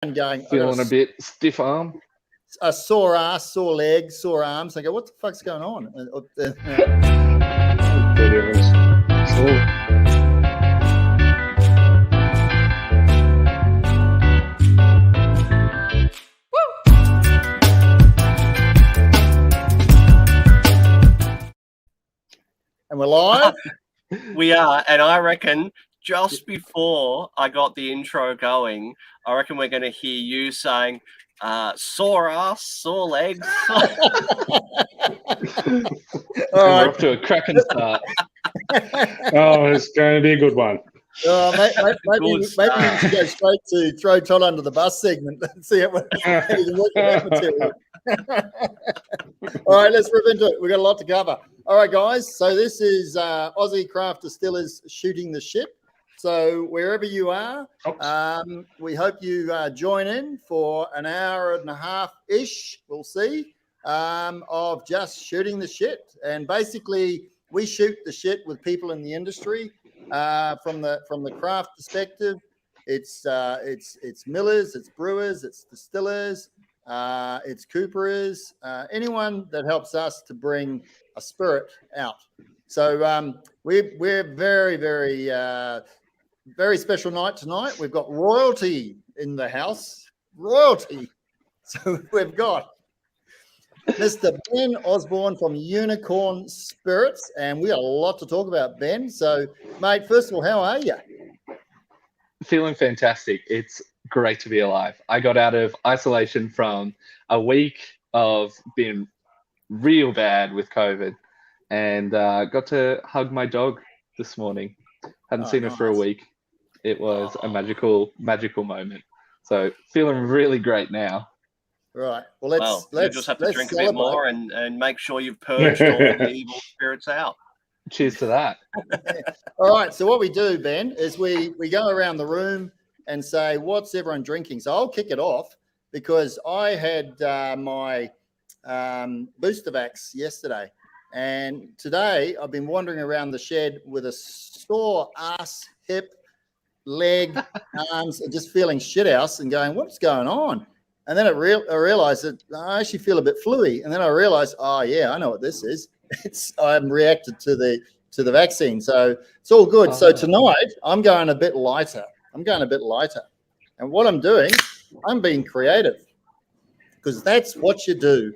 going, feeling a bit stiff arm. A sore ass, sore legs, sore arms. I go, what the fuck's going on? And we're live? We are, and I reckon just before I got the intro going, I reckon we're going to hear you saying, sore ass, sore legs. All right. We're off to a cracking start. Oh, it's going to be a good one. Maybe we should go straight to throw Todd under the bus segment and see how we can work with that material. All right, let's rip into it. We've got a lot to cover. All right, guys. So this is Aussie Craft Distillers Shooting the Shit. So wherever you are, we hope you join in for an hour and a half-ish, we'll see, of just shooting the shit. And basically, we shoot the shit with people in the industry. From the craft perspective, it's millers, it's brewers, it's distillers, it's cooperers, anyone that helps us to bring a spirit out. So we're very, very, very special night tonight. We've got royalty in the house, royalty. So we've got Mr. Ben Osborne from Unicorn Spirits, and we got a lot to talk about, Ben. So, mate, first of all, how are you? Feeling fantastic. It's great to be alive. I got out of isolation from a week of being real bad with COVID, and got to hug my dog this morning. Hadn't seen her for a week. It was a magical moment. So, feeling really great now. Right. Well, you just have to drink a bit more and make sure you've purged all the evil spirits out. Cheers to that. All right. So what we do, Ben, is we go around the room and say, what's everyone drinking? So I'll kick it off because I had my booster vax yesterday. And today I've been wandering around the shed with a sore ass, hip, leg, arms, and just feeling shit house and going, what's going on? And then I realized that I actually feel a bit fluey. And then I realized, oh yeah, I know what this is. I'm reacted to the vaccine. So it's all good. So tonight I'm going a bit lighter. And what I'm doing, I'm being creative because that's what you do.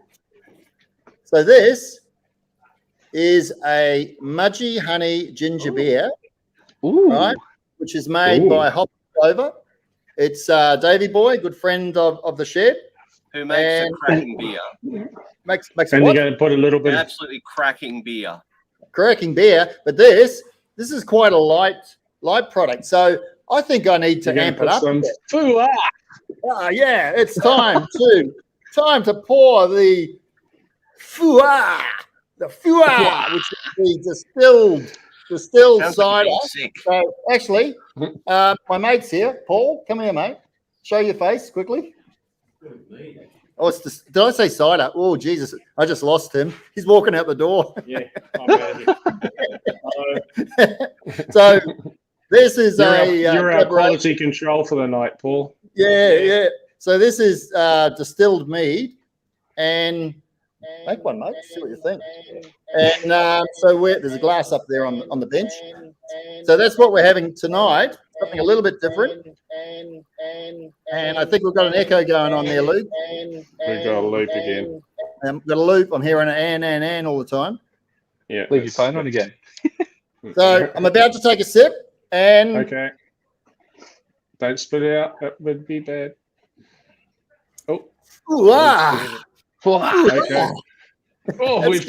So this is a Mudgee Honey Ginger Beer, right? Which is made by Hop Clover. It's Davey Boy, good friend of the shed. Who makes a cracking beer. Makes and what? you're going to put a little bit absolutely cracking beer. Cracking beer, but this is quite a light product. So I think I need to amp it up. Yeah, it's time to pour the fua, which is the distilled cider. So actually, my mate's here. Paul, come here, mate. Show your face quickly. Oh, did I say cider? Oh, Jesus. I just lost him. He's walking out the door. Yeah. So this is you're our quality control for the night, Paul. Yeah. So this is distilled mead. And make one, mate. See what you think. And so there's a glass up there on the bench. So that's what we're having tonight. Something a little bit different. And I think we've got an echo going on there, Luke. We've got a loop again. We've got a loop. I'm hearing an and all the time. Yeah. Leave your phone on again. So I'm about to take a sip. And okay. Don't spit it out. That would be bad. Oh. Okay. Oh, we've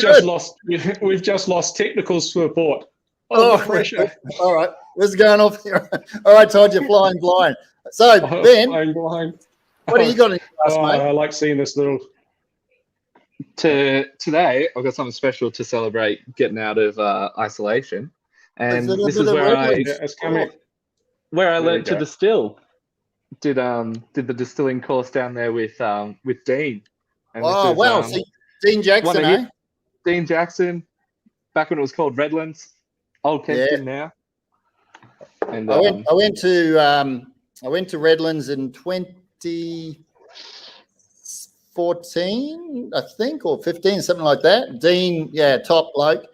just lost technical support. Pressure. All right, this is going off here. All right, Todd, you're flying blind. So Ben, flying blind. What do you got in your glass, mate? I like seeing this little. Today, I've got something special to celebrate getting out of isolation, and this is where I learned to distill. Did the distilling course down there with Dean. And wow! So Dean Jackson, eh? Dean Jackson, back when it was called Redlands. Old Kempton now. And I went to Redlands in 2014, I think, or 15, something like that. Dean, yeah, top bloke.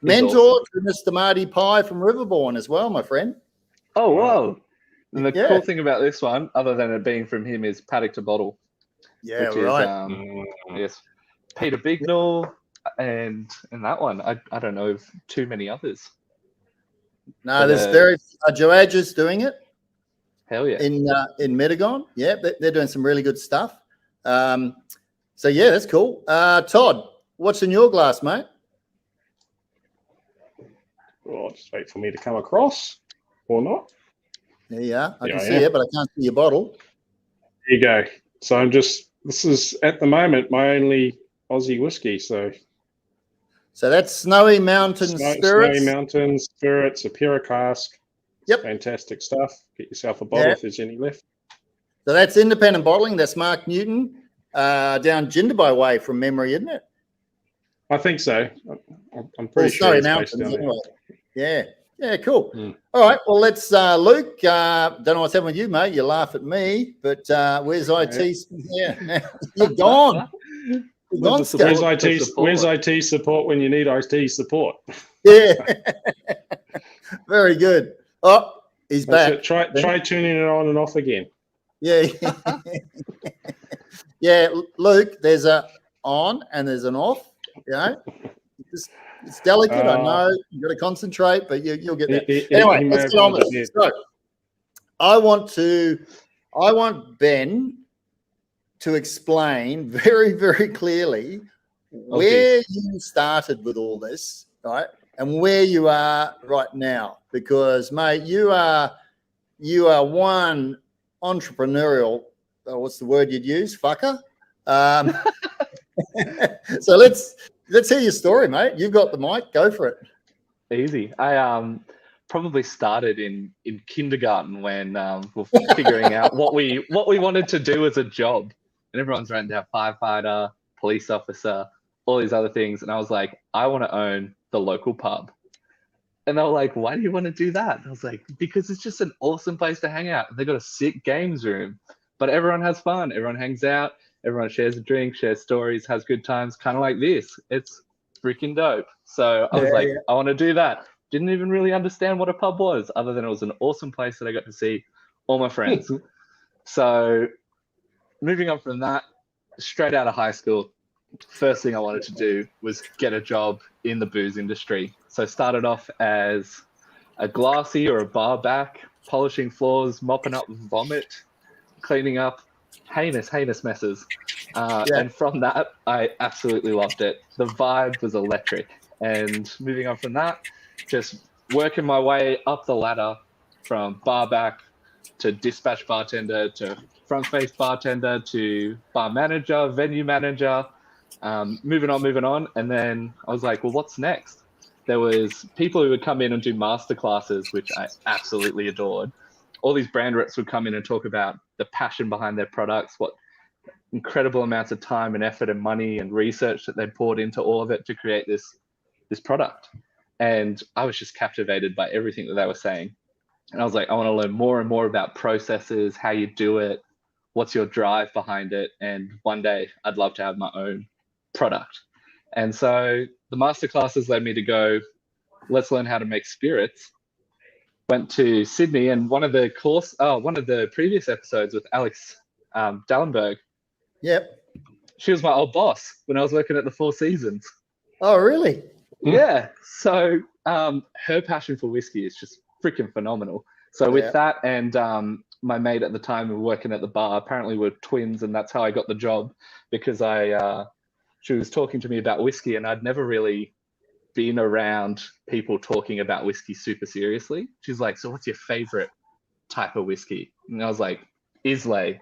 Mentor to Mr. Marty Pye from Riverbourne as well, my friend. Oh, whoa. And the Yeah. cool thing about this one, other than it being from him, is paddock to bottle. Yeah, which right. is, yes, Peter Bignall and that one. I don't know of too many others. No, there's Joadja's doing it. Hell yeah. In Medagon. Yeah, they're doing some really good stuff. So, yeah, that's cool. Todd, what's in your glass, mate? Well, just wait for me to come across or not. There you are. I can see am. it, but I can't see your bottle. There you go. So this is at the moment my only Aussie whiskey. So that's Snowy Mountain Spirits. Snowy Mountain Spirits, a Pura cask. Yep. Fantastic stuff. Get yourself a bottle if there's any left. So that's independent bottling. That's Mark Newton down Jindabyne way from memory, isn't it? I think so. I'm pretty sure Snowy it's Mountains, based down there. anyway. Yeah. Yeah, cool. Mm. All right. Well, let's Luke. Don't know what's happening with you, mate. You laugh at me, but where's IT? Yeah, you're gone. You're gone, Where's IT support when you need IT support? Yeah. Very good. Oh, he's back. Try tuning it on and off again. Yeah. Yeah, Luke, there's a on and there's an off. You know, it's delicate. I know you've got to concentrate, but you'll get there. Anyway, let's get on with it. So, I want Ben to explain very, very clearly where you started with all this, right, and where you are right now. Because, mate, you are one entrepreneurial. What's the word you'd use? Fucker. So let's hear your story, mate. You've got the mic. Go for it. Easy. I probably started in kindergarten when we're figuring out what we wanted to do as a job, and everyone's writing down firefighter, police officer, all these other things, and I was like, I want to own the local pub. And they were like, why do you want to do that? And I was like, because it's just an awesome place to hang out. They've got a sick games room, but everyone has fun. Everyone hangs out. Everyone shares a drink, shares stories, has good times, kind of like this. It's freaking dope. So I was like, I want to do that. Didn't even really understand what a pub was, other than it was an awesome place that I got to see all my friends. So moving on from that, straight out of high school, first thing I wanted to do was get a job in the booze industry. So I started off as a glassy or a bar back, polishing floors, mopping up vomit, cleaning up heinous messes. And from that, I absolutely loved it. The vibe was electric. And moving on from that, just working my way up the ladder from bar back to dispatch bartender to front face bartender to bar manager, venue manager, moving on. And then I was like, well, what's next? There was people who would come in and do master classes, which I absolutely adored. All these brand reps would come in and talk about the passion behind their products, what incredible amounts of time and effort and money and research that they poured into all of it to create this product. And I was just captivated by everything that they were saying. And I was like, I want to learn more and more about processes, how you do it, what's your drive behind it. And one day I'd love to have my own product. And so the masterclasses led me to go, let's learn how to make spirits. Went to Sydney, and one of the previous episodes with Alex Dallenberg. Yep. She was my old boss when I was working at the Four Seasons. Oh, really? Yeah. So her passion for whiskey is just freaking phenomenal. So with that and my mate at the time who were working at the bar, apparently we're twins, and that's how I got the job, because she was talking to me about whiskey, and I'd never really been around people talking about whiskey super seriously. She's like, so what's your favorite type of whiskey? And I was like, Islay,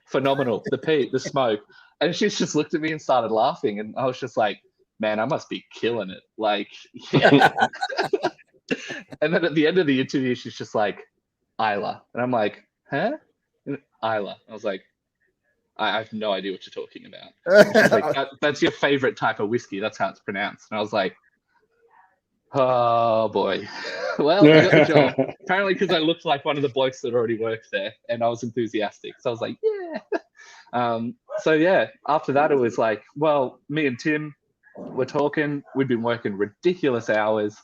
phenomenal, the peat, the smoke. And she's just looked at me and started laughing, and I was just like, man, I must be killing it. Like, yeah. And then at the end of the interview, she's just like, Isla. And I'm like, huh? And Isla. I was like, I have no idea what you're talking about. And she's like, that's your favorite type of whiskey. That's how it's pronounced. And I was like, Oh boy. Well, I got the job. Apparently because I looked like one of the blokes that already worked there and I was enthusiastic. So I was like, yeah. So yeah, after that it was like, well, me and Tim were talking. We'd been working ridiculous hours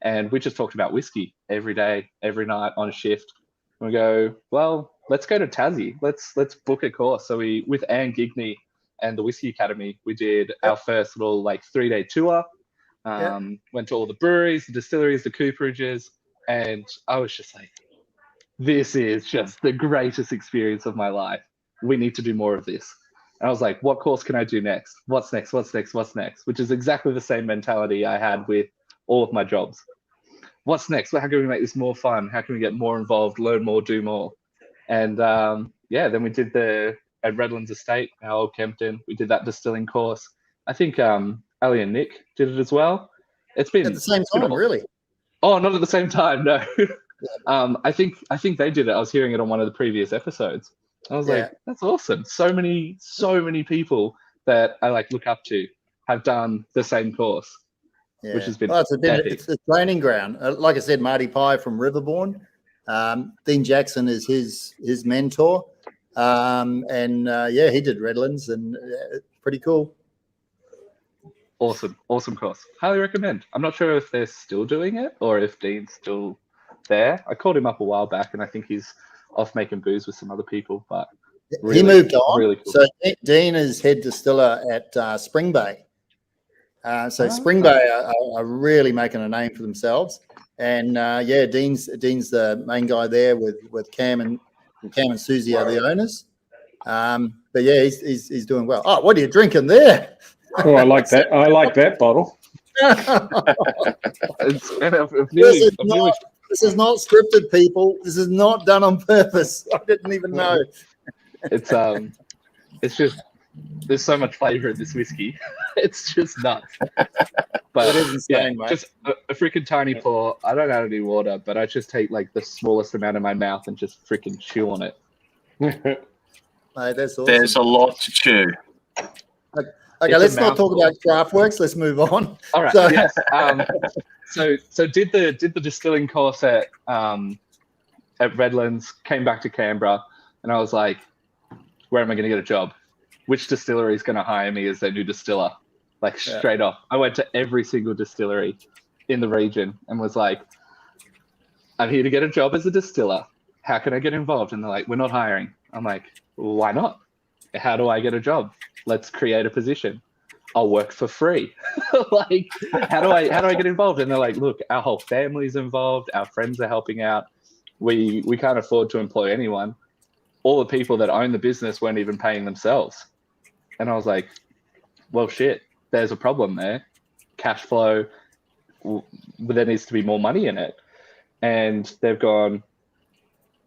and we just talked about whiskey every day, every night on a shift. And we go, well, let's go to Tassie. Let's book a course. So we, with Anne Gigney and the Whiskey Academy, we did our first little like 3-day tour. Went to all the breweries, the distilleries, the cooperages, and I was just like, this is just the greatest experience of my life. We need to do more of this. And I was like, what course can I do next? What's next? What's next? What's next? Which is exactly the same mentality I had with all of my jobs. What's next? How can we make this more fun? How can we get more involved, learn more, do more? And then we did at Redlands Estate, our old Kempton, we did that distilling course. I think Ali and Nick did it as well. It's been at the same time, really. Oh, not at the same time, no. I think they did it. I was hearing it on one of the previous episodes. I was like, that's awesome. So many people that I like look up to have done the same course, which has been it's a training ground. Like I said, Marty Pye from Riverbourne. Dean Jackson is his mentor. He did Redlands and pretty cool. Awesome course. Highly recommend. I'm not sure if they're still doing it or if Dean's still there. I called him up a while back and I think he's off making booze with some other people, but really, he moved on. Really cool. So Dean is head distiller at Spring Bay. Spring Bay are really making a name for themselves. And Dean's the main guy there with Cam and Susie are the owners. He's doing well. Oh, what are you drinking there? Oh, I like that. I like that bottle. This is not scripted, people. This is not done on purpose. I didn't even know. It's just there's so much flavor in this whiskey. It's just nuts. But it is insane, mate. Just a freaking tiny pour. I don't add any water, but I just take like the smallest amount in my mouth and just freaking chew on it. Mate, that's awesome. There's a lot to chew. Okay, let's not talk about Craftworks. Let's move on. All right. Yes. So did the distilling course at Redlands. Came back to Canberra, and I was like, where am I going to get a job? Which distillery is going to hire me as their new distiller? Like straight off. I went to every single distillery in the region and was like, I'm here to get a job as a distiller. How can I get involved? And they're like, we're not hiring. I'm like, why not? How do I get a job? Let's create a position. I'll work for free. Like, how do I get involved? And they're like, look, our whole family's involved. Our friends are helping out. We can't afford to employ anyone. All the people that own the business weren't even paying themselves. And I was like, well, shit, there's a problem there. Cash flow, there needs to be more money in it. And they've gone,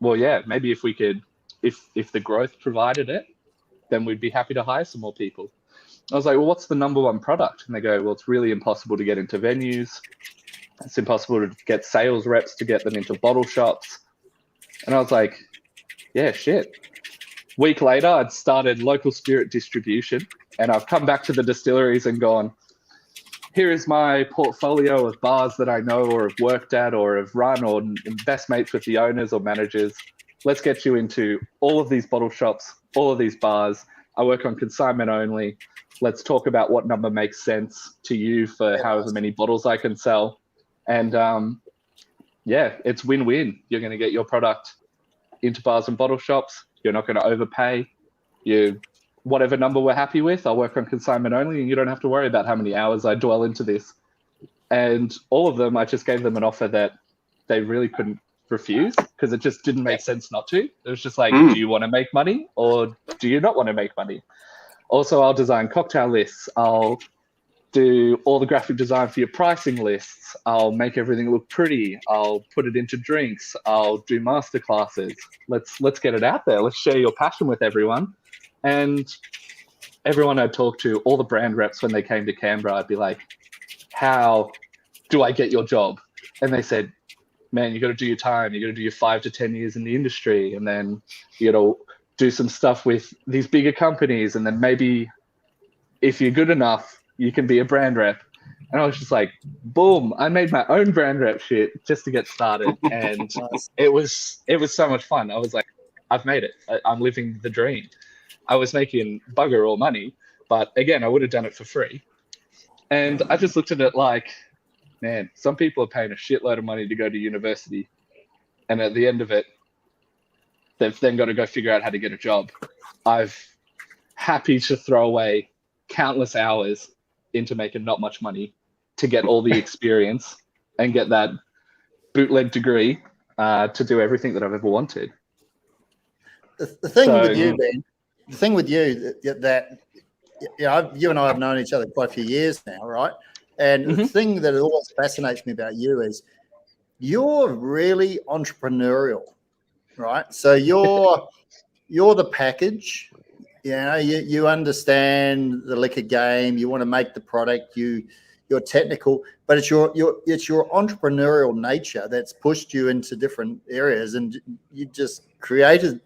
well, yeah, maybe if we could, if the growth provided it, then we'd be happy to hire some more people. I was like, well, what's the number one product? And they go, well, it's really impossible to get into venues. It's impossible to get sales reps to get them into bottle shops. And I was like, yeah, shit. Week later, I'd started local spirit distribution, and I've come back to the distilleries and gone, here is my portfolio of bars that I know or have worked at or have run or best mates with the owners or managers. Let's get you into all of these bottle shops, all of these bars. I work on consignment only. Let's talk about what number makes sense to you for however many bottles I can sell. And it's win-win. You're going to get your product into bars and bottle shops. You're not going to overpay. Whatever number we're happy with, I'll work on consignment only, and you don't have to worry about how many hours I dwell into this. And all of them, I just gave them an offer that they really couldn't refuse because it just didn't make sense not to. It was just like, do you want to make money or do you not want to make money? Also, I'll design cocktail lists. I'll do all the graphic design for your pricing lists. I'll make everything look pretty. I'll put it into drinks. I'll do masterclasses. Let's get it out there. Let's share your passion with everyone. And everyone I'd talk to, all the brand reps when they came to Canberra, I'd be like, how do I get your job? And they said, man, you got to do your time. You got to do your 5 to 10 years in the industry. And then, do some stuff with these bigger companies. And then maybe if you're good enough, you can be a brand rep. And I was just like, boom, I made my own brand rep shit just to get started. And Nice. it was so much fun. I was like, I've made it. I'm living the dream. I was making bugger all money, but again, I would have done it for free. And I just looked at it like, man, some people are paying a shitload of money to go to university. And at the end of it, they've then got to go figure out how to get a job. I've happy to throw away countless hours into making not much money to get all the experience and get that bootleg degree to do everything that I've ever wanted. The thing with you, Ben, the thing with you that you and I have known each other quite a few years now, right? And the thing that always fascinates me about you is you're really entrepreneurial, right? So you're the package. You understand the liquor game. You want to make the product. You're technical, but it's your entrepreneurial nature that's pushed you into different areas, and you just created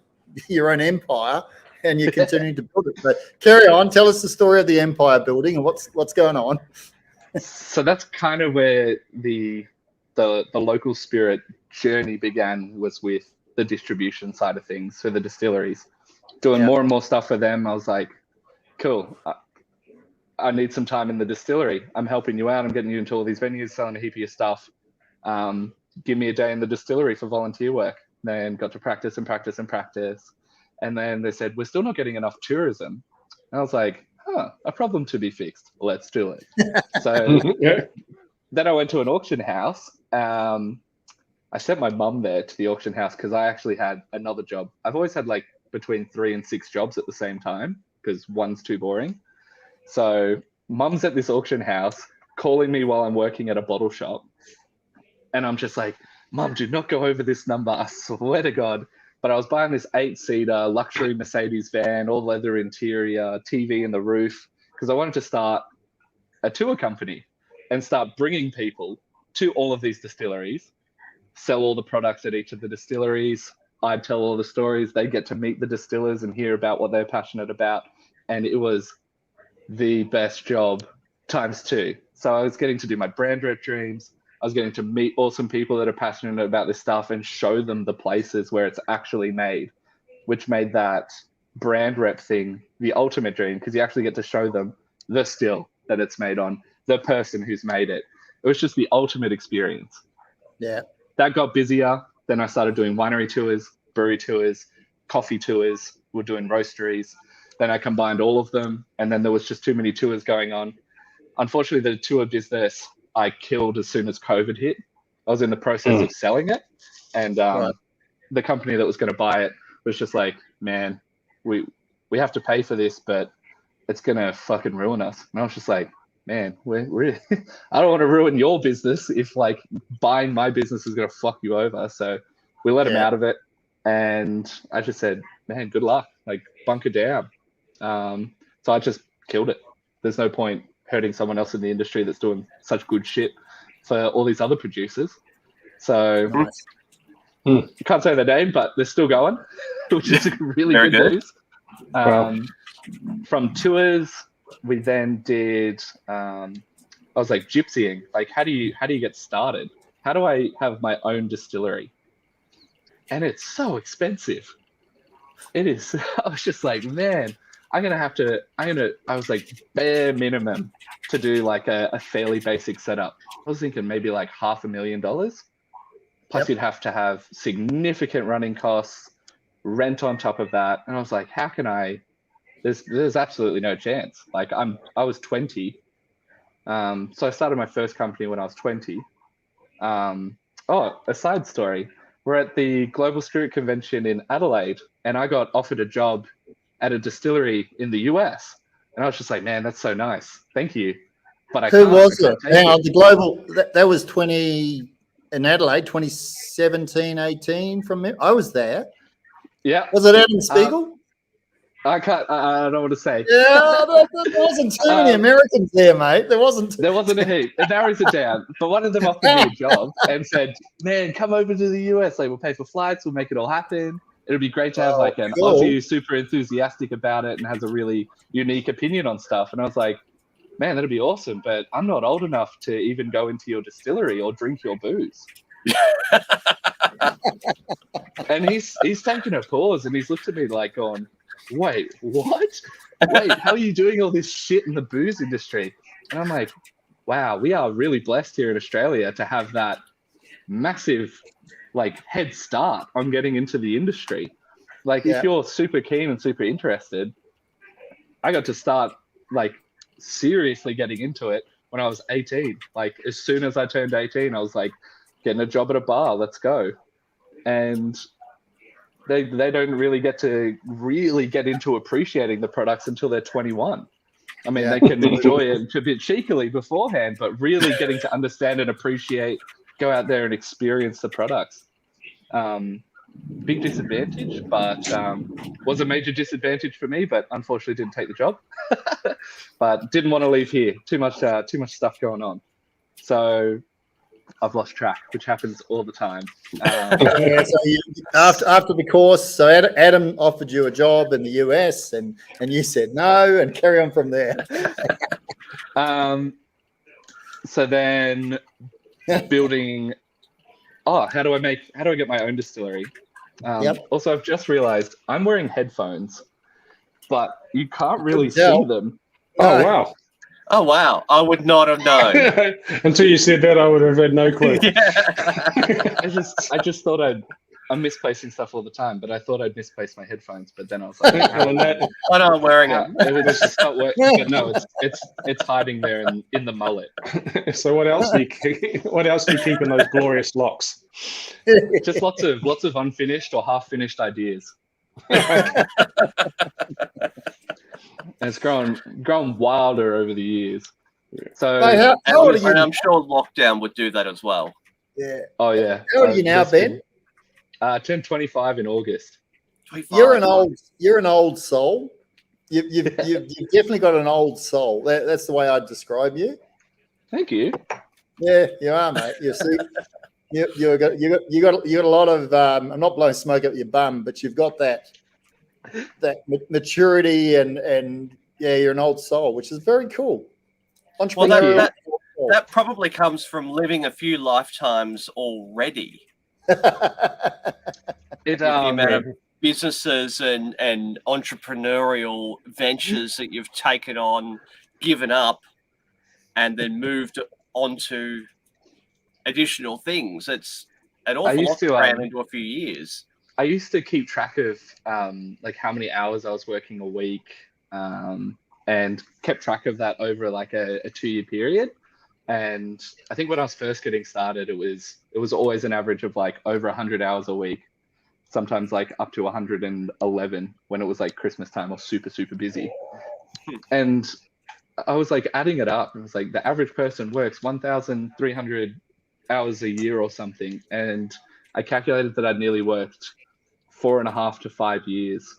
your own empire, and you continue to build it. But carry on. Tell us the story of the empire building and what's going on. So that's kind of where the local spirit journey began, was with the distribution side of things for the distilleries. Doing more and more stuff for them. I was like, cool, I need some time in the distillery. I'm helping you out. I'm getting you into all these venues, selling a heap of your stuff. Give me a day in the distillery for volunteer work. Then got to practice and practice and practice. And then they said, we're still not getting enough tourism. And I was like, a problem to be fixed. Let's do it. So then I went to an auction house. I sent my mum there to the auction house because I actually had another job. I've always had like between 3 and 6 jobs at the same time because one's too boring. So mum's at this auction house calling me while I'm working at a bottle shop. And I'm just like, Mum, do not go over this number. I swear to God. But I was buying this 8-seater luxury Mercedes van, all leather interior, TV in the roof, because I wanted to start a tour company and start bringing people to all of these distilleries, sell all the products at each of the distilleries. I'd tell all the stories. They get to meet the distillers and hear about what they're passionate about. And it was the best job times 2. So I was getting to do my brand rep dreams. I was getting to meet awesome people that are passionate about this stuff and show them the places where it's actually made, which made that brand rep thing the ultimate dream, because you actually get to show them the still that it's made on, the person who's made it. It was just the ultimate experience. Yeah. That got busier. Then I started doing winery tours, brewery tours, coffee tours. We're doing roasteries. Then I combined all of them, and then there was just too many tours going on. Unfortunately, the tour business I killed as soon as COVID hit. I was in the process of selling it, and the company that was going to buy it was just like, man, we have to pay for this, but it's going to fucking ruin us. And I was just like, man, we're I don't want to ruin your business if like buying my business is going to fuck you over. So we let him out of it. And I just said, man, good luck, like bunker down. So I just killed it. There's no point hurting someone else in the industry that's doing such good shit for all these other producers. So you can't say the name, but they're still going, which is really good news. From tours, we then did I was like gypsying. Like, how do you get started? How do I have my own distillery? And it's so expensive. It is. I was just like, man, I was like bare minimum to do like a fairly basic setup. I was thinking maybe like $500,000. Plus you'd have to have significant running costs, rent on top of that. And I was like, how can I, there's absolutely no chance. Like I was 20. So I started my first company when I was 20. A side story. We're at the Global Spirit Convention in Adelaide, and I got offered a job at a distillery in the US. And I was just like, man, that's so nice. Thank you. But Who was it? Hang on, the Global, that was 20 in Adelaide, 2017, 18 from me. I was there. Yeah. Was it Adam Spiegel? I don't want to say. Yeah, there wasn't too many Americans there, mate. There wasn't a heap. It narrows it down. But one of them offered me a job and said, man, come over to the US. Like, we'll pay for flights. We'll make it all happen. It'll be great to have like an Aussie who's super enthusiastic about it and has a really unique opinion on stuff. And I was like, man, that'd be awesome, but I'm not old enough to even go into your distillery or drink your booze. And he's taken a pause and he's looked at me like going, wait, what? Wait, how are you doing all this shit in the booze industry? And I'm like, wow, we are really blessed here in Australia to have that massive like head start on getting into the industry. Like if you're super keen and super interested, I got to start like seriously getting into it when I was 18. Like as soon as I turned 18, I was like, getting a job at a bar, let's go. And they don't really get to really get into appreciating the products until they're 21. I mean, they can enjoy it a bit cheekily beforehand, but really getting to understand and appreciate, go out there and experience the products. Big disadvantage, but was a major disadvantage for me, but unfortunately didn't take the job. But didn't want to leave here. Too much stuff going on. So I've lost track, which happens all the time. So after the course, so Adam offered you a job in the US, and you said no, and carry on from there. So then building. Oh, how do I get my own distillery? Also, I've just realized I'm wearing headphones, but you can't really see them. Oh, wow. Oh, wow. I would not have known. Until you said that, I would have had no clue. I just thought I'm misplacing stuff all the time, but I thought I'd misplaced my headphones. But then I was like, oh no, I'm wearing them. It was just not working. But no, it's hiding there in the mullet. So what else do you keep in those glorious locks? Just lots of unfinished or half-finished ideas. And it's grown wilder over the years. So how old are you? And I'm sure lockdown would do that as well. Yeah. Oh yeah. How old are you now, Ben? Turned 25 in August. 25. You're an old soul. You've definitely got an old soul. That's the way I'd describe you. Thank you. Yeah, you are, mate. You see, you got a lot of. I'm not blowing smoke up your bum, but you've got that maturity and you're an old soul, which is very cool. Well, that probably comes from living a few lifetimes already. The amount of businesses and entrepreneurial ventures that you've taken on, given up, and then moved on to additional things. It's an awful lot to cram into a few years. I used to keep track of like how many hours I was working a week, and kept track of that over like a 2-year period. And I think when I was first getting started, it was always an average of like over 100 hours a week, sometimes like up to 111 when it was like Christmas time or super, super busy. And I was like adding it up. It was like the average person works 1,300 hours a year or something. And I calculated that I'd nearly worked 4.5 to 5 years,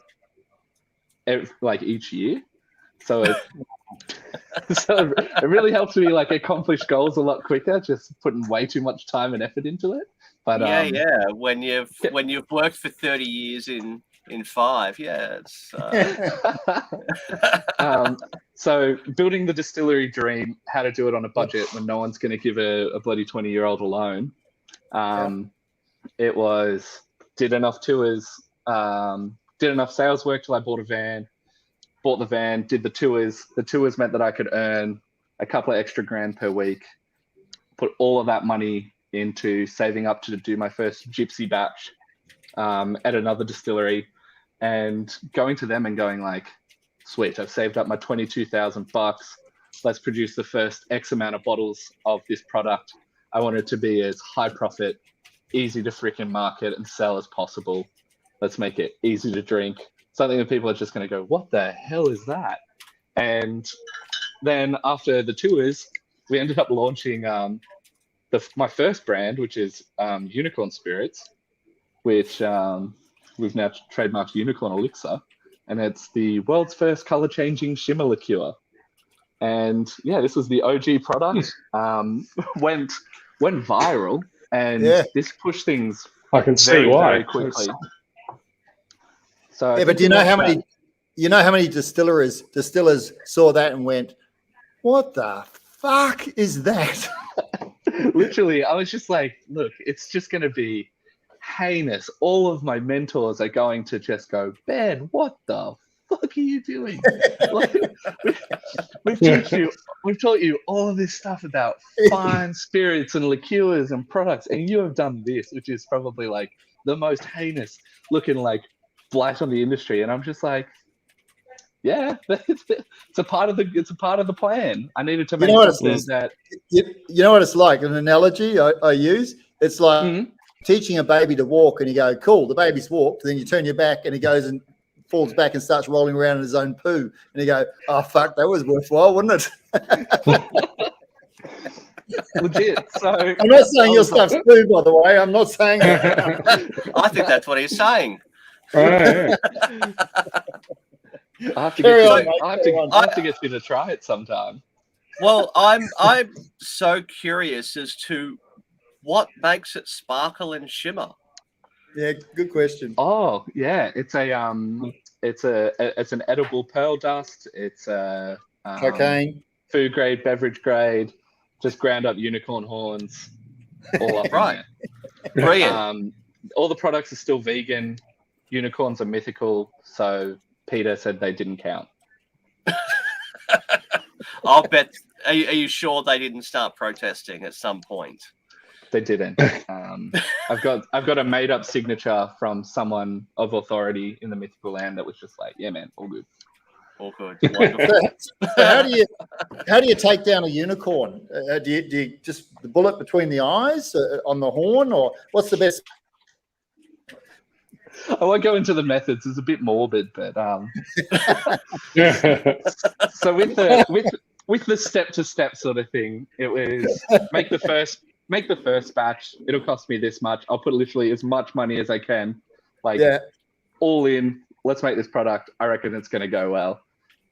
like each year. So it really helps me like accomplish goals a lot quicker, just putting way too much time and effort into it. But when you've worked for 30 years in 5, it's so building the distillery dream, how to do it on a budget when no one's going to give a bloody 20-year-old a loan. It was did enough tours, did enough sales work till I bought the van, did the tours. The tours meant that I could earn a couple of extra grand per week, put all of that money into saving up to do my first gypsy batch at another distillery, and going to them and going like, sweet, I've saved up my $22,000. Let's produce the first X amount of bottles of this product. I want it to be as high profit, easy to freaking market and sell as possible. Let's make it easy to drink. Something that people are just going to go, what the hell is that? And then after the tours, we ended up launching my first brand, which is Unicorn Spirits, which we've now trademarked Unicorn Elixir. And it's the world's first color-changing shimmer liqueur. And yeah, this was the OG product. Went viral, and this pushed things. I can see why. Very quickly. So but do you know how many distillers saw that and went, What the fuck is that? Literally, I was just like, look, it's just going to be heinous. All of my mentors are going to just go, Ben, what the fuck are you doing? Like, we've taught you all of this stuff about fine spirits and liqueurs and products, and you have done this, which is probably like the most heinous looking like blight on the industry. And I'm just like, yeah, it's a part of the plan. I needed to make something that you know what it's like. An analogy I use. It's like teaching a baby to walk, and you go, "Cool, the baby's walked." Then you turn your back, and he goes and falls back and starts rolling around in his own poo. And you go, "Oh fuck, that was worthwhile, wasn't it?" Legit. So I'm not saying your stuff's poo, by the way. I'm not saying that. I think that's what he's saying. Yeah. I have to get you to try it sometime. Well, I'm so curious as to what makes it sparkle and shimmer. Yeah, good question. Oh yeah, it's an edible pearl dust. It's a Cocaine, food grade, beverage grade, just ground up unicorn horns, all up right. in there. Brilliant. All the products are still vegan. Unicorns are mythical, so Peter said they didn't count. I'll bet. Are you sure they didn't start protesting at some point? They didn't. I've got a made up signature from someone of authority in the mythical land that was just like, yeah, man, all good. All good. Wonderful. So how do you take down a unicorn? Do you just the bullet between the eyes on the horn, or what's the best? I won't go into the methods; it's a bit morbid, but so with the step-to-step sort of thing, it was make the first batch. It'll cost me this much. I'll put literally as much money as I can, all in. Let's make this product. I reckon it's going to go well,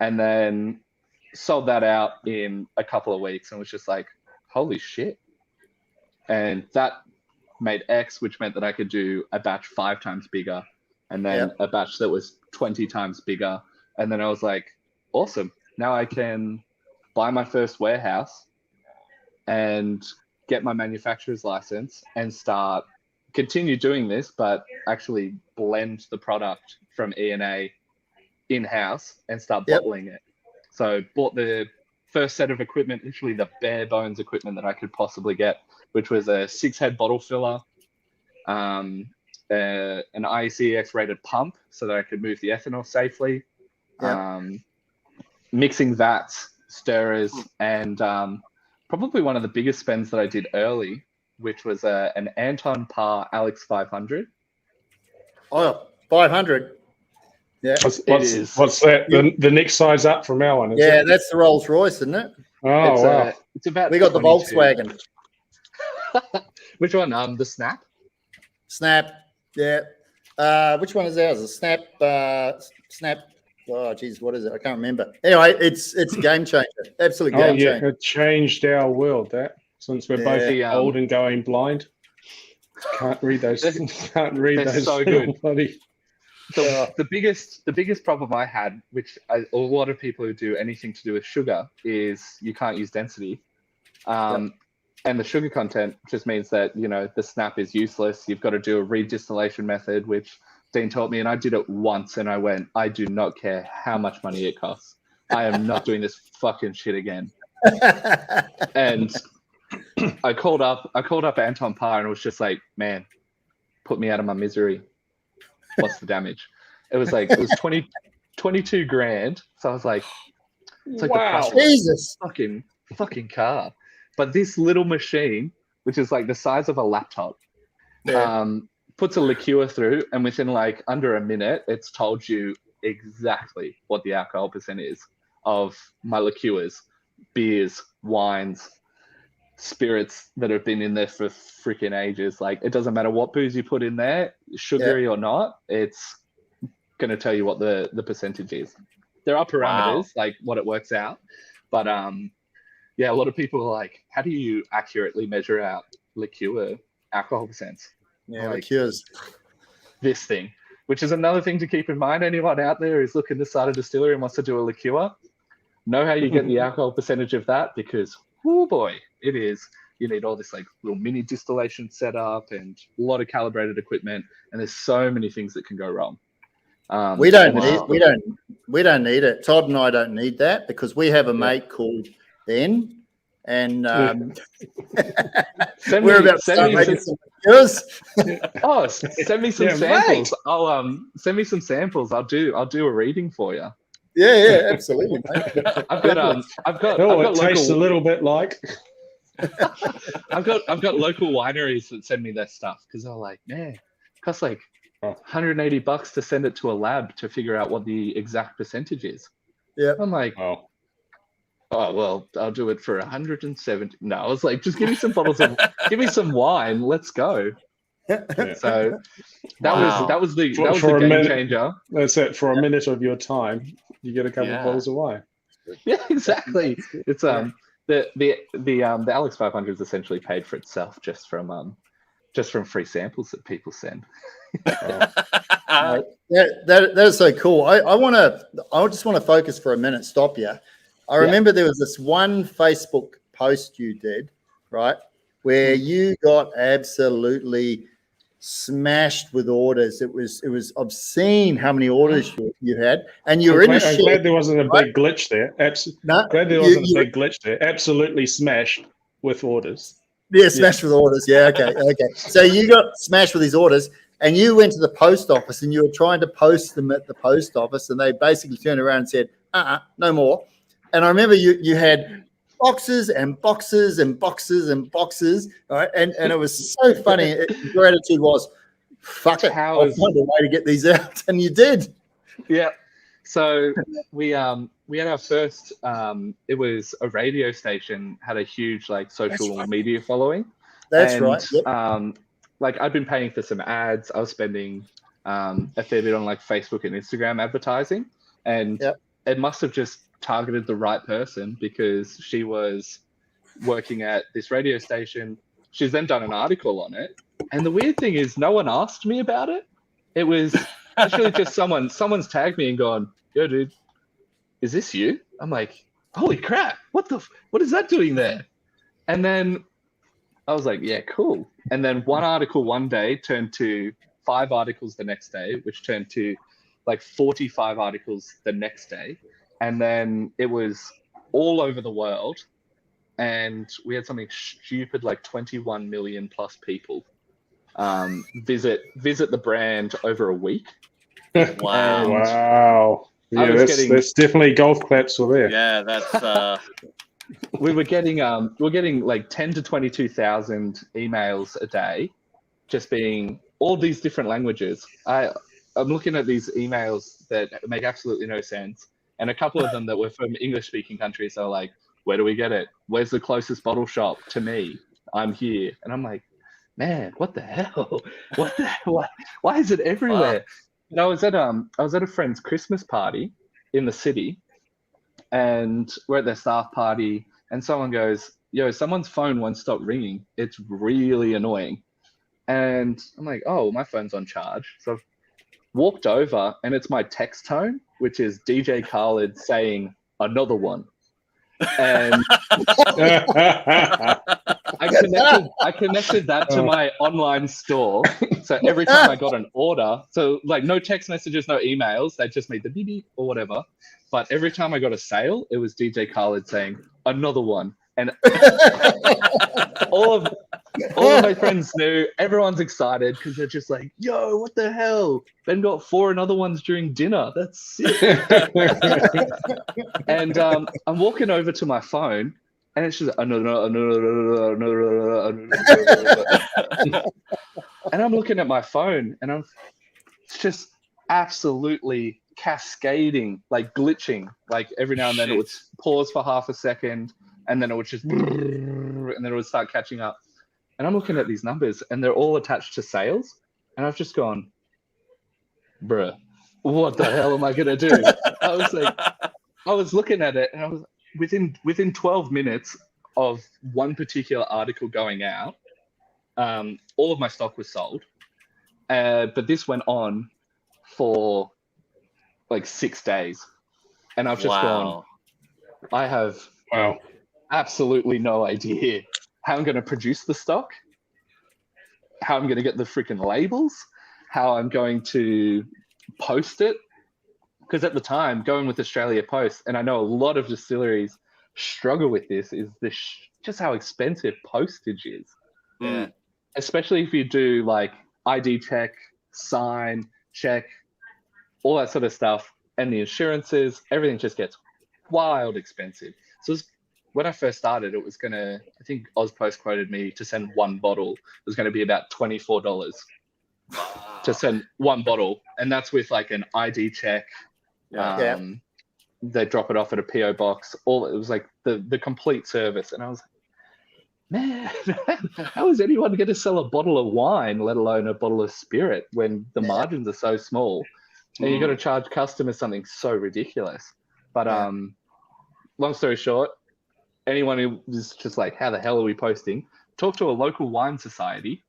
and then sold that out in a couple of weeks, and was just like, holy shit! And that made X, which meant that I could do a batch 5 times bigger, and then a batch that was 20 times bigger. And then I was like, awesome. Now I can buy my first warehouse and get my manufacturer's license and continue doing this, but actually blend the product from E&A in-house and start bottling it. So bought the first set of equipment, literally the bare bones equipment that I could possibly get, which was a 6-head bottle filler, an IEC X-rated pump so that I could move the ethanol safely, mixing vats, stirrers, and probably one of the biggest spends that I did early, which was an Anton Parr Alex 500. Oh, 500. Yeah. What's that? The next size up from our one? That's the Rolls Royce, isn't it? Oh, wow. It's about. We got the Volkswagen. Which one? The Snap. Snap. Yeah. Which one is ours? A Snap. Snap. Oh, geez, what is it? I can't remember. Anyway, it's a game changer. Absolute game changer. It changed our world. Since we're both old and going blind, can't read those. Can't read those. So good. Bloody. The biggest problem I had, which a lot of people who do anything to do with sugar, is you can't use density. And the sugar content just means that, the Snap is useless. You've got to do a redistillation method, which Dean taught me, and I did it once, and I went, I do not care how much money it costs. I am not doing this fucking shit again. And I called up Anton Parr, and it was just like, man, put me out of my misery. What's the damage? It was 22 grand. So I was like, it's like wow, the Jesus, fucking car. But this little machine, which is like the size of a laptop, puts a liqueur through, and within under a minute, it's told you exactly what the alcohol percent is of my liqueurs, beers, wines, spirits that have been in there for freaking ages. It doesn't matter what booze you put in there, sugary or not, it's going to tell you what the percentage is. There are parameters, what it works out. But a lot of people are like, how do you accurately measure out liqueur alcohol percents? Yeah, liqueurs. This thing, which is another thing to keep in mind. Anyone out there who's looking to start a distillery and wants to do a liqueur, know how you get the alcohol percentage of that, because oh boy, it is. You need all this like little mini distillation setup and a lot of calibrated equipment, and there's so many things that can go wrong. We don't need it. Todd and I don't need that because we have a mate called Ben, and we're about to start making some videos. Oh, send me some samples. Mate. I'll send me some samples. I'll do a reading for you. Yeah, absolutely, mate. I've got it tastes a little bit like. I've got local wineries that send me their stuff because they're like, man, it costs like $180 to send it to a lab to figure out what the exact percentage is. Yeah, I'm like, oh well, I'll do it for 170. No, I was like, just give me some bottles of, give me some wine, let's go. Yeah. So that was the game changer. That's it. For a minute of your time, you get a couple of bottles of wine. Yeah, exactly. It's the Alex 500 is essentially paid for itself just from free samples that people send. That is so cool. I just want to focus for a minute. Stop you. I remember there was this one Facebook post you did, right, where you got absolutely smashed with orders. It was obscene how many orders you had, and you were in a shed. I'm glad there wasn't a big glitch there. Glad there wasn't a big glitch there. Absolutely smashed with orders. Yeah, smashed with orders. Yeah, okay. So you got smashed with these orders, and you went to the post office, and you were trying to post them at the post office, and they basically turned around and said, no more. And I remember you had boxes and boxes and boxes and boxes, right? And it was so funny. Your attitude was, fuck it, I'll find a way to get these out. And you did. Yeah. So we had our first, it was a radio station, had a huge like social media following. That's right. Yep. Like I'd been paying for some ads. I was spending a fair bit on like Facebook and Instagram advertising. And it must have just targeted the right person because she was working at this radio station. She's then done an article on it. And the weird thing is no one asked me about it. It was actually just someone's tagged me and gone, yo, dude, is this you? I'm like, holy crap, what is that doing there? And then I was like, yeah, cool. And then one article one day turned to 5 articles the next day, which turned to like 45 articles the next day. And then it was all over the world. And we had something stupid like 21 million plus people visit the brand over a week. Wow. Yeah, that's definitely golf claps for there. Yeah, that's we're getting like 10 to 22,000 emails a day, just being all these different languages. I'm looking at these emails that make absolutely no sense. And a couple of them that were from English-speaking countries are like, where do we get it? Where's the closest bottle shop to me? I'm here. And I'm like, man, what the hell? Why is it everywhere? And I was at a friend's Christmas party in the city, and we're at their staff party, and someone goes, yo, someone's phone won't stop ringing. It's really annoying. And I'm like, oh, my phone's on charge. So I've walked over, and it's my text tone, which is DJ Khaled saying another one. And I connected that to my online store. So every time I got an order, so like no text messages, no emails, they just made the beep beep or whatever. But every time I got a sale, it was DJ Khaled saying another one. And all of my friends knew, everyone's excited because they're just like, yo, what the hell? Ben got 4 another ones during dinner. That's sick. And I'm walking over to my phone and it's just another. And I'm looking at my phone and it's just absolutely cascading, like glitching. Like every now and then it would pause for half a second and then it would just, and then it would start catching up. And I'm looking at these numbers and they're all attached to sales. And I've just gone, bruh, what the hell am I going to do? I was looking at it and I was within 12 minutes of one particular article going out, all of my stock was sold. But this went on for like 6 days. And I've just gone, I have absolutely no idea how I'm going to produce the stock, how I'm going to get the freaking labels, how I'm going to post it. Because at the time, going with Australia Post, and I know a lot of distilleries struggle with this, is just how expensive postage is. Yeah. Especially if you do like ID check, sign, check, all that sort of stuff, and the insurances, everything just gets wild expensive. So when I first started, it was I think Ozpost quoted me to send one bottle. It was going to be about $24 to send one bottle. And that's with like an ID check. They drop it off at a PO box. It was like the complete service. And I was like, man, how is anyone going to sell a bottle of wine, let alone a bottle of spirit, when the margins are so small? And you've got to charge customers something so ridiculous. But long story short, anyone who is just like, how the hell are we posting? Talk to a local wine society.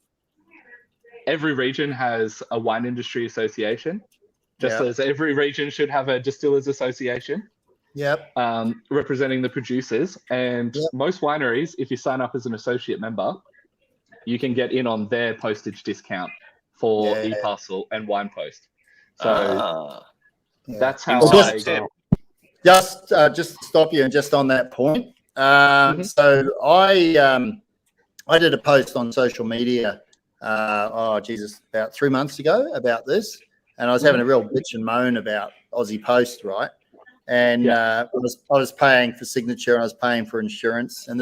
Every region has a wine industry association, just as every region should have a distillers association. Representing the producers. And most wineries, if you sign up as an associate member, you can get in on their postage discount for eParcel and Wine Post. So that's how Just to stop you and just on that point. So I did a post on social media, about 3 months ago about this, and I was having a real bitch and moan about Aussie Post, right? And I was paying for signature, and I was paying for insurance, and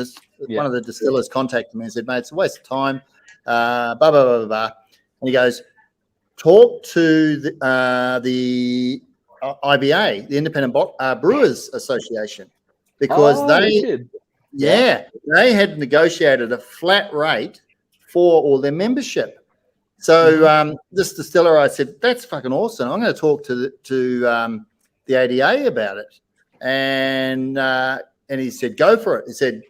one of the distillers contacted me and said, "Mate, it's a waste of time." Blah blah blah blah. And he goes, "Talk to the IBA, the Independent Brewers Association, because they had negotiated a flat rate for all their membership." So this distiller, I said, "That's fucking awesome. I'm going to talk to the ADA about it." And he said, "Go for it." He said,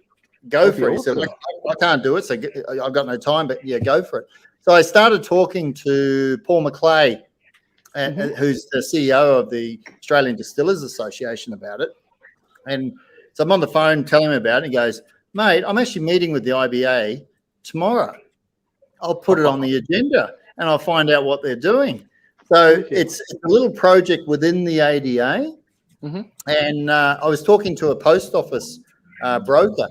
"Go for it." Awesome. He said, I can't do it, so I've got no time, but yeah, go for it. So I started talking to Paul McClay, who's the CEO of the Australian Distillers Association, about it. And so I'm on the phone telling him about it. He goes, "Mate, I'm actually meeting with the IBA tomorrow. I'll put it on the agenda and I'll find out what they're doing." So it's a little project within the ADA. And I was talking to a post office broker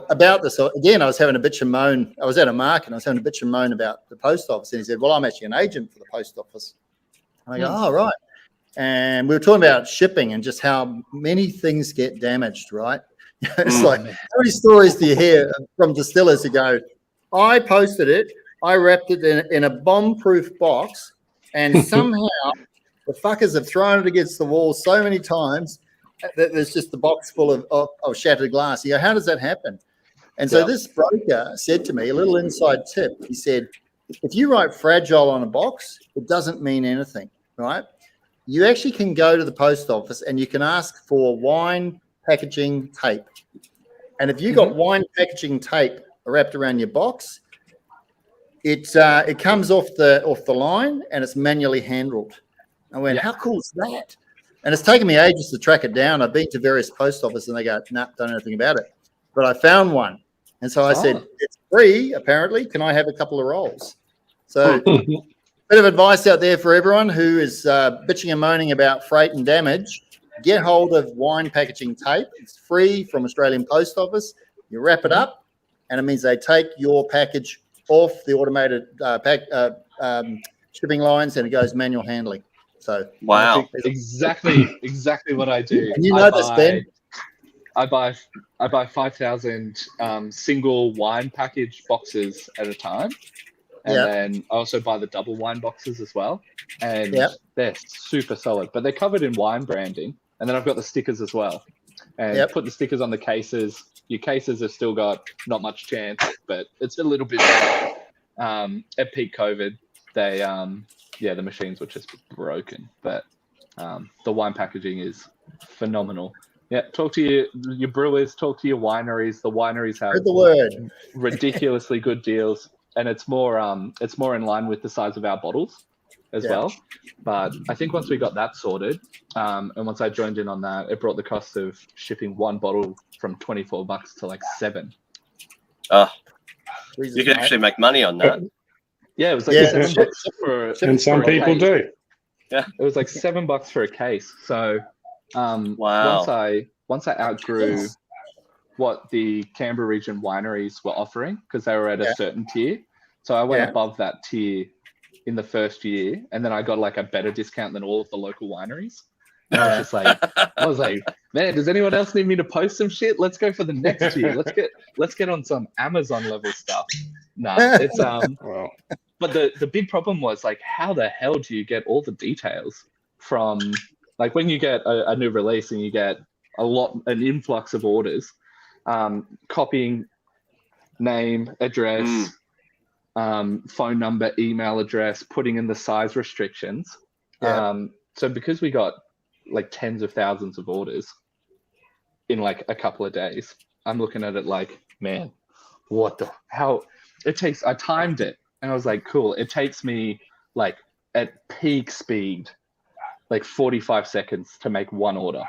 about this. Again, I was having a bitch and moan. I was at a market and I was having a bitch and moan about the post office. And he said, "Well, I'm actually an agent for the post office." And I go, "Oh, right." And we were talking about shipping and just how many things get damaged, right? It's like, how many stories do you hear from distillers who go, "I posted it, I wrapped it in a bomb-proof box, and somehow the fuckers have thrown it against the wall so many times that there's just the box full of shattered glass." You go, "How does that happen?" And so this broker said to me, a little inside tip, he said, "If you write fragile on a box, it doesn't mean anything, right? You actually can go to the post office and you can ask for wine packaging tape. And if you got wine packaging tape wrapped around your box, it comes off the line and it's manually handled." I went, "How cool is that?" And it's taken me ages to track it down. I've been to various post offices and they go, "Nah, don't know anything about it." But I found one. And so I said, "It's free, apparently. Can I have a couple of rolls?" So bit of advice out there for everyone who is bitching and moaning about freight and damage. Get hold of wine packaging tape. It's free from Australian Post Office. You wrap it up, and it means they take your package off the automated shipping lines, and it goes manual handling. So wow, exactly what I do. And you know this, Ben? I buy 5,000 single wine package boxes at a time, and then I also buy the double wine boxes as well. And they're super solid, but they're covered in wine branding. And then I've got the stickers as well. And put the stickers on the cases. Your cases have still got not much chance, but it's a little bit better. At peak COVID, they the machines were just broken, but the wine packaging is phenomenal. Yeah, talk to your brewers, talk to your wineries. The wineries have ridiculously good deals, and it's more in line with the size of our bottles. as well. But I think once we got that sorted, and once I joined in on that, it brought the cost of shipping one bottle from $24 to like $7. You can actually make money on that. Yeah, it was like $7 for, and some people do. Yeah, it was like $7 for a case. So wow. Once I outgrew what the Canberra region wineries were offering, because they were at a certain tier, so I went above that tier in the first year, and then I got like a better discount than all of the local wineries. And I was like, man, does anyone else need me to post some shit? Let's go for the next tier. Let's get on some Amazon level stuff. Nah, it's Well, but the big problem was like, how the hell do you get all the details from like when you get a new release and you get an influx of orders, copying name, address, phone number, email address, putting in the size restrictions. So because we got like tens of thousands of orders in like a couple of days, I'm looking at it like, man, how it takes, I timed it and I was like, cool, it takes me like at peak speed, like 45 seconds to make one order.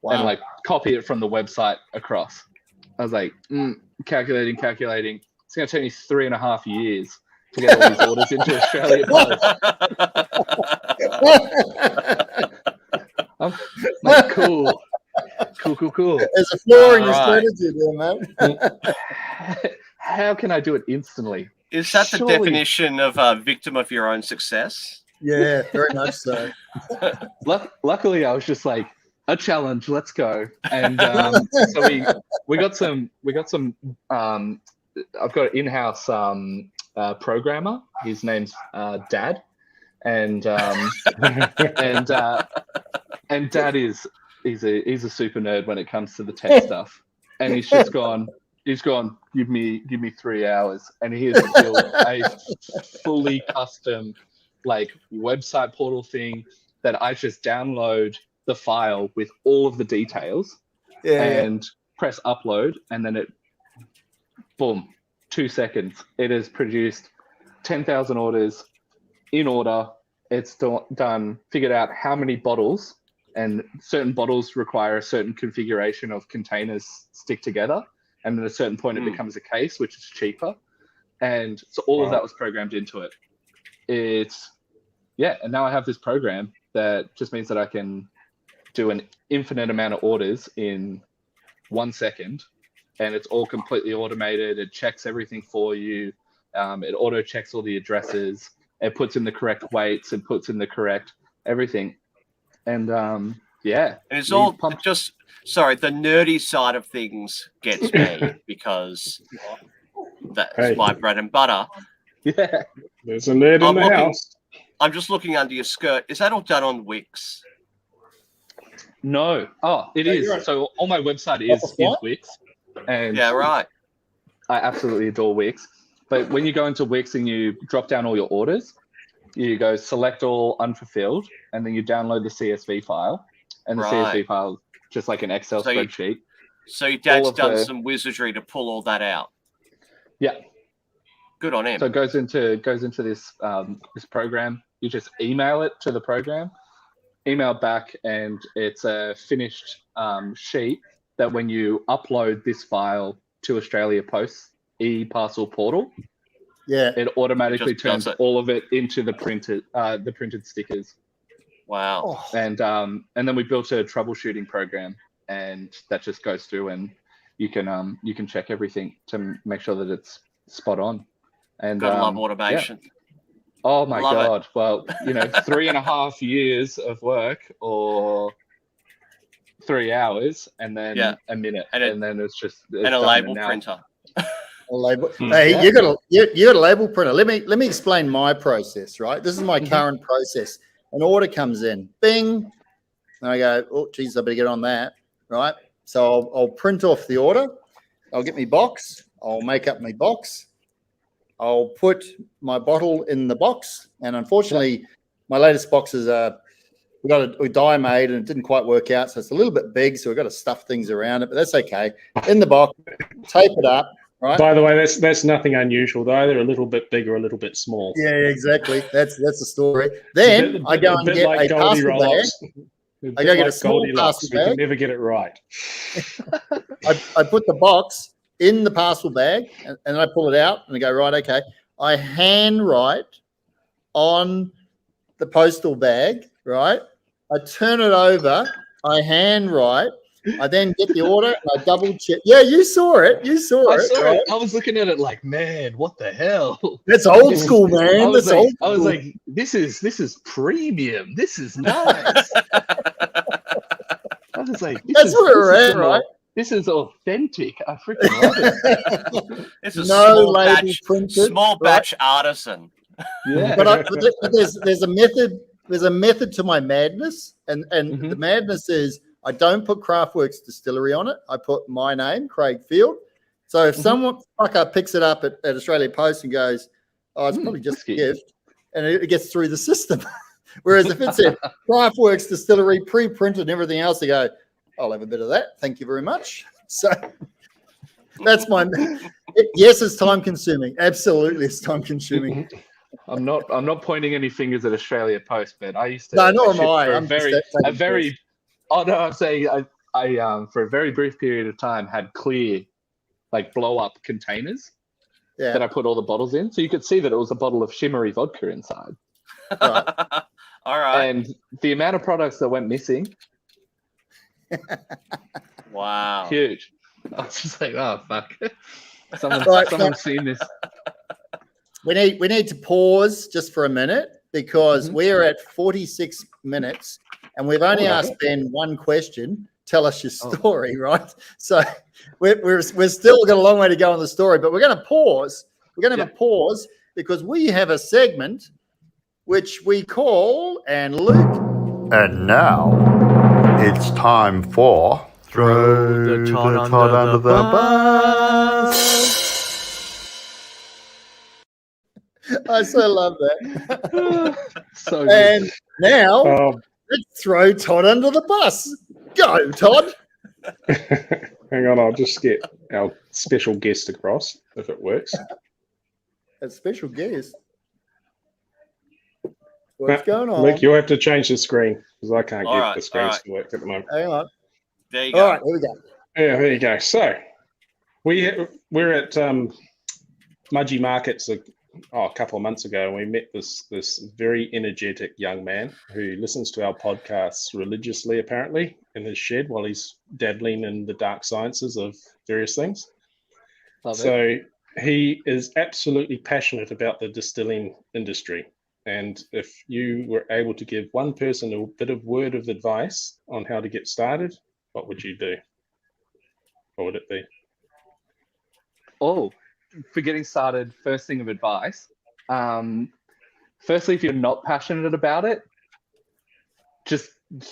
Wow. And like copy it from the website across. I was like, calculating. It's going to take me 3.5 years to get all these orders into Australia Post. I'm like, cool. There's a flaw in your strategy there, man. How can I do it instantly? Is that the definition of a victim of your own success? Yeah, very much so. Luckily, I was just like, a challenge, let's go. And so we got some. I've got an in-house programmer. His name's Dad, and Dad is he's a super nerd when it comes to the tech stuff. And he's just gone. Give me 3 hours, and he has built a fully custom like website portal thing that I just download the file with all of the details and press upload, and then it, boom, 2 seconds. It has produced 10,000 orders in order. It's done, figured out how many bottles, and certain bottles require a certain configuration of containers stick together. And at a certain point, it becomes a case, which is cheaper. And so all of that was programmed into it. And now I have this program that just means that I can do an infinite amount of orders in 1 second, and it's all completely automated. It checks everything for you. It auto checks all the addresses. It puts in the correct weights. It puts in the correct everything. And and it's all just, sorry, the nerdy side of things gets me because that's my bread and butter. Yeah, there's a nerd in the house. I'm just looking under your skirt. Is that all done on Wix? No. Oh, it is. So all my website is Wix. And yeah, right. I absolutely adore Wix. But when you go into Wix and you drop down all your orders, you go select all unfulfilled, and then you download the CSV file. And the CSV file is just like an Excel spreadsheet. So your dad's done some wizardry to pull all that out. Yeah. Good on him. So it goes into this this program. You just email it to the program, email back, and it's a finished sheet that when you upload this file to Australia Post e-parcel portal, it automatically turns all of it into the printed stickers. Wow. And then we built a troubleshooting program, and that just goes through, and you can check everything to make sure that it's spot on. And gotta love automation. Yeah. Oh my God. Well, 3.5 years of work, or 3 hours, and then a minute, and then it's a label printer. A label. Hey, you got a label printer. Let me explain my process. Right, this is my current process. An order comes in, bing, and I go, oh geez, I better get on that. Right, so I'll print off the order. I'll get my box. I'll make up my box. I'll put my bottle in the box, and unfortunately, my latest boxes we got a die made, and it didn't quite work out, so it's a little bit big. So we've got to stuff things around it, but that's okay. In the box, tape it up, right? By the way, that's nothing unusual though. They're a little bit big or a little bit small. Yeah, exactly. That's the story. Then I go and get a parcel bag. I go get a small parcel bag. We can never get it right. I put the box in the parcel bag and I pull it out and I go, right, okay. I handwrite on the postal bag, right? I turn it over, I handwrite, I then get the order and I double check. Yeah, you saw it. You saw it. I saw right? it. I was looking at it like, man, what the hell? That's old school, man. I was That's like, this is premium. This is nice. I was like, that's where we're at, right? This is authentic. I freaking love it. It's a No label printed, small batch artisan. Yeah. But there's a method. There's a method to my madness, and the madness is I don't put Craftworks Distillery on it. I put my name, Craig Field. So if someone fucker picks it up at Australia Post and goes, oh, it's probably just a gift, and it gets through the system. Whereas if it's a Craftworks Distillery pre-printed and everything else, they go, I'll have a bit of that. Thank you very much. So that's my. Yes, it's time consuming. Absolutely, it's time consuming. I'm not pointing any fingers at Australia Post, but I used to. No, nor am I. I'm saying I for a very brief period of time had clear, like blow up containers that I put all the bottles in, so you could see that it was a bottle of shimmery vodka inside. Right. All right. And the amount of products that went missing. Wow. Huge. I was just like, oh fuck. Someone's seen this. We need to pause just for a minute because we're at 46 minutes and we've only asked Ben one question. Tell us your story, right? So we're still got a long way to go on the story, but we're going to pause. We're going to have a pause because we have a segment which we call and Luke. And now it's time for Throw the Todd Under the Bus. I so love that. So good. And now let's throw Todd under the bus. Go, Todd. Hang on, I'll just get our special guest across if it works. A special guest. What's going on? Luke, you'll have to change the screen because I can't get the screens to work at the moment. Hang on. There you go. All right, here we go. Yeah, there you go. So we're at Mudgee Markets a couple of months ago, and we met this very energetic young man who listens to our podcasts religiously, apparently, in his shed while he's dabbling in the dark sciences of various things. So he is absolutely passionate about the distilling industry. And if you were able to give one person a bit of word of advice on how to get started, what would you do? What would it be? Oh, for getting started, first thing of advice. Firstly, if you're not passionate about it, just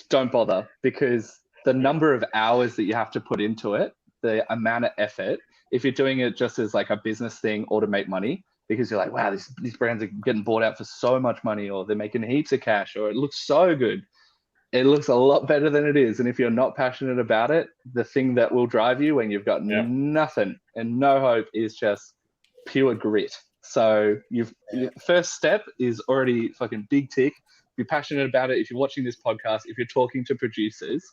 don't bother, because the number of hours that you have to put into it, the amount of effort, if you're doing it just as like a business thing or to make money, because you're like, wow, these brands are getting bought out for so much money, or they're making heaps of cash, or it looks so good. It looks a lot better than it is. And if you're not passionate about it, the thing that will drive you when you've got nothing and no hope is just pure grit. So your first step is already fucking big tick. Be passionate about it. If you're watching this podcast, if you're talking to producers,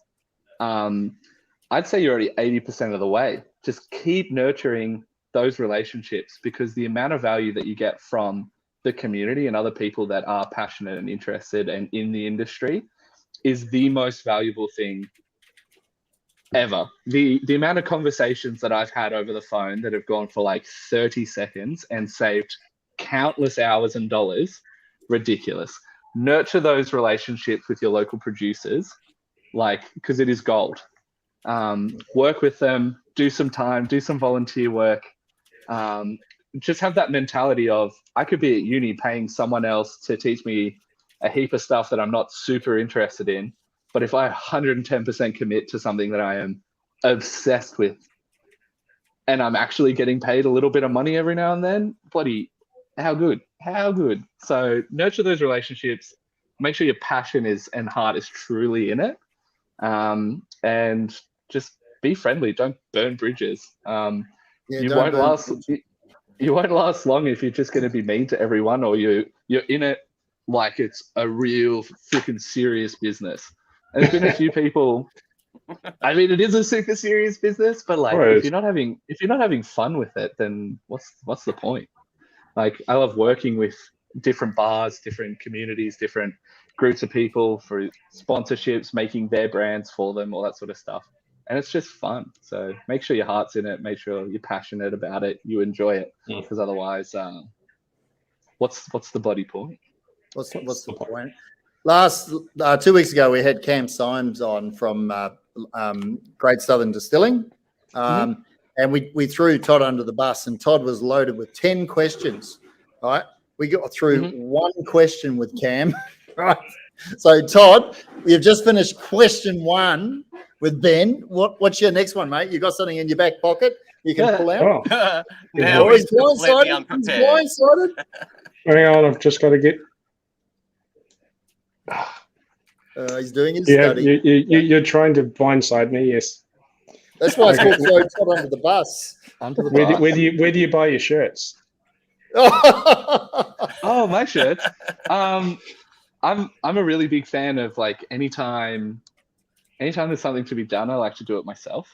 I'd say you're already 80% of the way. Just keep nurturing those relationships, because the amount of value that you get from the community and other people that are passionate and interested and in the industry is the most valuable thing ever. The amount of conversations that I've had over the phone that have gone for like 30 seconds and saved countless hours and dollars, ridiculous. Nurture those relationships with your local producers, because it is gold. Work with them, do some time, do some volunteer work. Just have that mentality of, I could be at uni paying someone else to teach me a heap of stuff that I'm not super interested in. But if I 110% commit to something that I am obsessed with, and I'm actually getting paid a little bit of money every now and then, bloody, how good. So nurture those relationships, make sure your passion and heart is truly in it. And just be friendly. Don't burn bridges. Yeah, you don't won't burn last. bridges. You won't last long if you're just going to be mean to everyone, or you're in it like it's a real freaking serious business. And there's been a few people. I mean, it is a super serious business, but like, Right. if you're not having fun with it, then what's the point? Like, I love working with different bars, different communities, different groups of people for sponsorships, making their brands for them, all that sort of stuff. And it's just fun. So make sure your heart's in it. Make sure you're passionate about it. You enjoy it, because otherwise, what's the bloody point? What's the point? Last 2 weeks ago, we had Cam Symes on from Great Southern Distilling, and we threw Todd under the bus, and Todd was loaded with 10 questions. Right, we got through one question with Cam. Right, so Todd, you've just finished question 1 with Ben. What's your next one, mate? You got something in your back pocket you can pull out? Oh, Now he's completely unprepared. He's blindsided. hang on, I've just got to get. He's doing his Yeah, study. you're trying to blindside me. Yes. That's why it's called throw Todd under the bus. Under the Where bus. do you buy your shirts? Oh, my shirts. I'm a really big fan of, like, anytime there's something to be done, I like to do it myself.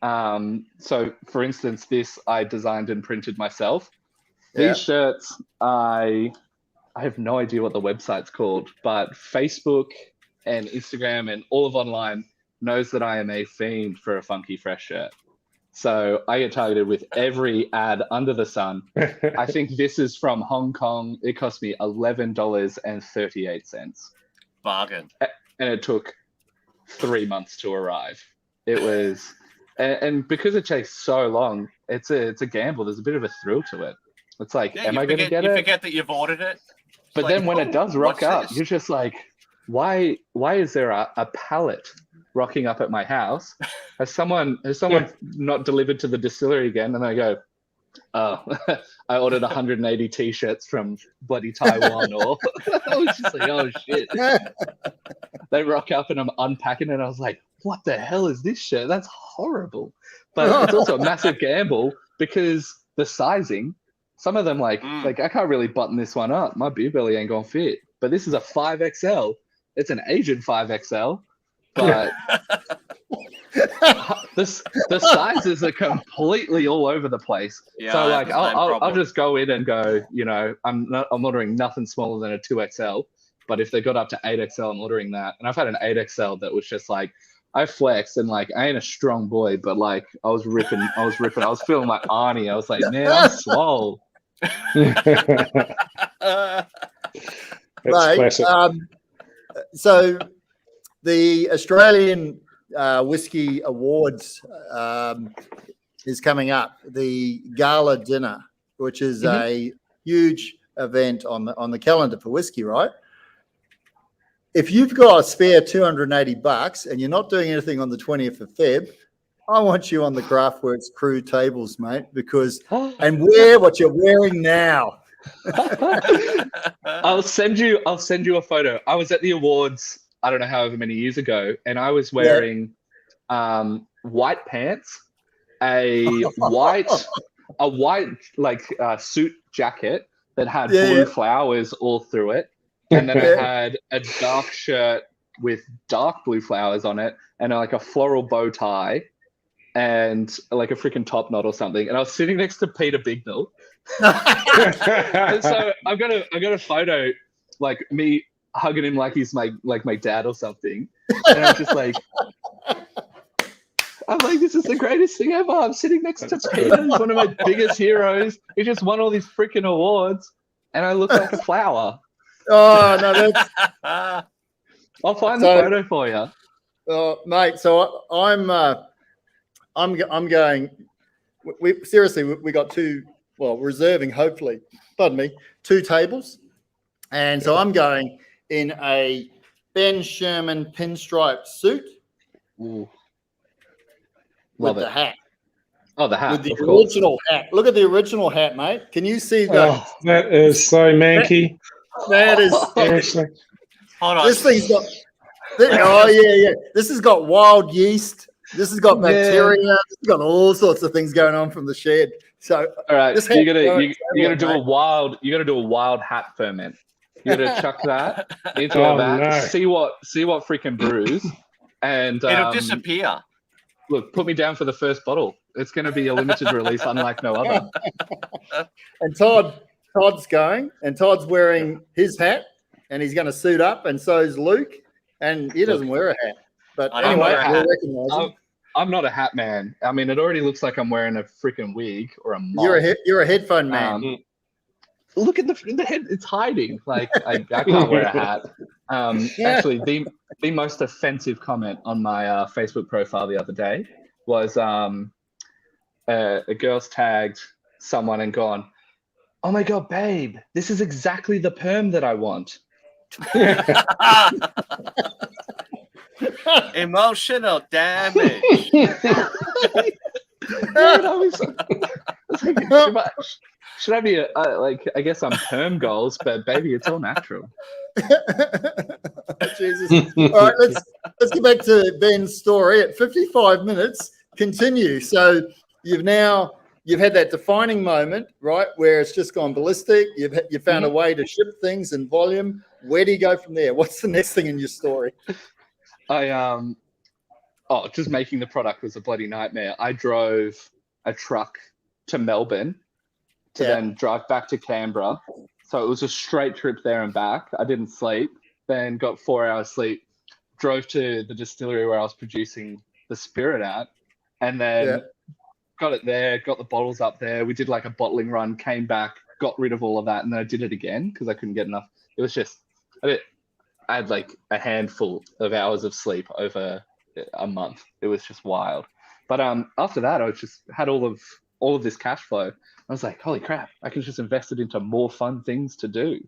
So for instance, this I designed and printed myself. These shirts, I have no idea what the website's called, but Facebook and Instagram and all of online knows that I am a fiend for a funky fresh shirt. So I get targeted with every ad under the sun. I think this is from Hong Kong. It cost me $11.38. Bargain. And it took 3 months to arrive. It was, and because it takes so long, it's a gamble. There's a bit of a thrill to it. It's like, am I going to get it? You forget that you've ordered it. But then when it does rock up, you're just like, why is there a pallet rocking up at my house? Has someone not delivered to the distillery again? And I go, oh, I ordered 180 t-shirts from bloody Taiwan. Or I was just like, oh shit. They rock up and I'm unpacking it. And I was like, what the hell is this shirt? That's horrible. But it's also a massive gamble because the sizing, some of them like I can't really button this one up. My beer belly ain't gonna fit. But this is a 5XL. It's an Asian 5XL. But the sizes are completely all over the place. Yeah, so like I'll just go in and go, I'm ordering nothing smaller than a 2XL. But if they got up to 8XL, I'm ordering that. And I've had an 8XL that was just like, I flexed and like I ain't a strong boy, but like I was ripping. I was feeling like Arnie. I was like, man, I'm swole. Right. So the Australian Whiskey Awards is coming up, the gala dinner, which is a huge event on the calendar for whiskey, right? If you've got a spare $280 and you're not doing anything on the 20th of Feb, I want you on the Craftworks crew tables, mate, and wear what you're wearing now. I'll send you a photo. I was at the awards, I don't know however many years ago, and I was wearing white pants, a white suit jacket that had blue flowers all through it. And then I had a dark shirt with dark blue flowers on it and like a floral bow tie and like a freaking top knot or something. And I was sitting next to Peter Bignell. And so I've got a photo like me hugging him like he's my dad or something. And I'm just like, this is the greatest thing ever. I'm sitting next to Peter, who's one of my biggest heroes. He just won all these freaking awards and I look like a flower. Oh no, that's. I'll find the photo for you. Mate. So I'm going. We got two. Well, reserving hopefully. Pardon me. 2 tables, and so I'm going in a Ben Sherman pinstripe suit. Ooh. With the hat. Oh, the hat. With the original hat. Look at the original hat, mate. Can you see that? Oh, that is so manky. That is seriously. Hold on. This thing's got. Oh yeah. This has got wild yeast This has got bacteria. This has got all sorts of things going on from the shed. So all right, this you hat- gotta do a wild hat ferment. You gotta chuck that into Oh, a vat. no. See what freaking brews, and It'll disappear. look, put me down for the first bottle. It's gonna be a limited release, unlike no other. And Todd's going, and Todd's wearing his hat, and he's going to suit up, and so's Luke, and he doesn't wear a hat. But I don't anyway, wear a hat. we'll recognize him. I'm not a hat man. I mean, it already looks like I'm wearing a freaking wig or a mop. You're a headphone man. Look at the head; it's hiding. Like I can't wear a hat. Actually, the most offensive comment on my Facebook profile the other day was a girl's tagged someone and gone, "Oh my god, babe, this is exactly the perm that I want." Emotional damage. I was like, too much. Should I be like? I guess I'm perm goals, but baby, it's all natural. Jesus. All right, let's get back to Ben's story. At 55 minutes, continue. So you've had that defining moment, right, where it's just gone ballistic. You've found a way to ship things in volume. Where do you go from there? What's the next thing in your story? Just making the product was a bloody nightmare. I drove a truck to Melbourne to then drive back to Canberra. So it was a straight trip there and back. I didn't sleep, then got 4 hours sleep, drove to the distillery where I was producing the spirit at, and then got it there, got the bottles up there. We did like a bottling run, came back, got rid of all of that, and then I did it again because I couldn't get enough. It was just, I had like a handful of hours of sleep over a month. It was just wild. But after that, I just had all of this cash flow. I was like, holy crap, I can just invest it into more fun things to do.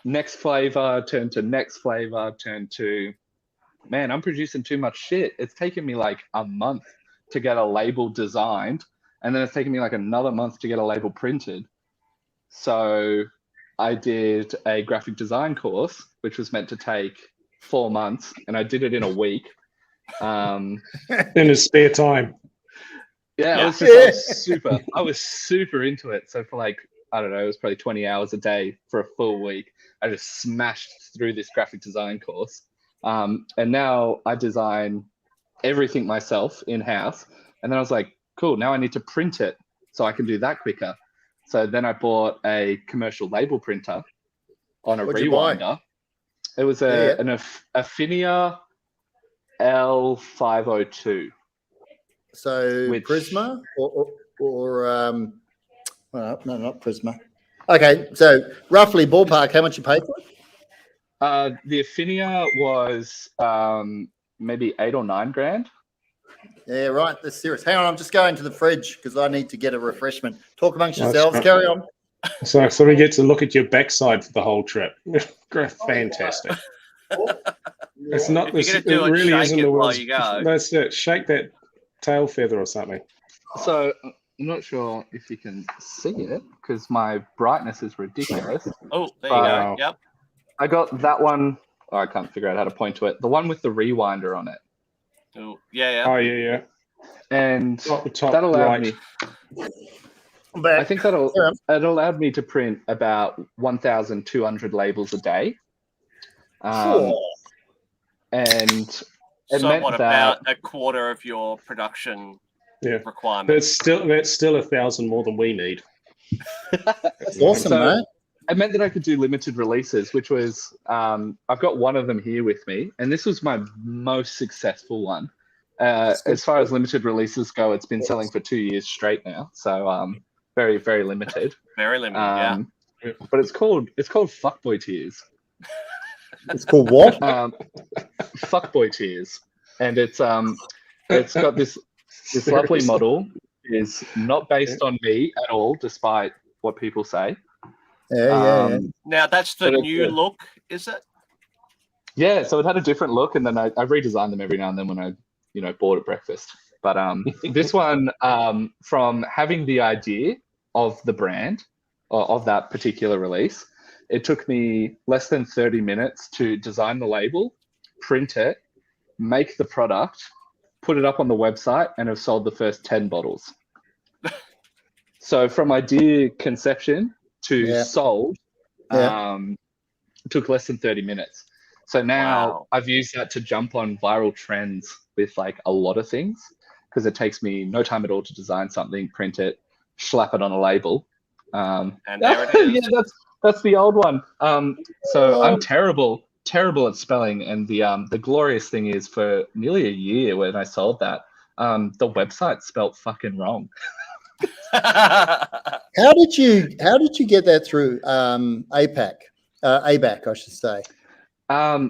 Next flavor, turn to, man, I'm producing too much shit. It's taken me like a month to get a label designed, and then it's taken me like another month to get a label printed. So I did a graphic design course, which was meant to take 4 months, and I did it in a week. In his spare time. Yeah, I was super into it. So for like, I don't know, it was probably 20 hours a day for a full week. I just smashed through this graphic design course. And now I design everything myself in-house. And then I was like, cool, now I need to print it so I can do that quicker. So then I bought a commercial label printer on a rewinder. It was an Affinia L502. So Prisma or well, no, not Prisma. Okay, so roughly ballpark, how much you paid for it? The Affinia was maybe $8 or $9 grand. Yeah, right. That's serious. Hang on, I'm just going to the fridge because I need to get a refreshment. Talk amongst yourselves. Carry on. So we get to look at your backside for the whole trip. Fantastic. It's not. It really isn't the world's. That's it. Shake that tail feather or something. So I'm not sure if you can see it because my brightness is ridiculous. Oh, there you go. Yep. I got that one. Oh, I can't figure out how to point to it. The one with the rewinder on it. Oh, yeah. Oh, yeah. And top that allowed right. me. I think it allowed me to print about 1,200 labels a day. And it meant what that about a quarter of your production requirement? That's still 1,000 more than we need. That's awesome, mate. It meant that I could do limited releases, which was I've got one of them here with me, and this was my most successful one. As far as limited releases go, it's been selling for 2 years straight now, so very, very limited. Very limited, But it's called Fuckboy Tears. It's called what? Fuckboy Tears, and it's got this lovely model. It is not based on me at all, despite what people say. Yeah. Now that's the new look, is it? Yeah, so it had a different look, and then I redesign them every now and then when I board at breakfast. But this one, from having the idea of the brand or of that particular release, it took me less than 30 minutes to design the label, print it, make the product, put it up on the website, and have sold the first 10 bottles. So from idea conception to sold, took less than 30 minutes. So now I've used that to jump on viral trends with like a lot of things, because it takes me no time at all to design something, print it, slap it on a label. And there it is. Yeah, that's the old one. So I'm terrible at spelling, and the glorious thing is, for nearly a year when I sold that, the website spelt fucking wrong. How did you get that through ABAC, I should say?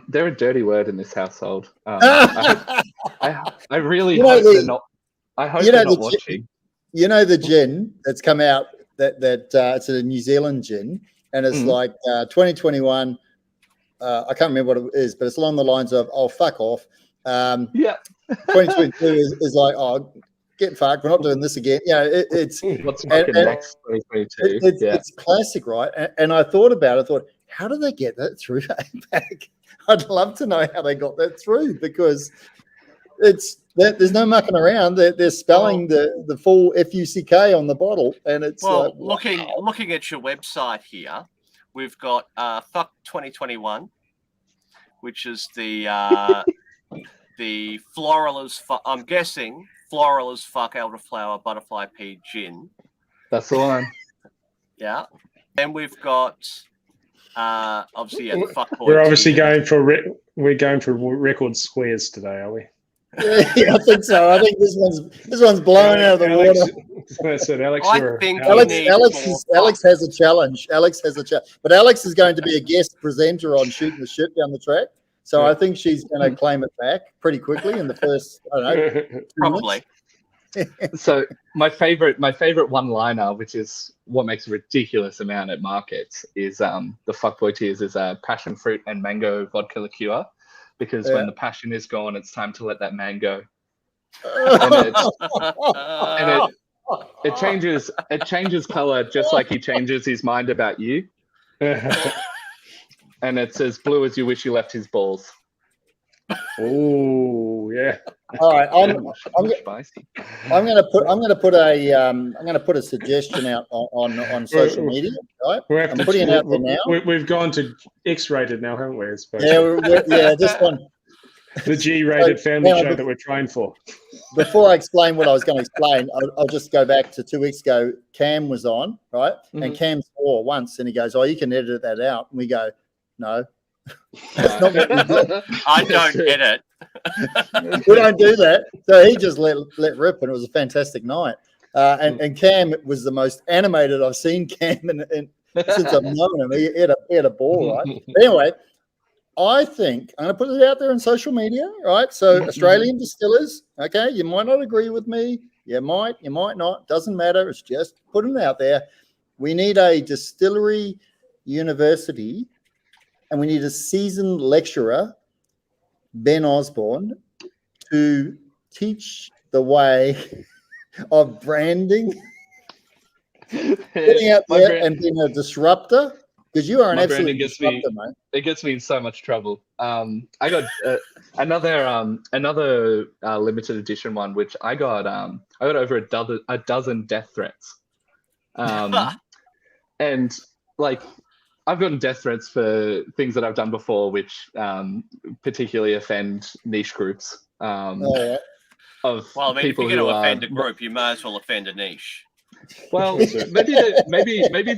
They're a dirty word in this household. I really hope they're not. I hope they're not watching. You know the gin that's come out that it's a New Zealand gin, and it's like 2021. I can't remember what it is, but it's along the lines of, "Oh, fuck off." 2022 is like, "Oh, get fucked. We're not doing this again." It's what's fucking next 2022. It's classic, right? And I thought about it. I thought, how do they get that through APAC? I'd love to know how they got that through, because there's no mucking around. They're spelling the full FUCK on the bottle, and it's looking at your website here, we've got Fuck 2021, which is the floral as fuck. I'm guessing floral as fuck elderflower butterfly pea gin. That's the one. Yeah. Then we've got obviously the fuck boy. We're obviously going for record squares today, are we? Yeah, I think so. I think this one's blowing out of the water. That's it, Alex. Alex has a challenge. But Alex is going to be a guest presenter on Shooting the Shit Down the Track. So I think she's going to claim it back pretty quickly in the first, I don't know, 2 probably. So my favorite one-liner, which is what makes a ridiculous amount at markets, is the fuckboy tears is a passion fruit and mango vodka liqueur, because when the passion is gone, it's time to let that mango. And it changes color just like he changes his mind about you. And it's as blue as you wish you left his balls. Oh yeah. All right, I'm going to put a suggestion out on social media. Right, I'm putting it out there now. We've gone to X-rated now, haven't we? This one. The G-rated family show that we're trying for. Before I explain what I was going to explain, I'll just go back to 2 weeks ago. Cam was on, right? Mm-hmm. And Cam swore once, and he goes, "Oh, you can edit that out." And we go, "No, that's not what we do. I don't edit. We don't do that." So he just let rip, and it was a fantastic night. And Cam was the most animated I've seen Cam since I've known him. He had a ball, right? But anyway, I think I'm going to put it out there on social media, right? So Australian distillers, okay, you might not agree with me. You might not. Doesn't matter. It's just putting it out there. We need a distillery university, and we need a seasoned lecturer, Ben Osborne, to teach the way of branding, getting out there and being a disruptor. Because you are an absolute disruptor, mate. It gets me in so much trouble. I got another limited edition one, which I got over a dozen death threats. And like, I've gotten death threats for things that I've done before, which particularly offend niche groups. Well, I mean, if you're going to offend a group, you may as well offend a niche. Well, maybe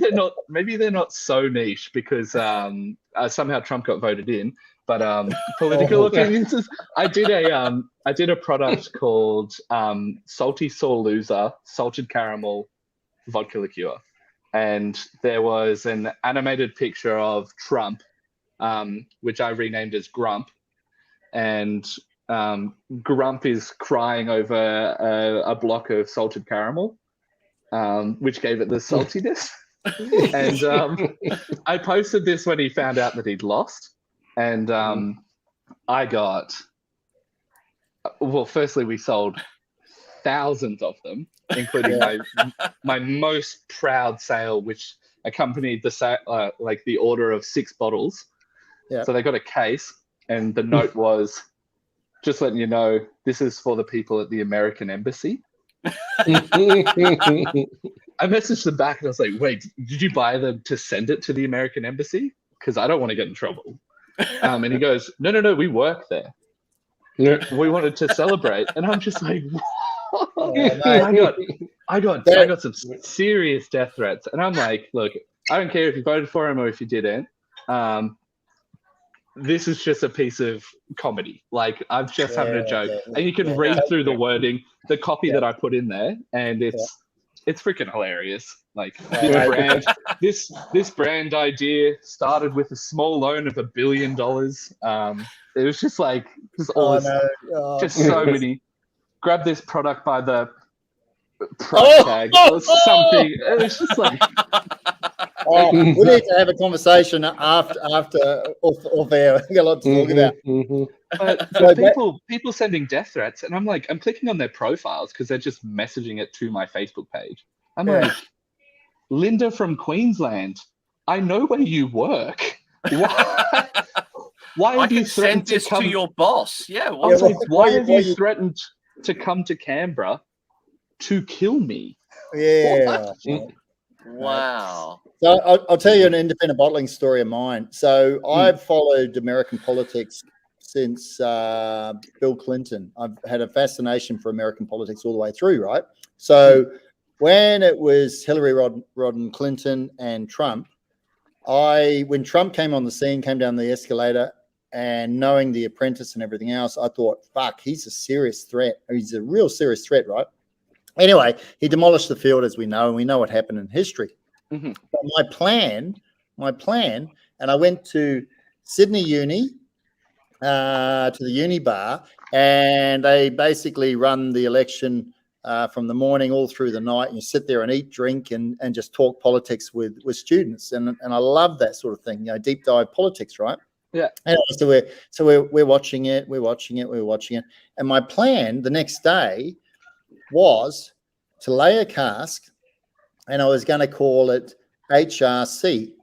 they're not so niche, because somehow Trump got voted in. But political opinions. I did a product called Salty Sore Loser Salted Caramel Vodka Liqueur, and there was an animated picture of Trump, which I renamed as Grump, and Grump is crying over a block of salted caramel. Which gave it the saltiness. And I posted this when he found out that he'd lost. And I got, well, firstly, we sold thousands of them, including my most proud sale, which accompanied the order of 6 bottles. Yeah. So they got a case, and the note was, just letting you know, this is for the people at the American Embassy. I messaged them back and I was like, wait, did you buy them to send it to the American Embassy? Because I don't want to get in trouble. And he goes, no, we work there. Yeah. We wanted to celebrate. And I'm just like, Oh, I got some serious death threats. And I'm like, look, I don't care if you voted for him or if you didn't. This is just a piece of comedy. Like, I'm just having a joke. And you can read through the wording, the copy that I put in there, and it's freaking hilarious. Like, this brand idea started with a small loan of $1 billion. It was just like just so many. Grab this product by the price tag or something. It was just like. We need to have a conversation after off air. We got a lot to talk about. But people sending death threats, and I'm like, I'm clicking on their profiles because they're just messaging it to my Facebook page. I'm like, Linda from Queensland, I know where you work. Why have you threatened this to come to your boss? Yeah. Why have you threatened to come to Canberra to kill me? Yeah. Wow. So I'll tell you an independent bottling story of mine. So I've followed American politics since Bill Clinton. I've had a fascination for American politics all the way through, right? So when it was Hillary Rodham Clinton and Trump, when Trump came on the scene, came down the escalator, and knowing The Apprentice and everything else, I thought, fuck, he's a serious threat. He's a real serious threat, right? Anyway, he demolished the field, as we know, and we know what happened in history. Mm-hmm. But my plan, and I went to Sydney Uni, to the uni bar, and they basically run the election from the morning all through the night. And you sit there and eat, drink, and just talk politics with students, and I love that sort of thing. Deep dive politics, right? Yeah. And so we're watching it, and my plan the next day was to lay a cask, and I was going to call it HRC,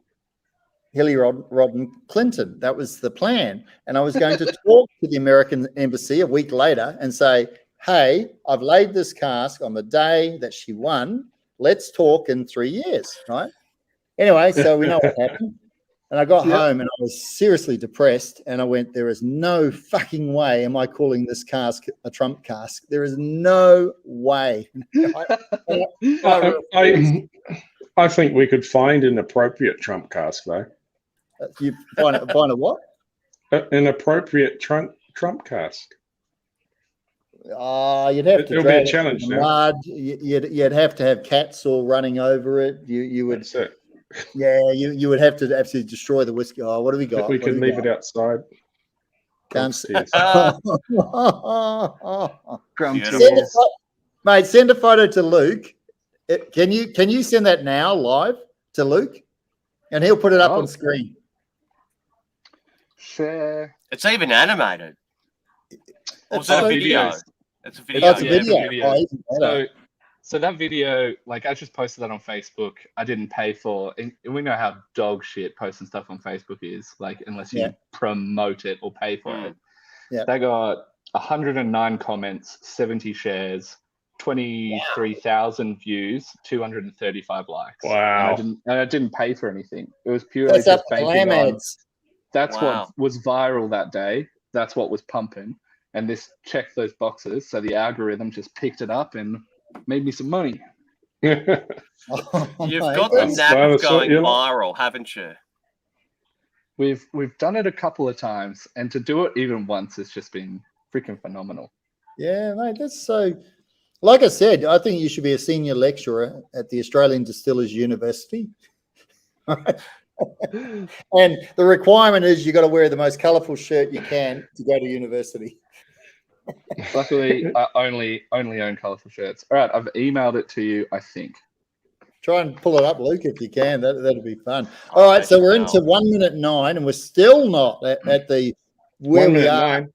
Hillary Rodham Clinton. That was the plan. And I was going to talk to the American Embassy a week later and say, hey, I've laid this cask on the day that she won. Let's talk in 3 years, right? Anyway, so we know what happened. And I got home and I was seriously depressed. And I went, there is no fucking way am I calling this cask a Trump cask. There is no way. I think we could find an appropriate Trump cask, though. You find a what? An appropriate Trump cask. You'd have to It'll be a challenge now. mud. You'd have to have cats all running over it. You would. That's it. Yeah, you would have to absolutely destroy the whiskey. Oh, what do we got? We can leave it outside. Can't Mate, send a photo to Luke. Can you send that now live to Luke, and he'll put it up on screen. Share. It's even animated. Or is It's that a so video? good. It's a video. It's a video. Oh, even better. So that video, like, I just posted that on Facebook. I didn't pay for, and we know how dog shit posting stuff on Facebook is, like, unless you promote it or pay for it. Yeah. They got 109 comments, 70 shares, 23,000 views, 235 likes. Wow. And I didn't pay for anything. It was purely That's just up to banking lamb on. ads. That's what was viral that day. That's what was pumping. And this checked those boxes. So the algorithm just picked it up and made me some money. You've got the knack of going viral, haven't you? We've done it a couple of times, and to do it even once has just been freaking phenomenal. Yeah, mate, that's so. Like I said, I think you should be a senior lecturer at the Australian Distillers University. And the requirement is you got to wear the most colourful shirt you can to go to university. Luckily, I only own colourful shirts. All right, I've emailed it to you, I think. Try and pull it up, Luke, if you can. That'll be fun. All right, so we're into 1 minute 9, and we're still not at the where we are. 9.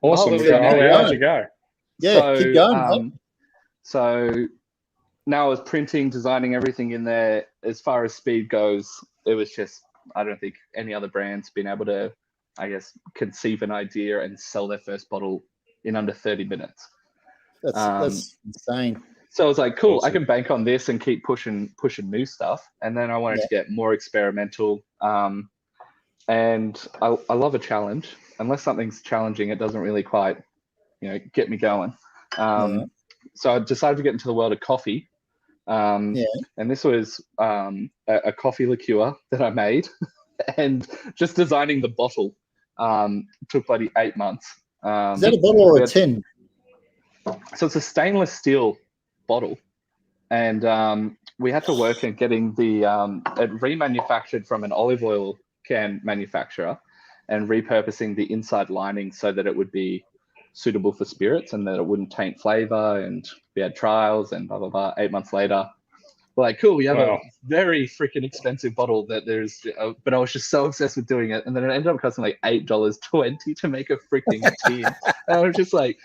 Awesome. We've got a whole hour to go. Yeah, So, keep going. So now I was printing, designing everything in there. As far as speed goes, it was just, I don't think any other brand's been able to, I guess, conceive an idea and sell their first bottle in under 30 minutes. That's insane. So I was like, cool, Awesome. I can bank on this and keep pushing new stuff. And then I wanted to get more experimental. And I love a challenge. Unless something's challenging, it doesn't really quite, get me going. So I decided to get into the world of coffee. And this was a coffee liqueur that I made. And just designing the bottle took bloody 8 months. Is that a bottle or a tin? So it's a stainless steel bottle. And we had to work at getting it remanufactured from an olive oil can manufacturer and repurposing the inside lining so that it would be suitable for spirits and that it wouldn't taint flavor. And we had trials and blah, blah, blah. 8 months later, we're like, cool, we have a very freaking expensive bottle but I was just so obsessed with doing it. And then it ended up costing like $8.20 to make a freaking tin. And I was just like,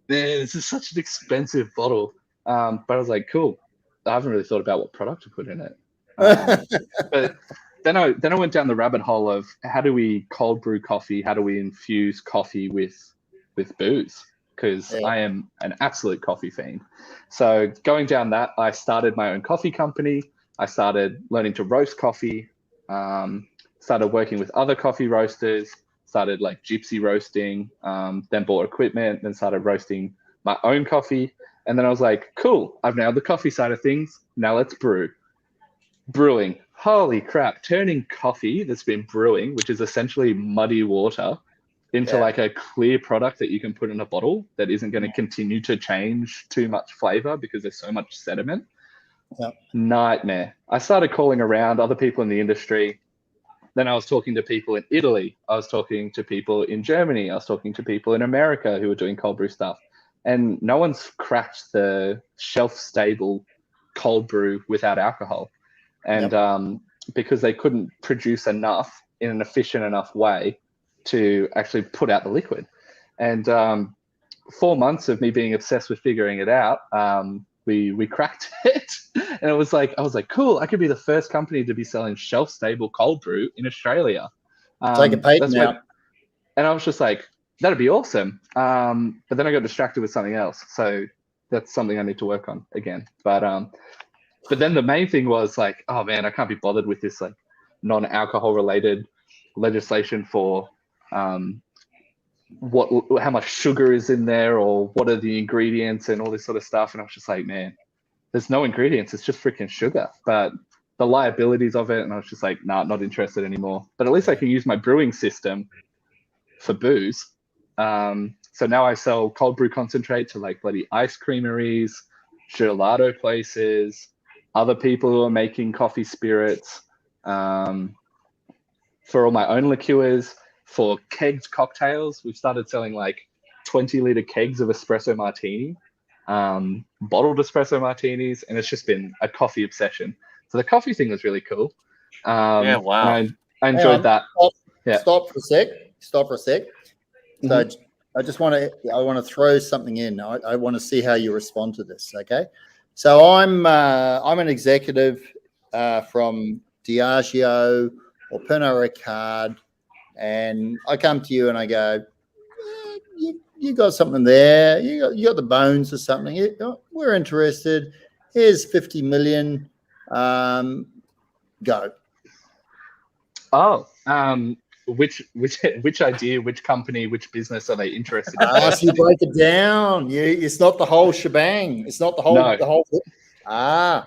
man, this is such an expensive bottle. But I was like, cool. I haven't really thought about what product to put in it. But then I went down the rabbit hole of how do we cold brew coffee? How do we infuse coffee with booze? Because I am an absolute coffee fiend. So going down that, I started my own coffee company. I started learning to roast coffee, started working with other coffee roasters, started like gypsy roasting, then bought equipment, then started roasting my own coffee. And then I was like, cool, I've nailed the coffee side of things. Now let's brew. Brewing. Holy crap. Turning coffee that's been brewing, which is essentially muddy water, into like a clear product that you can put in a bottle that isn't going to continue to change too much flavor because there's so much sediment. Nightmare. I started calling around other people in the industry. Then I was talking to people in Italy. I was talking to people in Germany. I was talking to people in America who were doing cold brew stuff. And no one's cracked the shelf-stable cold brew without alcohol. And because they couldn't produce enough in an efficient enough way to actually put out the liquid. And 4 months of me being obsessed with figuring it out, we cracked it. And I was like, cool, I could be the first company to be selling shelf-stable cold brew in Australia. Take a patent out. And I was just like, that'd be awesome. But then I got distracted with something else. So that's something I need to work on again. But then the main thing was like, oh man, I can't be bothered with this like non-alcohol related legislation for how much sugar is in there or what are the ingredients and all this sort of stuff. And I was just like, man, there's no ingredients. It's just freaking sugar. But the liabilities of it, and I was just like, nah, not interested anymore. But at least I can use my brewing system for booze. So now I sell cold brew concentrate to like bloody ice creameries, gelato places, other people who are making coffee spirits, for all my own liqueurs, for kegged cocktails. We've started selling like 20-liter kegs of espresso martini, bottled espresso martinis, and it's just been a coffee obsession. So the coffee thing was really cool. Wow. I enjoyed that. Stop for a sec. So I just want to throw something in. I want to see how you respond to this. Okay. So I'm an executive from Diageo or Pernod Ricard, and I come to you and I go, you got something there. You got the bones or something. We're interested. Here's 50 million. Go. Oh, which idea, which company, which business are they interested in? So you break it down. It's not the whole shebang. It's not the whole. No. The whole. I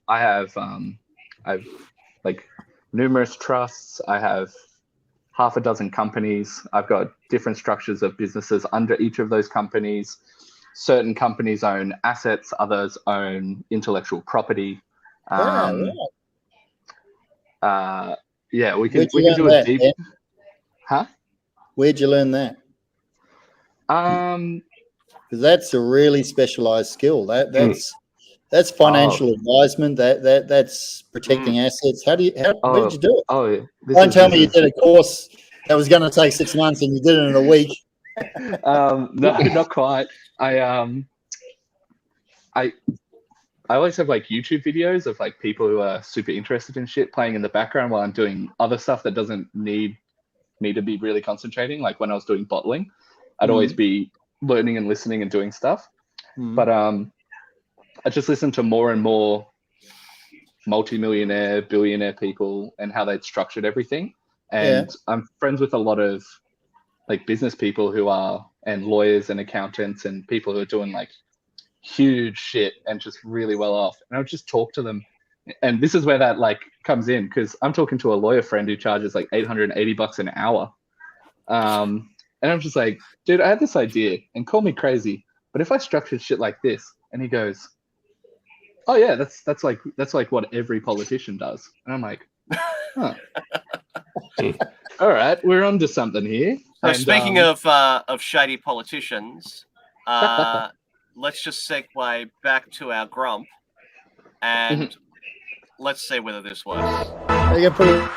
have like numerous trusts. I have half a dozen companies. I've got different structures of businesses under each of those companies. Certain companies own assets, others own intellectual property. We can do a deep. Ben? Huh? Where'd you learn that? Because that's a really specialized skill. That's financial advisement. That's protecting assets. Where did you do it? Don't tell me you did a course that was going to take 6 months and you did it in a week. No, not quite. I always have like YouTube videos of like people who are super interested in shit playing in the background while I'm doing other stuff that doesn't need me to be really concentrating. Like when I was doing bottling, I'd always be learning and listening and doing stuff. But I just listened to more and more multi-millionaire, billionaire people and how they'd structured everything. And I'm friends with a lot of like business people who are, and lawyers and accountants and people who are doing like huge shit and just really well off. And I would just talk to them. And this is where that like comes in, because I'm talking to a lawyer friend who charges like $880 an hour. And I'm just like, dude, I had this idea, and call me crazy, but if I structured shit like this, and he goes, oh yeah, that's like what every politician does. And I'm like, huh. All right, we're onto something here. So And, speaking of shady politicians, let's just segue back to our grump, and let's see whether this works. Are you gonna put it?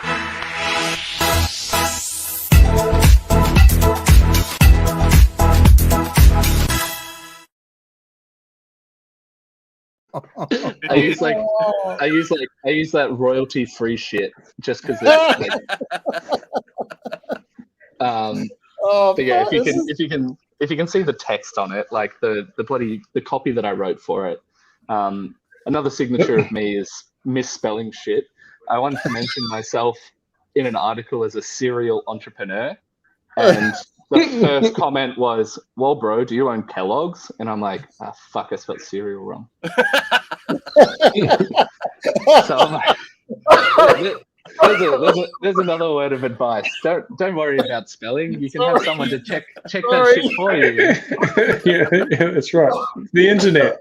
I use that royalty free shit just because it's like, but yeah, if you can see the text on it, like the copy that I wrote for it. Another signature of me is misspelling shit. I wanted to mention myself in an article as a serial entrepreneur, and the first comment was, well, bro, do you own Kellogg's? And I'm like, fuck, I spelled cereal wrong. So I'm like, there's another word of advice. Don't worry about spelling. You can have someone to check that shit for you. yeah, that's right. The internet.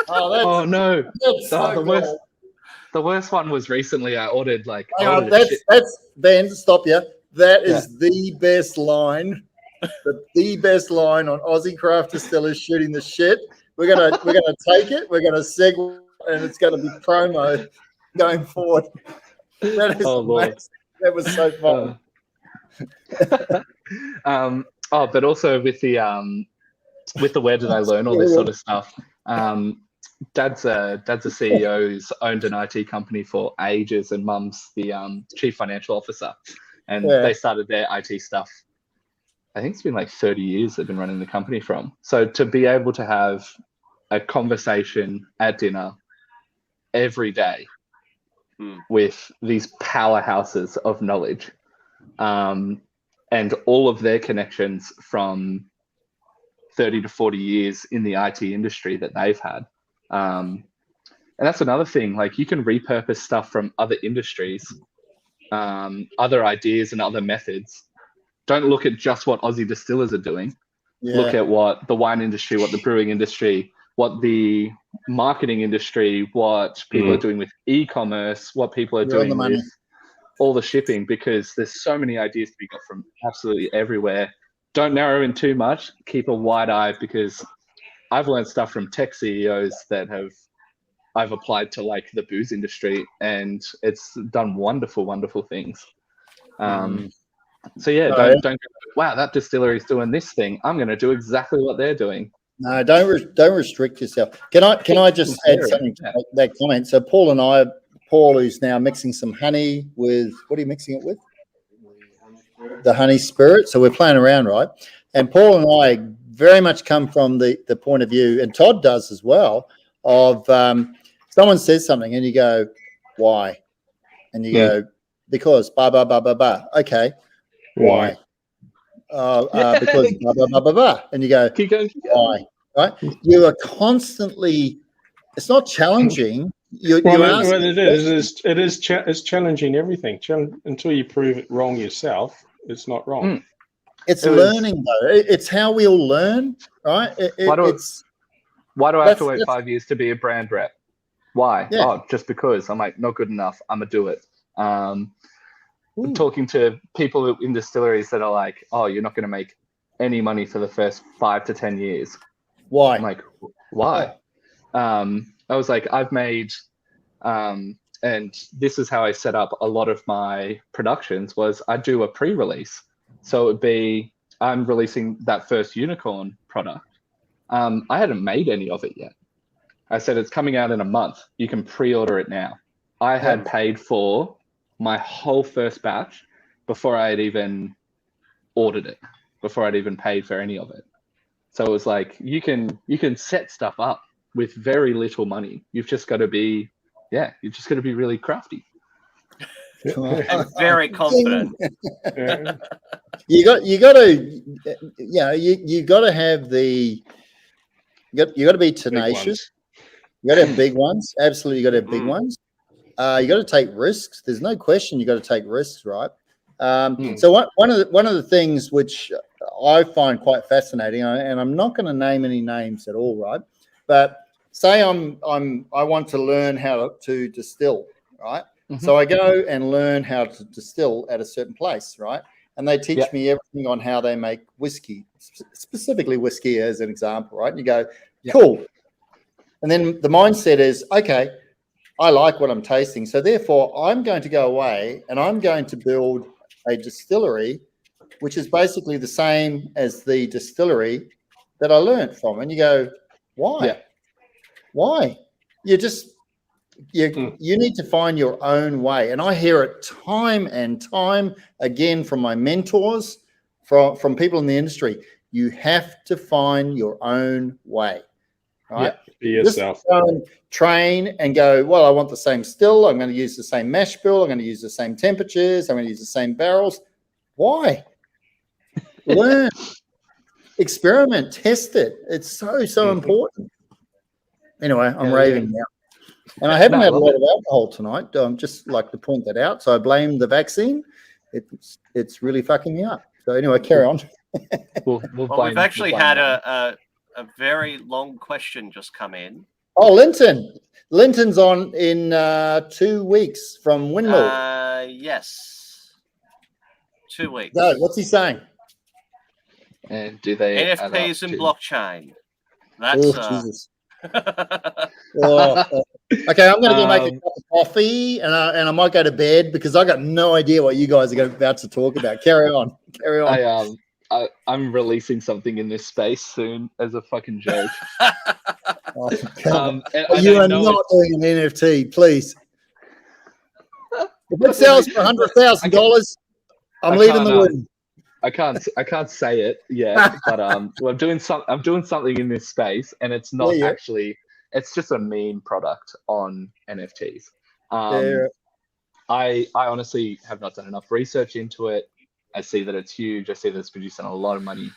Oh no. That's so The worst one was recently. I ordered like. That's Ben. Stop you. That is the best line. The best line on Aussie craft distillers shooting the shit. We're gonna take it. We're gonna segue, and it's gonna be promo going forward. That is amazing. That was so fun. But also with the where did I learn all this sort of stuff. Dad's a CEO who's owned an IT company for ages, and Mum's the chief financial officer, and they started their IT stuff. I think it's been like 30 years they've been running the company from. So to be able to have a conversation at dinner every day with these powerhouses of knowledge, and all of their connections from 30 to 40 years in the IT industry that they've had. And that's another thing, like you can repurpose stuff from other industries, other ideas and other methods. Don't look at just what Aussie distillers are doing. Look at what the wine industry, what the brewing industry, what the marketing industry, what people are doing with e-commerce, what people are doing with all the shipping, because there's so many ideas to be got from absolutely everywhere. Don't narrow in too much. Keep a wide eye, because I've learned stuff from tech CEOs that I've applied to like the booze industry, and it's done wonderful, wonderful things. So yeah, don't go, wow, that distillery is doing this thing. I'm going to do exactly what they're doing. No, don't restrict yourself. Can I just add something to that comment? So Paul, who's now mixing some honey with, what are you mixing it with? The honey spirit. So we're playing around, right? And Paul and I very much come from the point of view, and Todd does as well, of someone says something and you go, why? And you go, because blah, blah, blah, blah, blah. Okay. Why? Because blah, blah, blah, blah, blah. And you go, keep going. Why? Right? You are constantly, it's not challenging. It's challenging everything. Until you prove it wrong yourself, it's not wrong. It's learning, though. It's how we all learn, right? Why do I have to wait 5 years to be a brand rep? Why? Yeah. Oh, just because. I'm like, not good enough. I'm going to do it. Talking to people in distilleries that are like, oh, you're not going to make any money for the first 5 to 10 years. Why? I'm like, why? I was like, I've made, and this is how I set up a lot of my productions, was I do a pre-release. So it would be, I'm releasing that first Unicorn product. I hadn't made any of it yet. I said, it's coming out in a month. You can pre-order it now. I had paid for my whole first batch before I had even ordered it, before I'd even paid for any of it. So it was like you can set stuff up with very little money. You've just got to be really crafty. And very confident. You got to, you got to have the, you got to be tenacious. You got to have big ones. Absolutely, you got to have big ones. You got to take risks. There's no question you got to take risks, right? So one of the things which I find quite fascinating, and I'm not going to name any names at all, right? But say I want to learn how to distill, right? So I go and learn how to distill at a certain place, right? And they teach me everything on how they make whiskey, specifically whiskey as an example, right? And you go, cool. And then the mindset is, okay, I like what I'm tasting. So therefore, I'm going to go away and I'm going to build a distillery, which is basically the same as the distillery that I learned from. And you go, why? Yeah. Why? You need to find your own way. And I hear it time and time again from my mentors, from people in the industry. You have to find your own way. Right? Yeah, be yourself. Just go and train and go, well, I want the same still. I'm going to use the same mash bill. I'm going to use the same temperatures. I'm going to use the same barrels. Why? Learn, experiment, test it. It's so important. Anyway, I'm raving now. And I haven't had a lot of alcohol tonight. Just like to point that out. So I blame the vaccine. It's really fucking me up. So anyway, carry on. We've actually had a very long question just come in. Oh, Linton. Linton's on in 2 weeks from Windmill. Yes. 2 weeks. No, what's he saying? And do they NFTs and blockchain? That's Jesus. Okay, I'm going to go make a cup of coffee and I might go to bed because I got no idea what you guys are about to talk about. Carry on. I'm releasing something in this space soon as a fucking joke. You are not doing an NFT, please. If it sells for $100,000, I'm leaving the room. I can't say it yet, but I'm doing something in this space, and it's not actually. It's just a meme product on NFTs. I honestly have not done enough research into it. I see that it's huge. I see that it's producing a lot of money.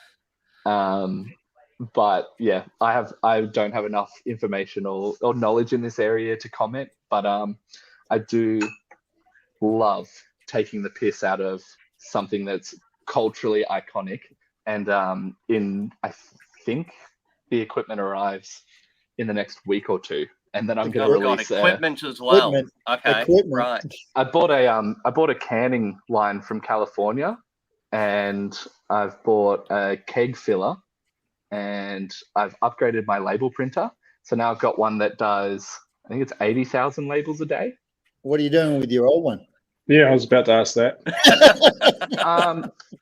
But yeah, I don't have enough information or knowledge in this area to comment. But I do love taking the piss out of something that's culturally iconic. And I think the equipment arrives in the next week or two. And then I'm going to release equipment as well. Okay, right. I bought a canning line from California, and I've bought a keg filler, and I've upgraded my label printer. So now I've got one that does, I think it's 80,000 labels a day. What are you doing with your old one? Yeah, I was about to ask that.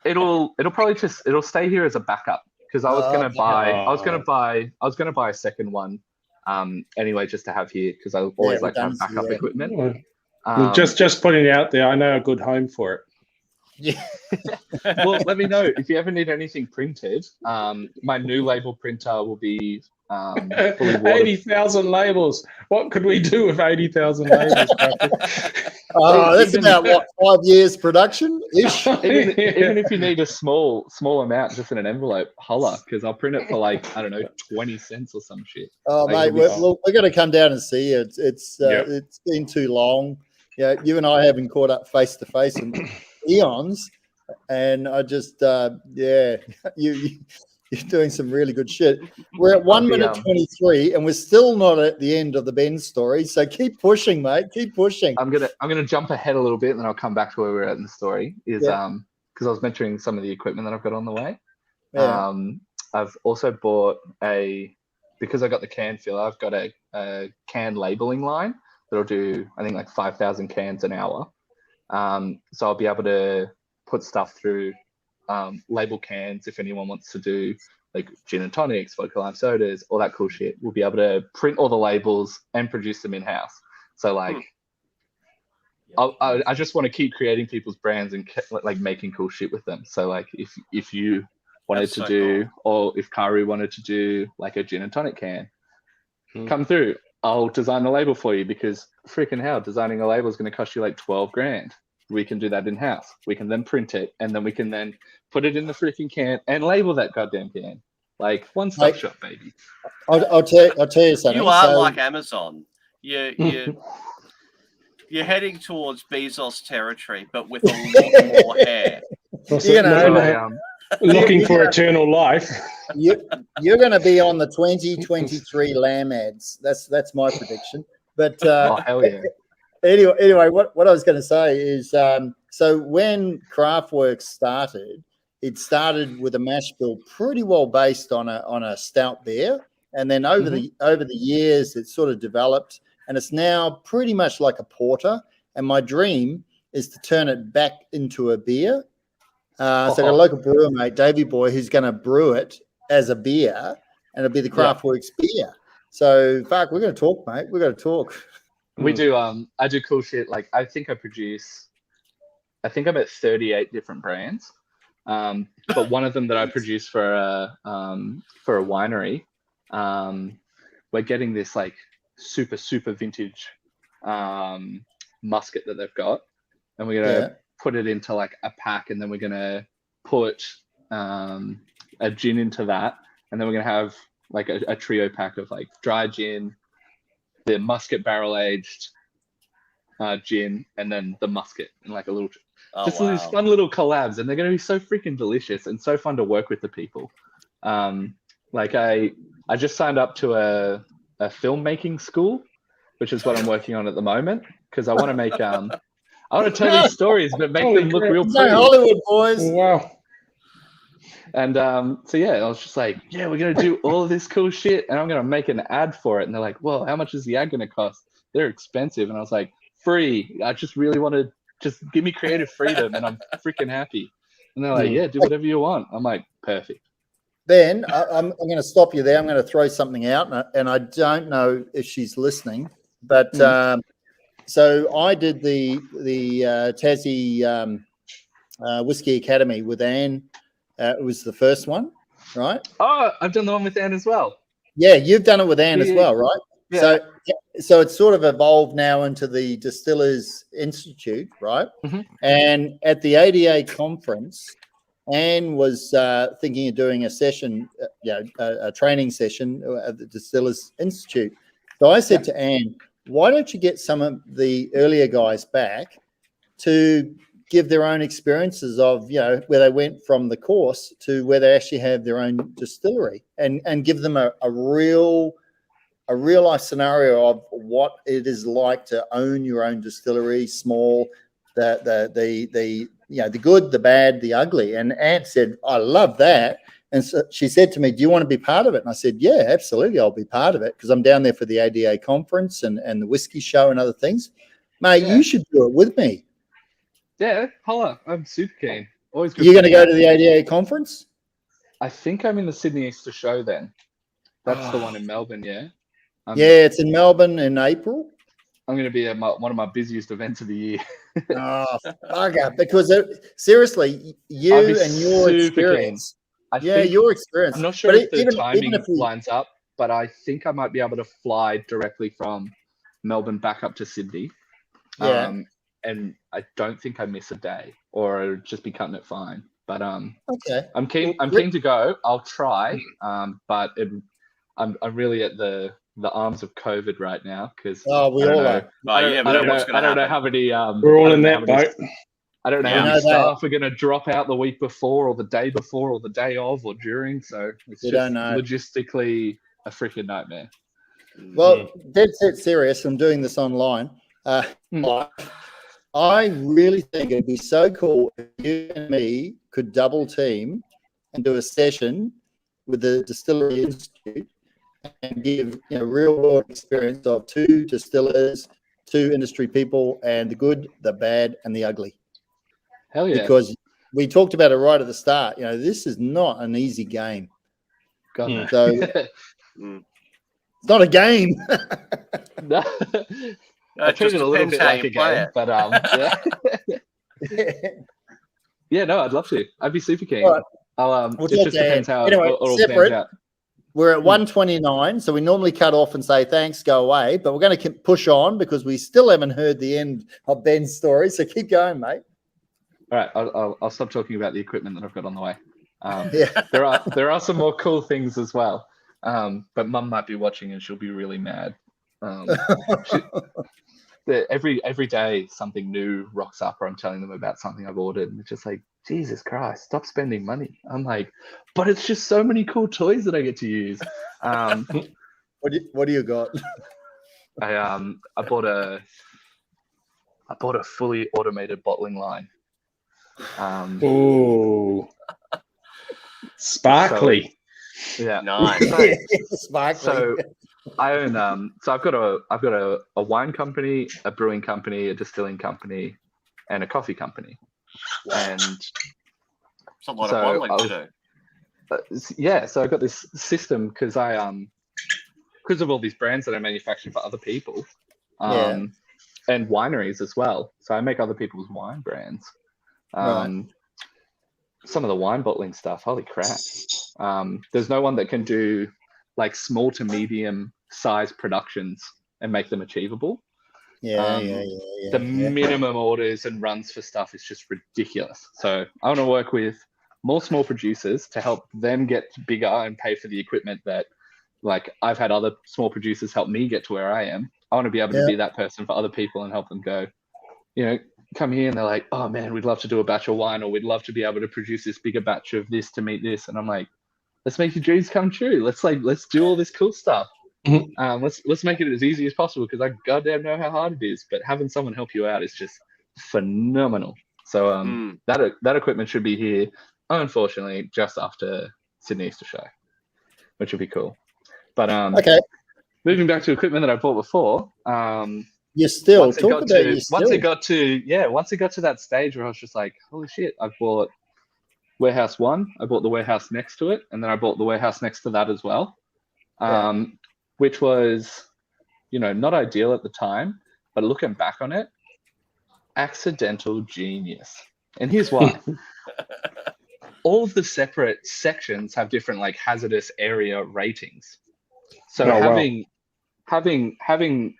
It'll stay here as a backup because I was going to buy a second one. Anyway, just to have here because I always like to have backup equipment. Just putting it out there, I know a good home for it. Yeah. Well, let me know if you ever need anything printed. My new label printer will be fully 80,000 labels. What could we do with 80,000 labels? That's about what, 5 years production ish. Even if you need a small amount, just in an envelope, holla, because I'll print it for like 20 cents or some shit. Oh, mate, we're going to come down and see you. It's been too long. Yeah, you and I haven't caught up face to face in eons, and I just you're doing some really good shit. We're at 1 minute 23, and we're still not at the end of the Ben story. So keep pushing, mate. Keep pushing. I'm gonna jump ahead a little bit, and then I'll come back to where we're at in the story. Because I was mentioning some of the equipment that I've got on the way. Yeah. I've also bought because I got the can filler. I've got a can labeling line that'll do I think like 5,000 cans an hour. So I'll be able to put stuff through. Label cans if anyone wants to do like gin and tonics, vodka lime sodas, all that cool shit. We'll be able to print all the labels and produce them in-house. So like I just want to keep creating people's brands and like making cool shit with them. So like if you wanted to do, or if Karu wanted to do like a gin and tonic can, come through. I'll design the label for you, because freaking hell, designing a label is going to cost you like 12 grand. We can do that in house. We can then print it, and then we can then put it in the freaking can and label that goddamn can. Like one-stop shop, baby. I'll tell you something. You are like Amazon. You're heading towards Bezos territory, but with a lot more hair. Looking for eternal life. You're going to be on the 2023 lamb ads. That's my prediction. But oh hell yeah. Anyway, what I was going to say is, so when Craftworks started, it started with a mash bill pretty well based on a stout beer, and then over the years it sort of developed, and it's now pretty much like a porter. And my dream is to turn it back into a beer. So I got a local brewer mate, Davey Boy, who's going to brew it as a beer, and it'll be the Craftworks beer. So fuck, we're going to talk, mate. We're going to talk. We do. I do cool shit. Like I think I'm at 38 different brands. But one of them that I produce for a winery, we're getting this like super vintage musket that they've got, and we're gonna put it into like a pack, and then we're gonna put a gin into that, and then we're gonna have like a trio pack of like dry gin, the musket barrel aged gin, and then the musket, and like a little these fun little collabs, and they're going to be so freaking delicious and so fun to work with the people. Like I just signed up to a filmmaking school, which is what I'm working on at the moment, because I want to make I want to tell these stories but make them look real pretty. Hollywood boys. Wow. And so yeah, I was just like, yeah, we're gonna do all of this cool shit, and I'm gonna make an ad for it. And they're like, well, how much is the ad gonna cost? They're expensive. And I was like, free. I just really want to just give me creative freedom, and I'm freaking happy. And they're like, yeah, do whatever you want. I'm like, perfect. Ben, I'm going to stop you there. I'm going to throw something out, and I don't know if she's listening, but so I did the Tassie Whiskey Academy with Anne. It was the first one, right? Oh, I've done the one with Anne as well. Yeah, you've done it with Anne as well, right? Yeah. So it's sort of evolved now into the Distillers Institute, right? And at the ADA conference, Anne was thinking of doing a session, a training session at the Distillers Institute. So I said to Anne, why don't you get some of the earlier guys back to give their own experiences of, where they went from the course to where they actually have their own distillery, and give them a real life scenario of what it is like to own your own distillery, small, the good, the bad, the ugly. And Ant said, I love that. And so she said to me, do you want to be part of it? And I said, yeah, absolutely, I'll be part of it, because I'm down there for the ADA conference and the whiskey show and other things. Mate, you should do it with me. Yeah, holla. I'm super keen. Always good. You're going to go to the ADA conference? I think I'm in the Sydney Easter show then. That's the one in Melbourne, yeah? It's in Melbourne in April. I'm going to be at one of my busiest events of the year. Oh, bugger. Because seriously, you and your experience. Your experience. I'm not sure if the timing lines up, but I think I might be able to fly directly from Melbourne back up to Sydney. Yeah. And I don't think I miss a day, or I'll just be cutting it fine. But okay. I'm keen to go. I'll try. But I'm really at the arms of COVID right now, because we all are. I don't know how many. We're all in that boat. I don't know how many staff are going to drop out the week before, or the day before, or the day of, or during. So it's just logistically a freaking nightmare. Well, dead set serious. I'm doing this online. I really think it'd be so cool if you and me could double team and do a session with the Distillery Institute and give real world experience of two distillers, two industry people, and the good, the bad, and the ugly. Hell yeah! Because we talked about it right at the start. This is not an easy game. God, so it's not a game. No, I it just treat it a little depends bit how like you a play game, it. but yeah, no, I'd love to. I'd be super keen. All right. It We'll just talk to depends Anne. how Anyway, it all separate. pans out. We're at 129, so we normally cut off and say thanks, go away, but we're going to push on because we still haven't heard the end of Ben's story. So keep going, mate. All right, I'll stop talking about the equipment that I've got on the way. Yeah. There are some more cool things as well, but Mum might be watching and she'll be really mad. Every day something new rocks up, or I'm telling them about something I've ordered, and it's just like, Jesus Christ, stop spending money. I'm like, but it's just so many cool toys that I get to use. What do you got? I bought a fully automated bottling line. Ooh, sparkly. So, yeah, Nice. Sparkly. So I own so I've got a wine company, a brewing company, a distilling company, and a coffee company. And It's a lot of bottling to do. Yeah, so I got this system because because of all these brands that I manufacture for other people, and wineries as well. So I make other people's wine brands. Right. Some of the wine bottling stuff, holy crap! There's no one that can do like small to medium size productions and make them achievable. The minimum orders and runs for stuff is just ridiculous. So I want to work with more small producers to help them get bigger and pay for the equipment that, like, I've had other small producers help me get to where I am. I want to be able to be that person for other people and help them go, you know, come here and they're like, oh man, we'd love to do a batch of wine, or we'd love to be able to produce this bigger batch of this to meet this. And I'm like, let's make your dreams come true. Let's do all this cool stuff. Let's make it as easy as possible, because I goddamn know how hard it is. But having someone help you out is just phenomenal. So that equipment should be here, unfortunately, just after Sydney Easter Show, which would be cool. But moving back to equipment that I bought before, you still once it got to that stage where I was just like, holy shit, I've bought warehouse 1, I bought the warehouse next to it, and then I bought the warehouse next to that as well. Which was, not ideal at the time, but looking back on it, accidental genius. And here's why. All of the separate sections have different like hazardous area ratings. So having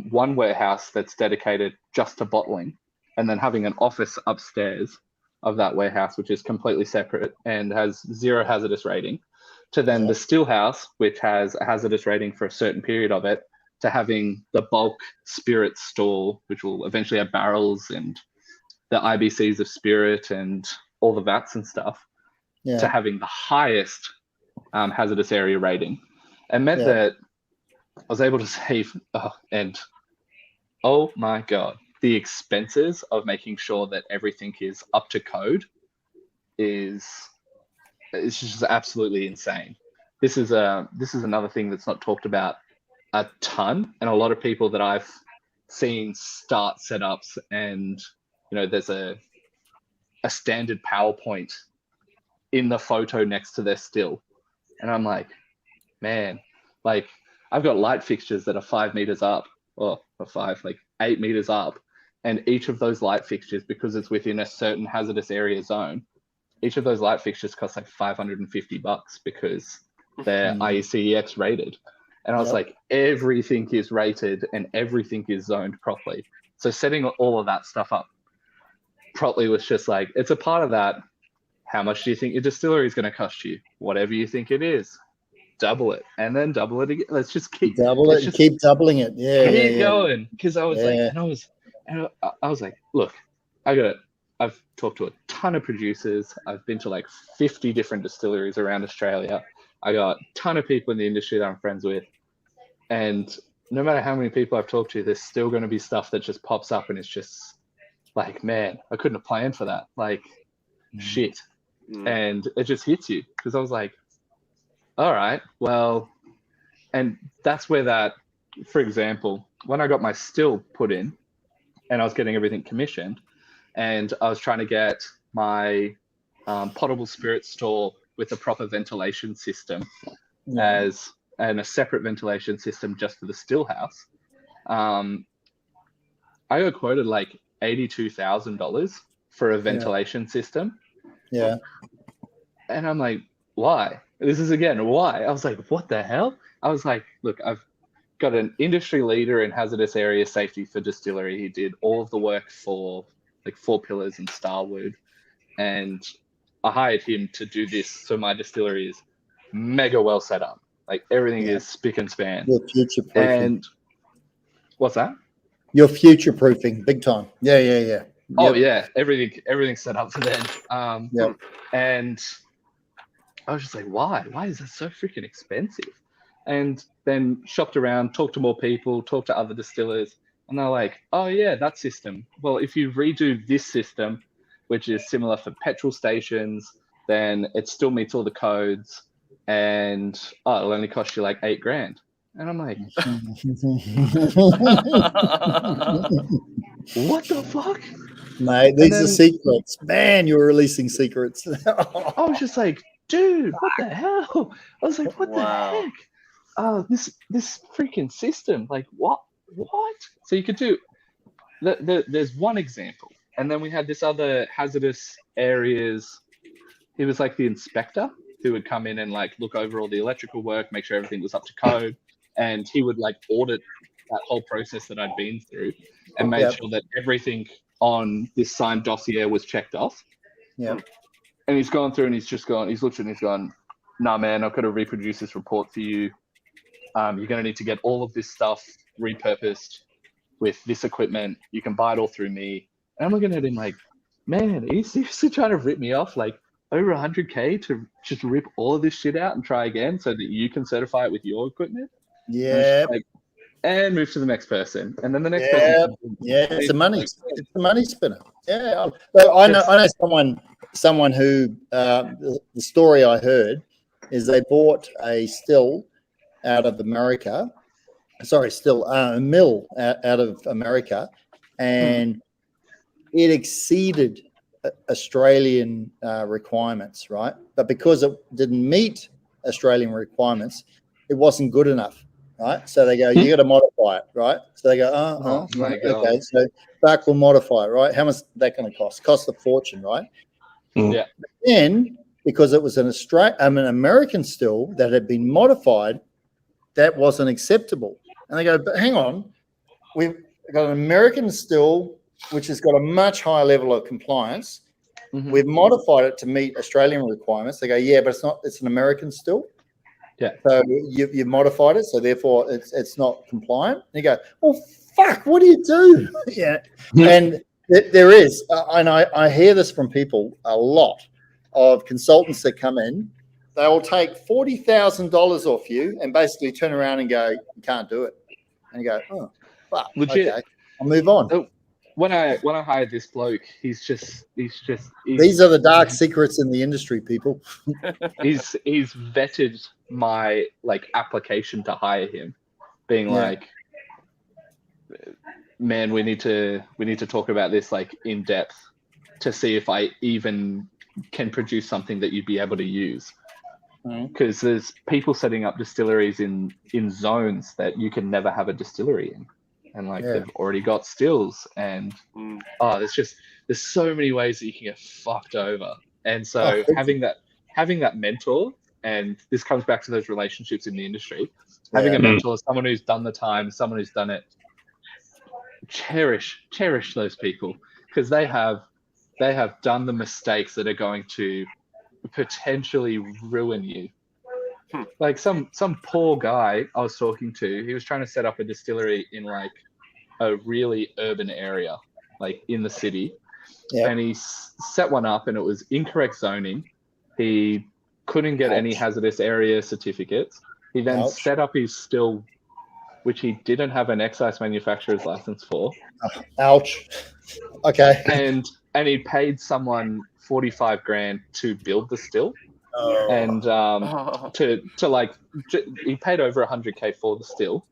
one warehouse that's dedicated just to bottling, and then having an office upstairs of that warehouse, which is completely separate and has 0 hazardous rating, to then the still house, which has a hazardous rating for a certain period of it, to having the bulk spirit store, which will eventually have barrels and the IBCs of spirit and all the vats and stuff, to having the highest hazardous area rating. It meant that I was able to save, and oh my God, the expenses of making sure that everything is up to code it's just absolutely insane. This is another thing that's not talked about a ton, and a lot of people that I've seen start setups, and there's a standard PowerPoint in the photo next to their still, and I'm like, man, like I've got light fixtures that are 5 meters up, or 8 meters up, and each of those light fixtures, because it's within a certain hazardous area zone, each of those light fixtures cost like $550 because they're IECEX rated. And I was like, everything is rated and everything is zoned properly. So setting all of that stuff up properly was just like, it's a part of that. How much do you think your distillery is going to cost you? Whatever you think it is, double it, and then double it again. Let's just keep keep doubling it. Keep going. Because I was I was like, look, I've talked to a ton of producers. I've been to like 50 different distilleries around Australia. I got a ton of people in the industry that I'm friends with. And no matter how many people I've talked to, there's still going to be stuff that just pops up and it's just like, man, I couldn't have planned for that. Like, shit. And it just hits you, because I was like, all right, well, and that's where that, for example, when I got my still put in and I was getting everything commissioned, and I was trying to get my potable spirit store with a proper ventilation system and a separate ventilation system just for the still house. I got quoted like $82,000 for a ventilation system. Yeah. And I'm like, why? This is again, why? I was like, what the hell? I was like, look, I've got an industry leader in hazardous area safety for distillery. He did all of the work for like 4 Pillars and Starwood. And I hired him to do this. So my distillery is mega well set up. Like everything is spick and span. You're future proofing. And what's that? You're future proofing big time. Yeah. Oh yeah, everything's set up for then. And I was just like, why? Why is that so freaking expensive? And then shopped around, talked to more people, talked to other distillers, and they're like, oh yeah, that system. Well, if you redo this system, which is similar for petrol stations, then it still meets all the codes, and it'll only cost you like $8,000. And I'm like, what the fuck? Mate, these are secrets. Man, you're releasing secrets. I was just like, dude, what the hell? I was like, what the heck? This freaking system, like what? So you could do, there's one example. And then we had this other hazardous areas. He was like the inspector who would come in and like look over all the electrical work, make sure everything was up to code. And he would like audit that whole process that I'd been through and made sure that everything on this signed dossier was checked off. Yeah. And he's gone through and he's looked at it and he's gone, nah, man, I've got to reproduce this report for you. You're going to need to get all of this stuff repurposed with this equipment. You can buy it all through me. And I'm looking at him like, man, are you seriously trying to rip me off like over $100K to just rip all of this shit out and try again so that you can certify it with your equipment? Yeah. And move to the next person. And then the next person. Yeah, it's a money spinner. Yeah. But I know someone who the story I heard is they bought a still out of America. A mill out of America, and it exceeded Australian requirements, right? But because it didn't meet Australian requirements, it wasn't good enough, right? So they go, you got to modify it, right? So they go, okay, so back will modify it, right? How much is that going to cost? Cost a fortune, right? Yeah. But then, because it was an American still that had been modified, that wasn't acceptable. And they go, but hang on, we've got an American still, which has got a much higher level of compliance. Mm-hmm. We've modified it to meet Australian requirements. They go, yeah, but it's an American still. Yeah. So you've modified it, so therefore it's not compliant. And you go, well, fuck, what do you do? Yeah. And there is, and I hear this from people a lot, of consultants that come in. They will take $40,000 off you and basically turn around and go, you can't do it. And you go, oh, fuck, legit. Okay, I'll move on. When I hired this bloke, he's these are the dark secrets in the industry, people. he's vetted my like application to hire him, being like, man, we need to talk about this like in depth to see if I even can produce something that you'd be able to use. Because there's people setting up distilleries in zones that you can never have a distillery in, and like they've already got stills, and there's so many ways that you can get fucked over. And so having that mentor, and this comes back to those relationships in the industry, having a mentor, someone who's done the time, someone who's done it, cherish those people, because they have done the mistakes that are going to potentially ruin you. Like some poor guy I was talking to, he was trying to set up a distillery in like a really urban area, like in the city. And he set one up and it was incorrect zoning. He couldn't get any hazardous area certificates. He then set up his still, which he didn't have an excise manufacturer's license for. Ouch. Okay. And he paid someone $45,000 to build the still, and he paid over $100K for the still,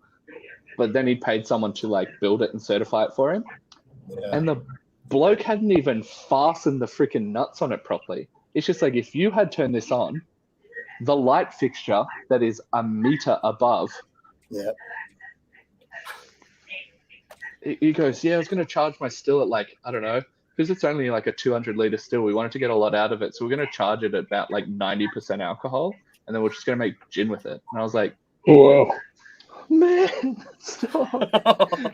but then he paid someone to like build it and certify it for him, and the bloke hadn't even fastened the freaking nuts on it properly. It's just like, if you had turned this on, the light fixture that is a meter above he goes, yeah, I was going to charge my still at like, I don't know, because it's only like a 200 liter still. We wanted to get a lot out of it. So we're going to charge it at about like 90% alcohol. And then we're just going to make gin with it. And I was like, Whoa. man, stop. I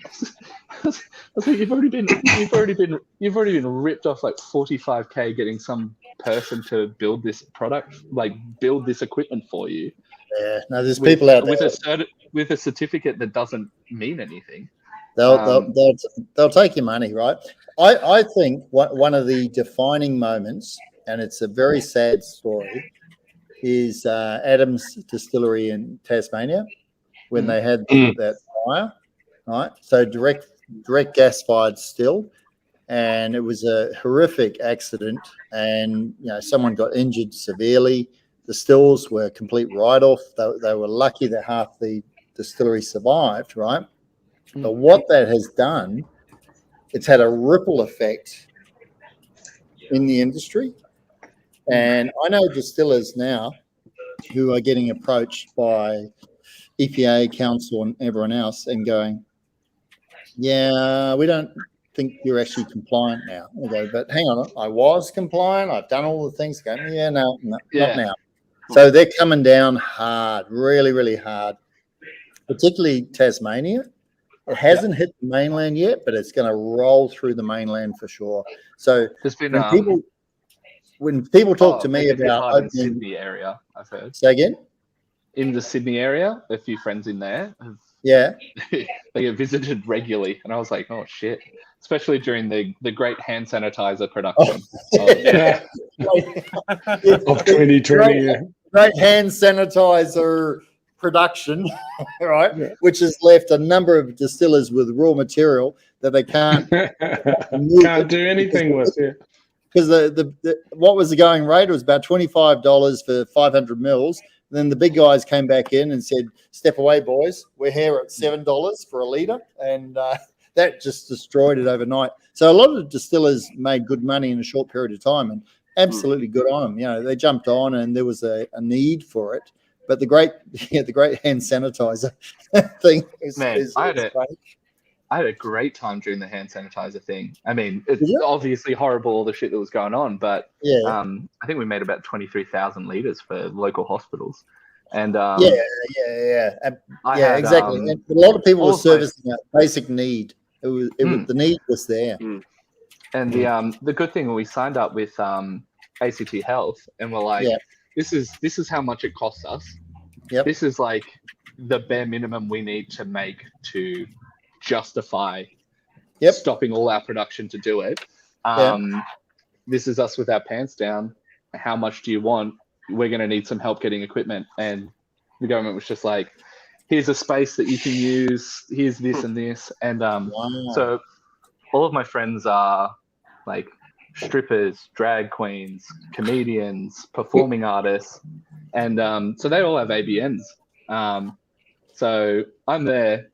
was like, you've already been ripped off like 45K getting some person to build this product, like build this equipment for you. Yeah, no, there's people out there with a certificate that doesn't mean anything. They'll take your money, right? I think one of the defining moments, and it's a very sad story, is Adams Distillery in Tasmania when they had that fire, right? So direct gas fired still, and it was a horrific accident, and someone got injured severely. The stills were a complete write-off. They were lucky that half the distillery survived, right? But what that has done, it's had a ripple effect in the industry. And I know distillers now who are getting approached by EPA, council, and everyone else and going, yeah, we don't think you're actually compliant now. I go, but hang on, I was compliant. I've done all the things. Go, yeah, no, not now. So they're coming down hard, really, really hard, particularly Tasmania. It hasn't hit the mainland yet, but it's going to roll through the mainland for sure. So there's been when people talk to me about opening Sydney area, I've heard. Say again? In the Sydney area, a few friends in there they get visited regularly, and I was like, oh shit. Especially during the great hand sanitizer production of 2020. Great hand sanitizer production, right? Yeah. Which has left a number of distillers with raw material that they can't do anything with. Yeah. Because the what was the going rate? It was about $25 for 500 mils. Then the big guys came back in and said, "Step away, boys. We're here at $7 for a liter," and that just destroyed it overnight. So a lot of the distillers made good money in a short period of time, and absolutely good on them. They jumped on, and there was a need for it. But the great hand sanitizer thing is I had a great time during the hand sanitizer thing. I mean, it's obviously horrible, all the shit that was going on, but I think we made about 23,000 liters for local hospitals. And exactly. And a lot of people were servicing a basic need. It was the need was there. And the good thing, we signed up with ACT Health, and we're like, this is how much it costs us. Yep. This is like the bare minimum we need to make to justify stopping all our production to do it. This is us with our pants down. How much do you want? We're going to need some help getting equipment. And the government was just like, here's a space that you can use. Here's this and this. And so all of my friends are like strippers, drag queens, comedians, performing artists. And so they all have ABNs. So I'm there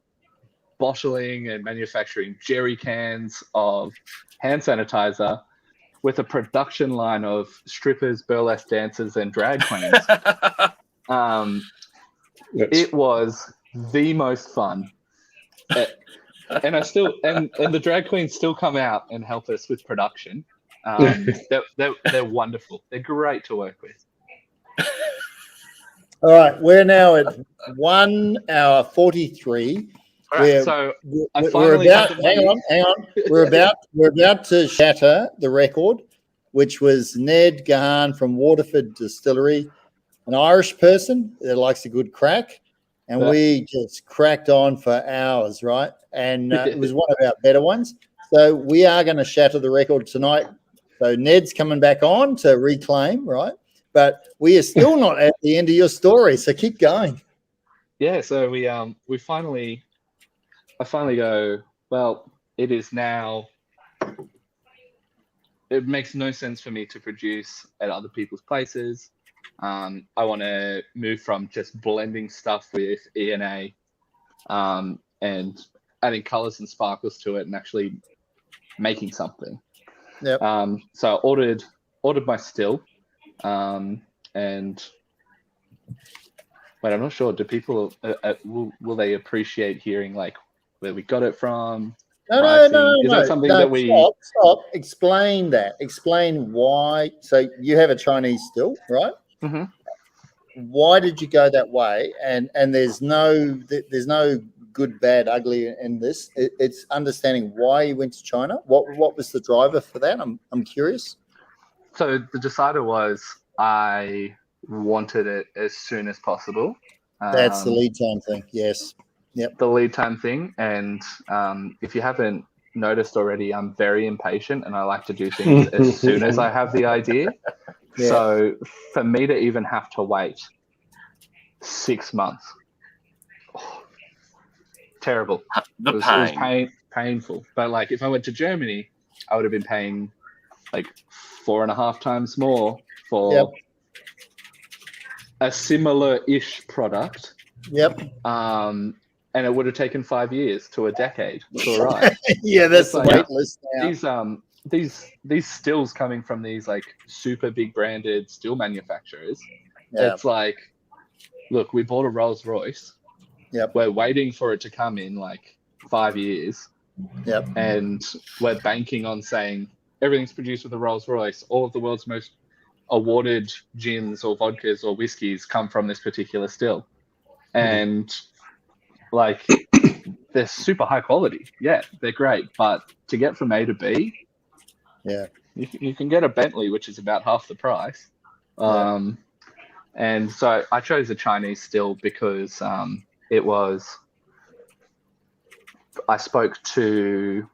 bottling and manufacturing jerry cans of hand sanitizer with a production line of strippers, burlesque dancers, and drag queens. It was the most fun. And I still and the drag queens still come out and help us with production. They're wonderful. They're great to work with. All right, we're now at 1 hour 43. All right, so we're about. Hang on. We're about to shatter the record, which was Ned Gahan from Waterford Distillery, an Irish person that likes a good crack, and we just cracked on for hours, right? And it was one of our better ones. So we are going to shatter the record tonight. So Ned's coming back on to reclaim, right? But we are still not at the end of your story, so keep going. Yeah, so I finally go, well, it is now, it makes no sense for me to produce at other people's places. I want to move from just blending stuff with ENA and adding colors and sparkles to it and actually making something. Yep. So I ordered my still. And wait, I'm not sure. Do people will they appreciate hearing like where we got it from, pricing? Is that something that we? Stop. Explain that. Explain why. So you have a Chinese still, right? Mm-hmm. Why did you go that way? And there's no good, bad, ugly in this. It's understanding why you went to China. What was the driver for that? I'm curious. So the decider was I wanted it as soon as possible. That's the lead time thing. Yes. Yep. The lead time thing. And if you haven't noticed already, I'm very impatient and I like to do things as soon as I have the idea. Yeah. So for me to even have to wait 6 months, terrible. It was painful. But like if I went to Germany, I would have been paying like 4.5 times more for a similar-ish product. Yep. And it would have taken 5 years to a decade to arrive. Yeah, that's the wait list now. These stills coming from these like super big branded steel manufacturers. Yeah. It's like, look, we bought a Rolls Royce. Yep. We're waiting for it to come in like 5 years. Yep. And we're banking on saying everything's produced with a Rolls Royce. All of the world's most awarded gins or vodkas or whiskeys come from this particular still. And like they're super high quality. Yeah, they're great. But to get from A to B, you can get a Bentley, which is about half the price. And so I chose a Chinese still because it was, I spoke to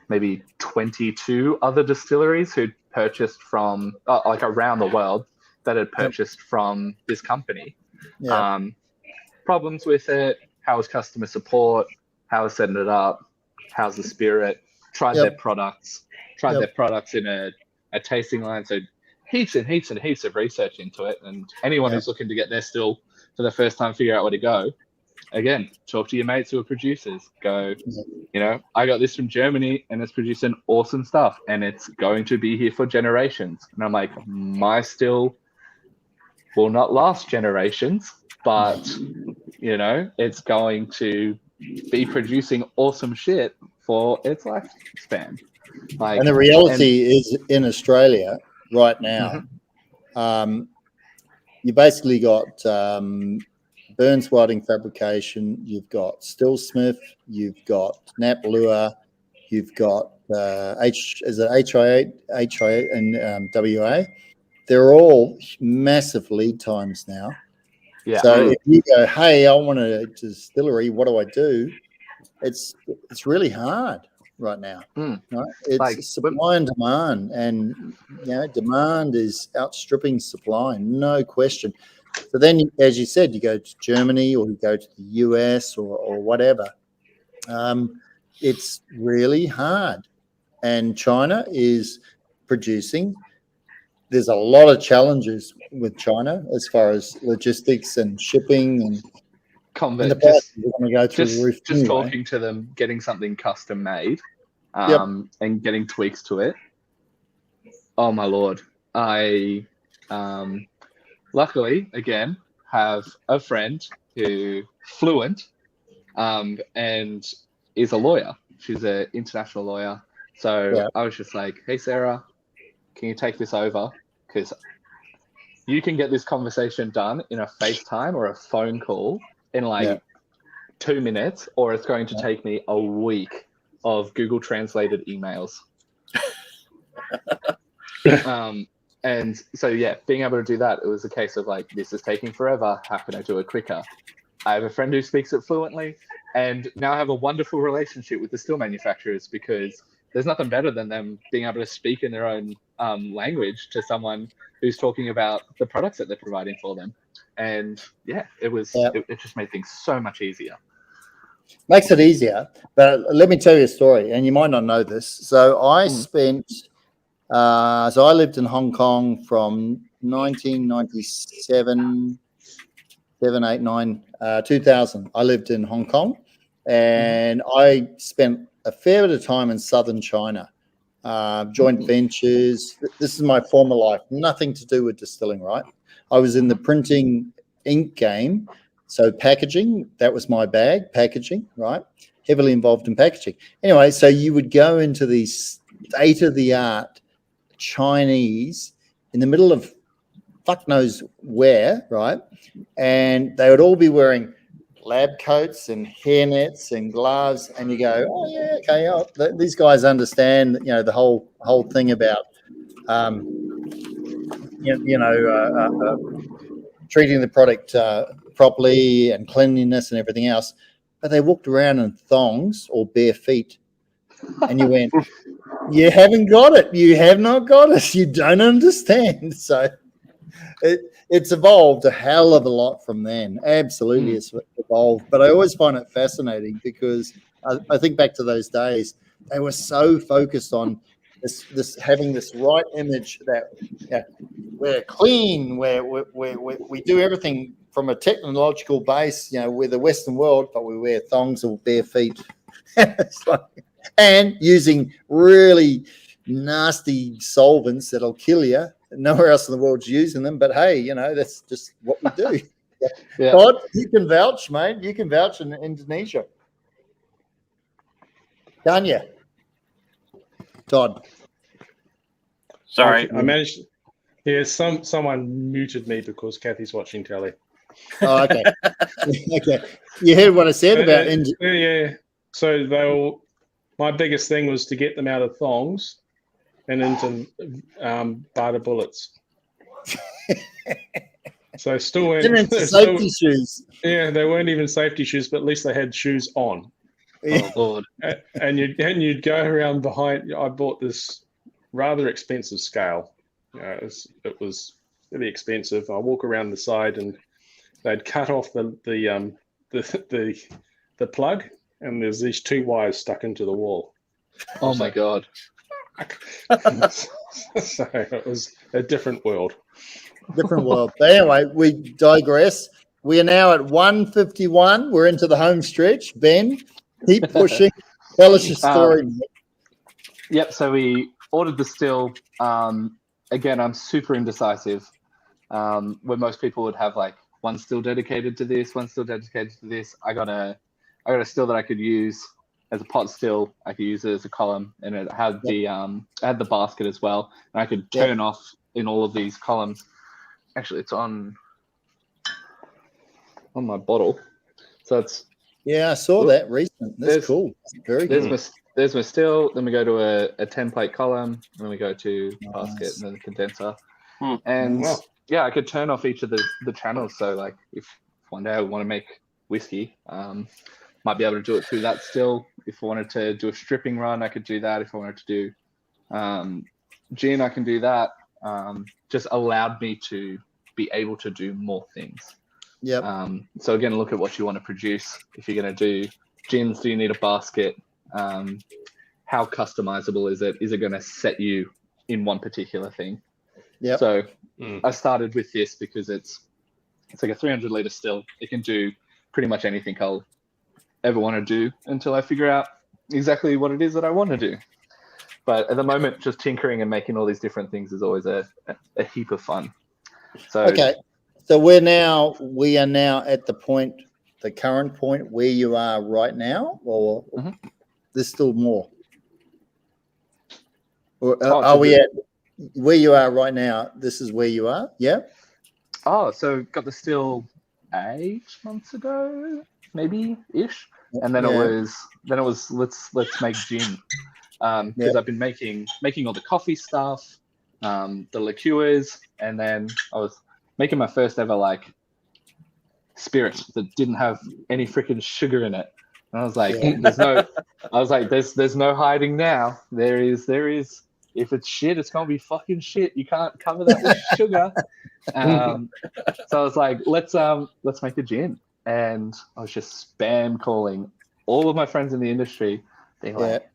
maybe 22 other distilleries who'd purchased from, like around the world, that had purchased from this company. Yeah. Problems with it, how was customer support, how was setting it up, how's the spirit, tried their products in a tasting line, so heaps and heaps and heaps of research into it. And anyone who's looking to get their still for the first time, figure out where to go, again, talk to your mates who are producers. Go, you know, I got this from Germany and it's producing awesome stuff and it's going to be here for generations. And I'm like, my still will not last generations, but, you know, it's going to be producing awesome shit for its lifespan. Like, and the reality is in Australia right now, you basically got Burns Welding Fabrication, you've got Stillsmith, you've got Knapp Lure, you've got HIA and WA. They're all massive lead times now. Yeah. So if you go, hey, I want a distillery, what do I do? It's really hard right now. Right? It's like, supply and demand, and you know, demand is outstripping supply, no question. So then, as you said, you go to Germany or you go to the US or whatever. It's really hard, and China is producing. There's a lot of challenges with China as far as logistics and shipping and just talking to them, getting something custom made, and getting tweaks to it. Oh my Lord. I luckily again have a friend who fluent and is a lawyer. She's an international lawyer. So I was just like, hey Sarah, can you take this over? Because you can get this conversation done in a FaceTime or a phone call in like 2 minutes, or it's going to take me a week of Google translated emails. And so, being able to do that, it was a case of like, this is taking forever. How can I do it quicker? I have a friend who speaks it fluently, and now I have a wonderful relationship with the still manufacturers, because there's nothing better than them being able to speak in their own language to someone who's talking about the products that they're providing for them. And it just made things so much easier. Makes it easier. But let me tell you a story, and you might not know this. So I spent, I lived in Hong Kong from 1997, 7, 8, 9, 2000. I lived in Hong Kong, and I spent a fair bit of time in southern China, joint ventures. This is my former life, nothing to do with distilling, right? I was in the printing ink game, so packaging, that was my bag, packaging, right? heavily involved in packaging. Anyway, so you would go into these state-of-the-art Chinese in the middle of fuck knows where, right? And they would all be wearing lab coats and hairnets and gloves, and you go, oh yeah, okay, these guys understand, the whole thing about, treating the product properly and cleanliness and everything else. But they walked around in thongs or bare feet, and you went, you haven't got it. You have not got it. You don't understand. So it's evolved a hell of a lot from then. Absolutely, it's evolved. But I always find it fascinating because I think back to those days. They were so focused on this having this right image that we're clean, we do everything from a technological base. We're the Western world, but we wear thongs or bare feet. It's like, and using really nasty solvents that'll kill you. Nowhere else in the world's using them, but hey, that's just what we do. Yeah. Todd, you can vouch, mate. You can vouch in Indonesia. Can't you? Todd. Sorry. I managed. Yeah, someone muted me because Kathy's watching telly. Oh, okay. Okay. You heard what I said about Indonesia. Yeah. So my biggest thing was to get them out of thongs and into barter bullets. So still weren't safety shoes. Yeah, they weren't even safety shoes, but at least they had shoes on. Oh Lord! And you'd go around behind. I bought this rather expensive scale. It was really expensive. I walk around the side, and they'd cut off the plug, and there's these two wires stuck into the wall. Oh my God! So it was a different world. Different world. But anyway, we digress. We are now at 1:51. We're into the home stretch. Ben, keep pushing. Tell us your story. Yep. So we ordered the still. Again, I'm super indecisive. Where most people would have like one still dedicated to this, one still dedicated to this. I got a still that I could use as a pot still. I could use it as a column, and it had I had the basket as well, and I could turn off in all of these columns. Actually, it's on my bottle. So it's I saw that recent. That's cool. Very good. There's my still. Then we go to a 10-plate column. Then we go to basket and then the condenser. And I could turn off each of the channels. So like if one day I want to make whiskey, might be able to do it through that still. If I wanted to do a stripping run, I could do that. If I wanted to do gin, I can do that. Just allowed me to be able to do more things. Yep. So again, look at what you want to produce. If you're going to do gins, do you need a basket? How customizable is it? Is it going to set you in one particular thing? Yeah. So I started with this because it's like a 300-liter still. It can do pretty much anything I'll ever want to do until I figure out exactly what it is that I want to do. But at the moment, just tinkering and making all these different things is always a heap of fun. So okay, so we are now at the current point where you are right now, or there's still more? Or are we at where you are right now? This is where you are, yeah. Oh, so got the still 8 months ago, maybe ish, and then it was let's make gin. Because I've been making all the coffee stuff, the liqueurs, and then I was making my first ever like spirit that didn't have any freaking sugar in it. And I was like, there's no hiding now. There is. If it's shit, it's gonna be fucking shit. You can't cover that with sugar. So I was like, let's make a gin. And I was just spam calling all of my friends in the industry, being like,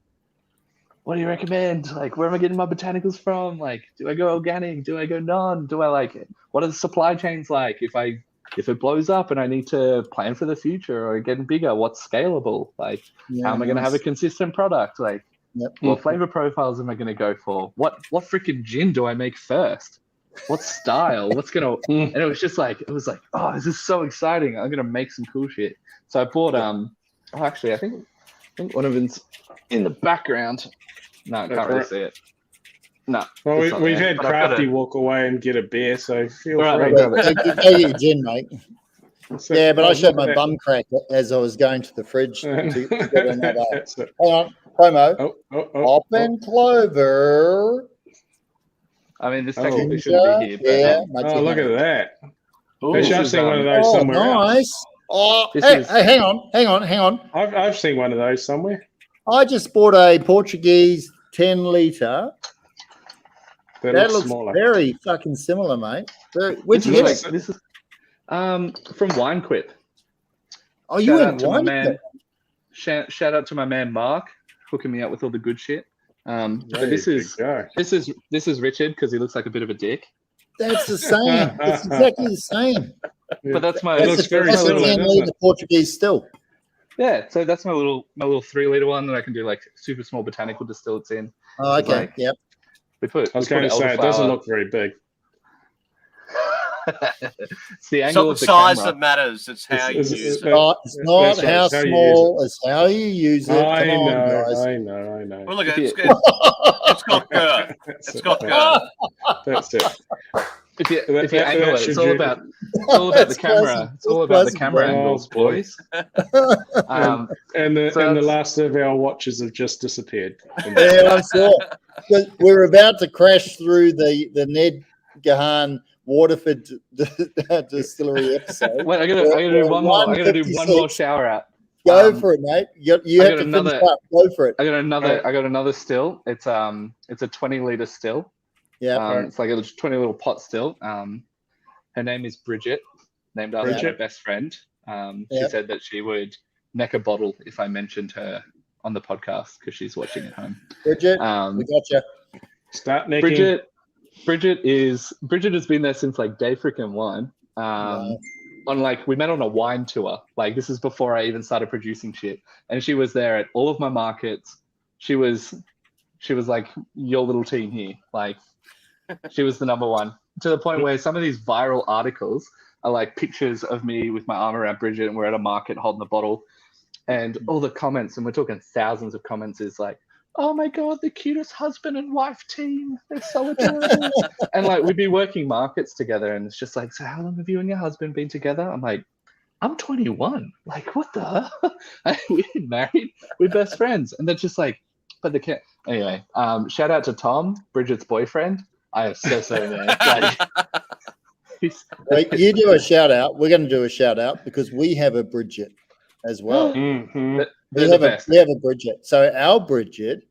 what do you recommend? Like, where am I getting my botanicals from? Like, do I go organic? Do I go non? Do I like it? What are the supply chains like? If it blows up and I need to plan for the future or getting bigger, what's scalable? Like, how am I going to have a consistent product? Like, what flavor profiles am I going to go for? What freaking gin do I make first? What style? What's going to... And it was like, oh, this is so exciting. I'm going to make some cool shit. So I bought, actually, I think think one of them's in the background. No, I can't really see it. No. Well, it's not we've there, had but I've got Crafty a- walk away and get a beer, so feel All right, free. mate. Go get your gin, mate. So- Yeah, but I showed look my at bum crack as I was going to the fridge to that. get another. That's it. Hang on, promo. Oh, Hop and Clover. I mean, this Oh. technically shouldn't be here, but Yeah, Oh, look at that. Ooh, Actually, I've is, seen one of um, those Oh, somewhere else. nice. Oh, This hey, is- hey, hang on. I've seen one of those somewhere. I just bought a Portuguese 10-litre. That That looks looks smaller. very fucking similar, mate. Where'd you This get is it? like, this is from Winequip. Oh, you Shout went out to my wine. man. Shout out to my man Mark, hooking me up with all the good shit. But this There you is go. Richard because he looks like a bit of a dick. That's the same. It's exactly the same. But that's my It looks very That's a similar, 10 doesn't litre Portuguese still. yeah. So that's my little 3-liter one that I can do like super small botanical distillates in. Oh, It's okay. like- Yep. I was going to say, it doesn't look very big. It's the It's angle not of the the size camera. that matters. It's how you It's- use it's- it. It's not That's right, how it's how you small, it's how you use it. I Come on, know, guys. I know. Well, look, If it's you- got girth. That's It's it. got girth. That's it. If you That- angle that it, should it's all you- about the That's camera. classic. It's all That's about the classic, camera bro. angles, Oh, boy. boys. Um, So And the that's- last of our watches have just disappeared. Yeah, I saw. We're about to crash through the Ned Gahan Waterford distillery episode. wait, I gotta do one more. I gotta do one more 156. shout out. Go for it, mate. You I have got to another- finish up. Go for it. I got another still. It's a 20-liter still. Yeah. It's like a 20 little pot still. Her name is Bridget, named after my Bridget. best friend. She Yeah. said that she would neck a bottle if I mentioned her on the podcast because she's watching at home. Bridget, Um, we got you. Start necking. Bridget has been there since like day freaking one. Wow. On like we met on a wine tour. Like this is before I even started producing shit, and she was there at all of my markets. She was like your little team here. Like she was the number one to the point where some of these viral articles are like pictures of me with my arm around Bridget and we're at a market holding the bottle, and all the comments, and we're talking thousands of comments, is like, oh my god, the cutest husband and wife team, they're so adorable. And like we'd be working markets together, and it's just like, so how long have you and your husband been together? I'm like, I'm 21. Like, what the we ain't married, we're best friends. And they're just like, but they can't. Anyway, shout out to Tom, Bridget's boyfriend. I am so sorry, man. Like, Wait, you do a shout out. We're going to do a shout out because we have a Bridget as well. Mhm. they're the best. We have a Bridget. So our Bridget,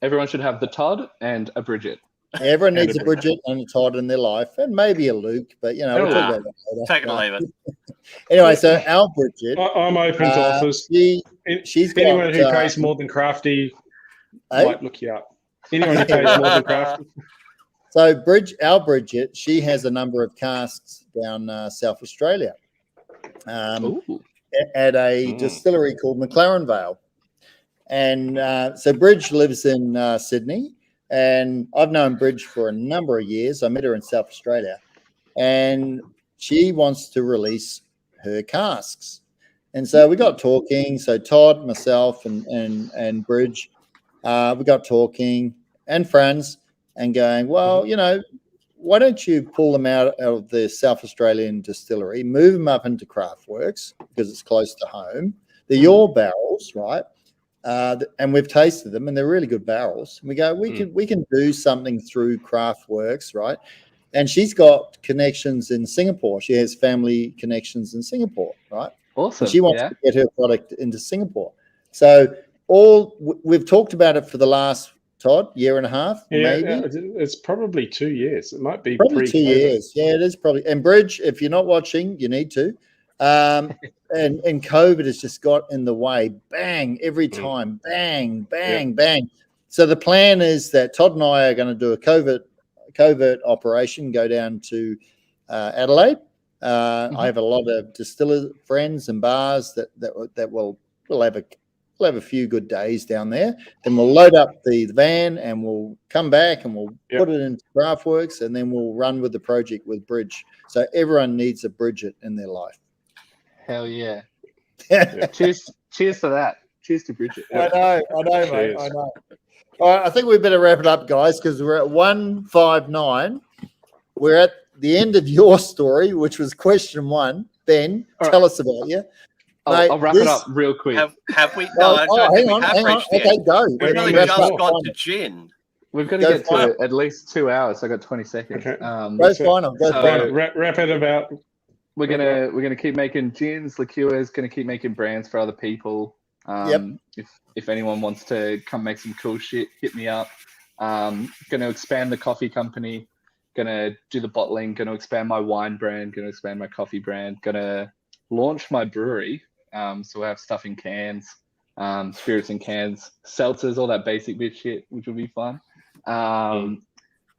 Everyone should have the Todd and a Bridget. everyone And needs a a Bridget and a Todd in their life, and maybe a Luke, but you know, we'll talk about that later. Take it or leave it. Anyway, so our Bridget, I'm open to offers. she's got, Anyone who pays more than Crafty eh? might look you up. Anyone who pays more than Crafty. So our Bridget, she has a number of casks down South Australia Ooh. at a distillery called McLaren Vale. And so Bridge lives in Sydney, and I've known Bridge for a number of years. I met her in South Australia, and she wants to release her casks. And so we got talking. So Todd, myself, and Bridge, we got talking, and friends, and going, well, you know, why don't you pull them out of the South Australian distillery, move them up into Craftworks because it's close to home. They're your barrels, right? And we've tasted them, and they're really good barrels. And we go, we can do something through Craftworks, right? And she's got connections in Singapore. She has family connections in Singapore, right? Awesome. And she wants to get her product into Singapore. So we've talked about it for the last, Todd, year and a half, maybe. It's probably 2 years. It might be Probably 2 pre-COVID. years. Yeah, it is probably. And Bridge, if you're not watching, you need to. And COVID has just got in the way. Bang, every time. Bang, bang, bang. So the plan is that Todd and I are going to do a covert operation, go down to Adelaide. I have a lot of distiller friends and bars that will have a few good days down there. Then we'll load up the van and we'll come back and we'll put it into Craftworks, and then we'll run with the project with Bridge. So everyone needs a Bridget in their life. Hell yeah. Cheers to that. Cheers to Bridget. I know, mate. Cheers. I know. All right, I think we better wrap it up, guys, because we're at 159. We're at the end of your story, which was question 1. Ben, tell us about you. Mate, I'll wrap it up real quick. Have we? No, I don't think we have reached the Okay, end. go. We've only Wrap just up. got to gin. We've got to get to at least 2 hours. I got 20 seconds. Okay. Go final. Wrap it about. We're gonna keep making gins, liqueurs. Gonna keep making brands for other people. If anyone wants to come make some cool shit, hit me up. Gonna expand the coffee company. Gonna do the bottling. Gonna expand my wine brand. Gonna expand my coffee brand. Gonna launch my brewery. So we'll have stuff in cans, spirits in cans, seltzers, all that basic bitch shit, which will be fun.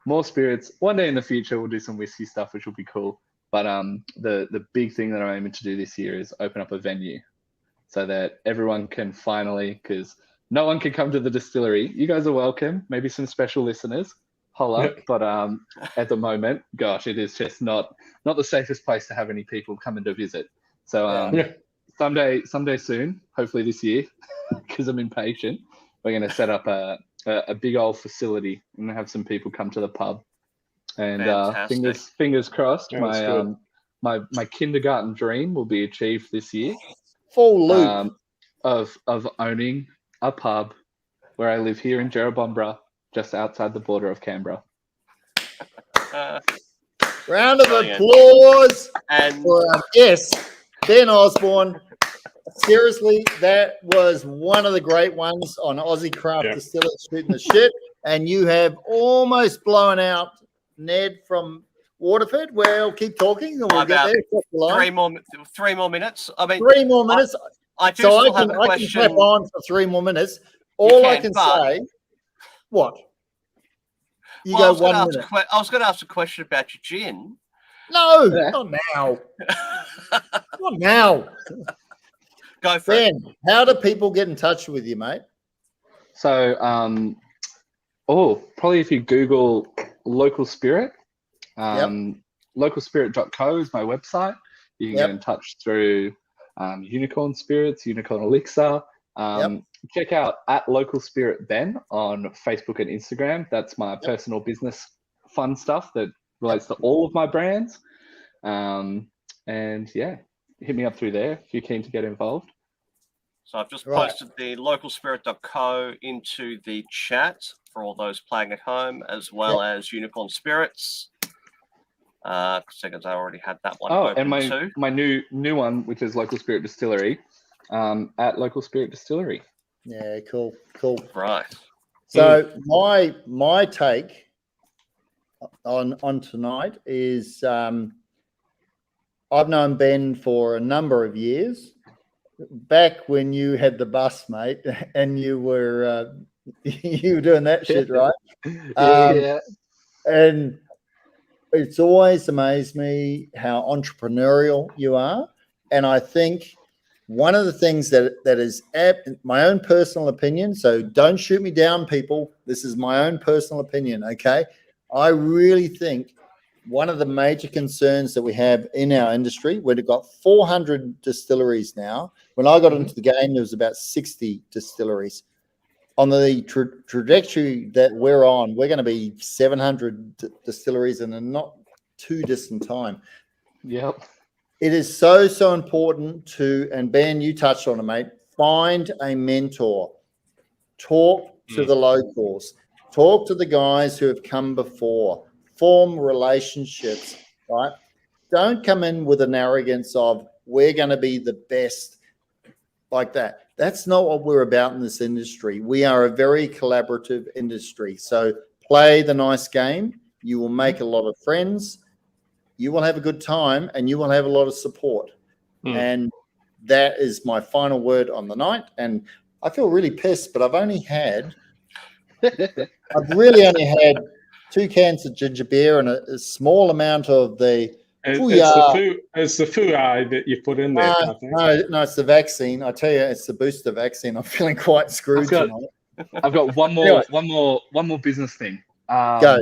More spirits. One day in the future, we'll do some whiskey stuff, which will be cool. But the big thing that I'm aiming to do this year is open up a venue so that everyone can finally, because no one can come to the distillery. You guys are welcome. Maybe some special listeners. Holla. Yep. But at the moment, gosh, it is just not the safest place to have any people coming to visit. So someday soon, hopefully this year, because I'm impatient, we're going to set up a big old facility and have some people come to the pub. And fingers crossed, my kindergarten dream will be achieved this year. Full loop of owning a pub where I live here in Jerrabomberra, just outside the border of Canberra. Round of applause for our guest, Ben Osborne. Seriously, that was one of the great ones on Aussie Craft Distillers shooting the shit. And you have almost blown out Ned from Waterford. Well, keep talking and we'll get there. 3 more minutes. I mean, 3 more minutes. I do still have a I question. can clap on for 3 more minutes. All I can say, what? You go 1 minute. I was going to ask a question about your gin. No, not now. Not now. Go for Ben, how do people get in touch with you, mate? So, probably if you Google local spirit, localspirit.co is my website. You can get in touch through Unicorn Spirits, Unicorn Elixir. Check out at Local Spirit Ben on Facebook and Instagram. That's my personal business fun stuff that relates to all of my brands. And hit me up through there if you're keen to get involved. So I've just posted the localspirit.co into the chat for all those playing at home, as well as Unicorn Spirits. Seconds, I already had that one. And my new one, which is Local Spirit Distillery, at Local Spirit Distillery. Yeah, cool. Right. So my take on tonight is I've known Ben for a number of years. Back when you had the bus, mate, and you were doing that shit, right? And it's always amazed me how entrepreneurial you are. And I think one of the things that is my own personal opinion, so don't shoot me down, people. This is my own personal opinion, okay? I really think one of the major concerns that we have in our industry, we've got 400 distilleries now. When I got into the game, there was about 60 distilleries. On the trajectory that we're on, we're going to be 700 distilleries in a not too distant time. Yep. It is so important to, and Ben, you touched on it, mate, find a mentor. Talk to the locals. Talk to the guys who have come before. Form relationships, right? Don't come in with an arrogance of we're going to be the best like that. That's not what we're about in this industry. We are a very collaborative industry. So play the nice game. You will make a lot of friends. You will have a good time and you will have a lot of support. And that is my final word on the night. And I feel really pissed, but I've really only had 2 cans of ginger beer and a small amount of the it's the foo-eye that you put in there. No, it's the vaccine. I tell you, it's the booster vaccine. I'm feeling quite screwed tonight. I've got one more business thing. Go.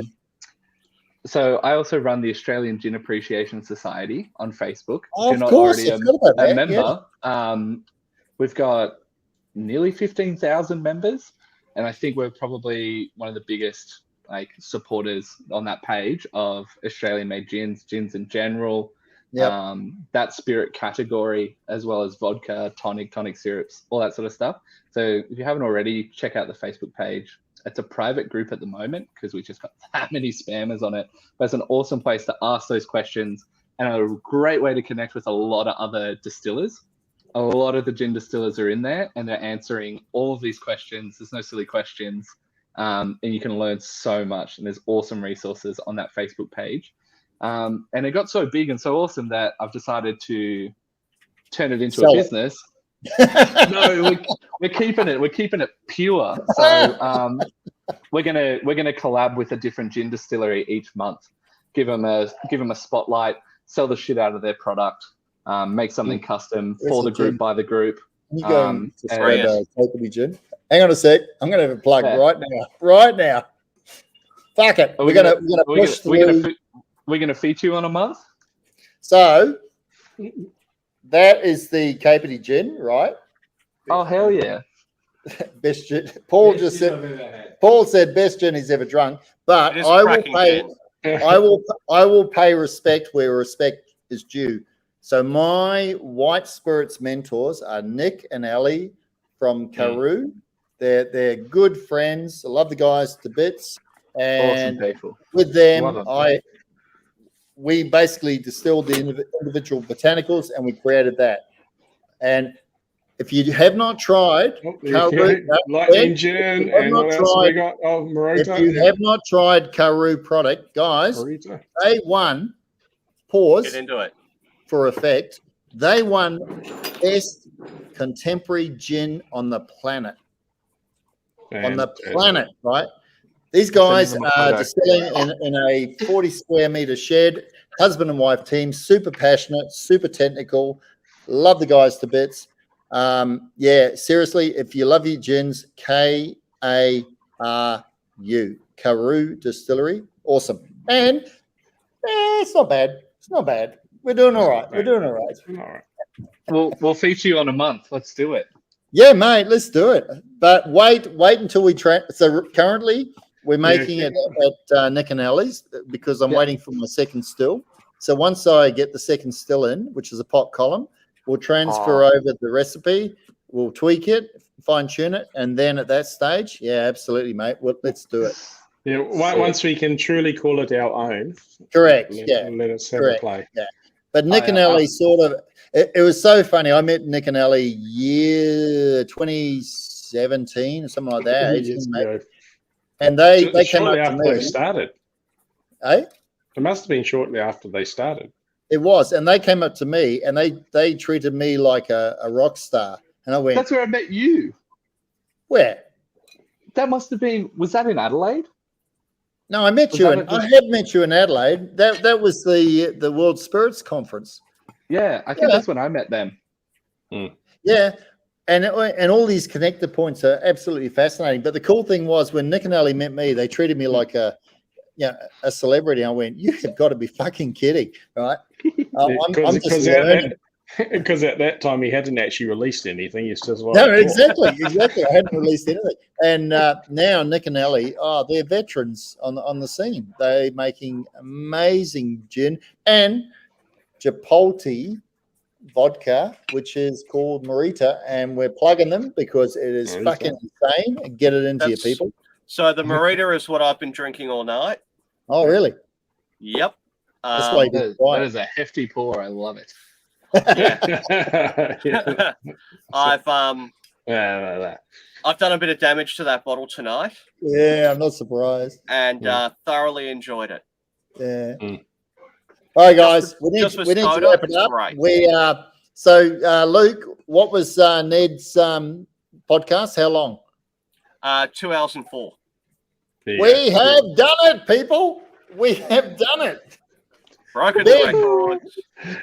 So I also run the Australian Gin Appreciation Society on Facebook. Oh, if you're not of course, already a member, we've got nearly 15,000 members, and I think we're probably one of the biggest supporters on that page of Australian-made gins in general. Yep. That spirit category, as well as vodka, tonic syrups, all that sort of stuff. So if you haven't already, check out the Facebook page. It's a private group at the moment because we just got that many spammers on it. But it's an awesome place to ask those questions and a great way to connect with a lot of other distillers. A lot of the gin distillers are in there and they're answering all of these questions. There's no silly questions. And you can learn so much. And there's awesome resources on that Facebook page. And it got so big and so awesome that I've decided to turn it into a business. No, we're keeping it pure. So we're gonna collab with a different gin distillery each month. Give them a spotlight, sell the shit out of their product, make something custom for the group by the group. You going to spread Capity gin? Hang on a sec. I'm gonna have a plug right now. Fuck it. We're gonna push through. We're gonna feature you on a month. So that is the Capity gin, right? Oh hell yeah! Best gin. Paul said best gin he's ever drunk. But I will pay respect where respect is due. So my white spirits mentors are Nick and Ali from Karoo. They're good friends. I love the guys to bits. And awesome people. With them, we basically distilled the individual botanicals and we created that. And if you have not tried Lightning Gin and what else we got? Oh, Morita. If you have not tried Karoo product, guys, they won. Pause. Get into it. For effect, they won best contemporary gin on the planet. On the planet, right? These guys are distilling in a 40 square meter shed, husband and wife team, super passionate, super technical. Love the guys to bits. Yeah, seriously, if you love your gins, Karu, Karoo Distillery, awesome. And it's not bad. It's not bad. We're doing all right. We're doing all right. We'll feature you on a month. Let's do it. Yeah, mate, let's do it. But wait until we try. So currently we're making it at Nick and Ali's because I'm waiting for my second still. So once I get the second still in, which is a pot column, we'll transfer over the recipe. We'll tweak it, fine tune it, and then at that stage, yeah, absolutely, mate. Let's do it. Yeah, once we can truly call it our own. Correct. Let us have a play. Yeah. But Nick and Ali sort of, it was so funny. I met Nick and Ali year 2017 or something like that. And they came up to me. They started. Eh? It must have been shortly after they started. It was. And they came up to me and they treated me like a rock star. And I went. That's where I met you. Where? That must have been, was that in Adelaide? No, I met you. I have met you in Adelaide. That was the World Spirits Conference. Yeah, I think that's when I met them. Yeah, and all these connector points are absolutely fascinating. But the cool thing was when Nick and Ali met me, they treated me like a celebrity. I went, you have got to be fucking kidding, right? I'm just learning. Because at that time he hadn't actually released anything. He's just like, no, exactly. I hadn't released anything. And now Nick and Ali, they're veterans on the scene. They're making amazing gin and Chipotle vodka, which is called Morita, and we're plugging them because it is fucking insane. And get it into your people. So the Morita is what I've been drinking all night. Oh, really? Yep. That's why that is a hefty pour. I love it. I've done a bit of damage to that bottle tonight. Yeah, I'm not surprised. And thoroughly enjoyed it. Yeah. All right, guys, we need to wrap it up. Right. So Luke, what was Ned's podcast? How long? 2 hours and 4. We have done it, people. We have done it. Broken records.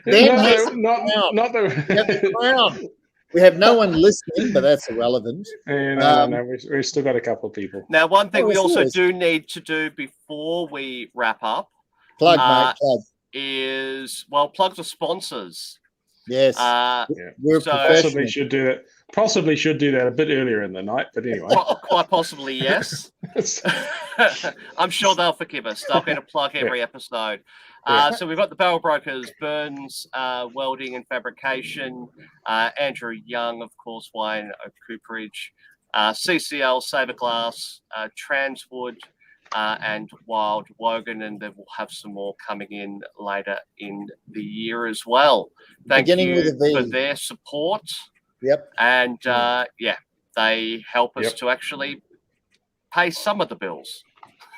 Not the crown. We have no one listening, but that's irrelevant. No, we've still got a couple of people. Now, one thing we also do need to do before we wrap up, plug, mate, plug. Is plug the sponsors. Yes, we possibly should do that. Possibly should do that a bit earlier in the night, but anyway. Quite possibly, yes. I'm sure they'll forgive us. They'll get a plug every episode. So we've got the Barrel Brokers, Burns, Welding and Fabrication, Andrew Young, of course, Wayne Cooperage, CCL, Saberglass, Transwood, and Wild Wogan, and then we'll have some more coming in later in the year as well. Thank you for their support. Yep. And they help us to actually pay some of the bills.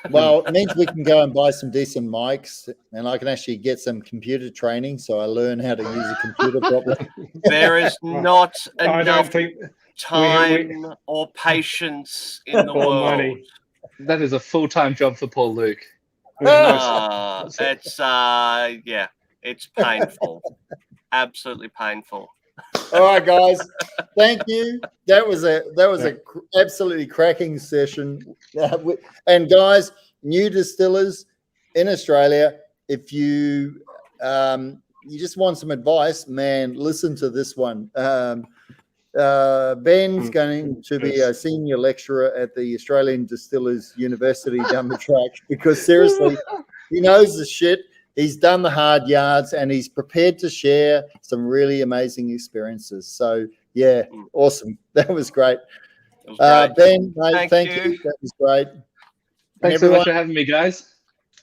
Well, it means we can go and buy some decent mics, and I can actually get some computer training, so I learn how to use a computer properly. There is not enough time or patience in the world. Money. That is a full-time job for Paul Luke. It's painful. Absolutely painful. All right, guys. Thank you. That was a absolutely cracking session. And guys, new distillers in Australia, if you you just want some advice, man, listen to this one. Ben's going to be a senior lecturer at the Australian Distillers University down the track, because seriously, he knows the shit. He's done the hard yards, and he's prepared to share some really amazing experiences. So, yeah, awesome. That was great. Ben, mate, thank you. That was great. Thanks so much for having me, guys.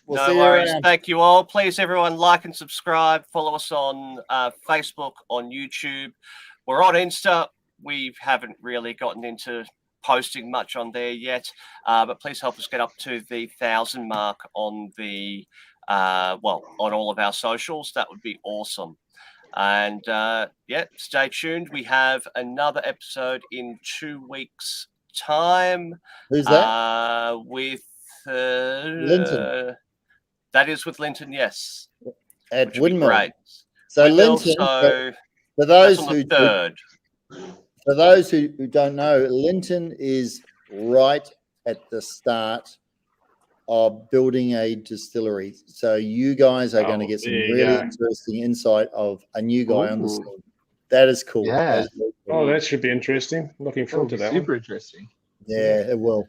We'll no worries. Thank you all. Please, everyone, like and subscribe. Follow us on Facebook, on YouTube. We're on Insta. We haven't really gotten into posting much on there yet, but please help us get up to the 1,000 mark on the on all of our socials. That would be awesome. And stay tuned. We have another episode in 2 weeks' time. Who's that? With Linton. That is with Linton, yes. At Windmill. Great. So Windmill, Linton, for those who don't know, Linton is right at the start of building a distillery. So you guys are going to get some really interesting insight of a new guy on the scene. That is cool. Yeah. Oh, that should be interesting. Looking forward to that. Super interesting. Yeah, it will.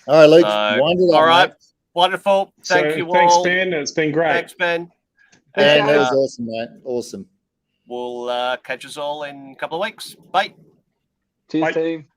All right, Luke. All right. Mate. Wonderful. Thank you all. Thanks, Ben. It's been great. Thanks, Ben. And that was awesome, mate. Awesome. We'll catch us all in a couple of weeks. Bye. Cheers, team.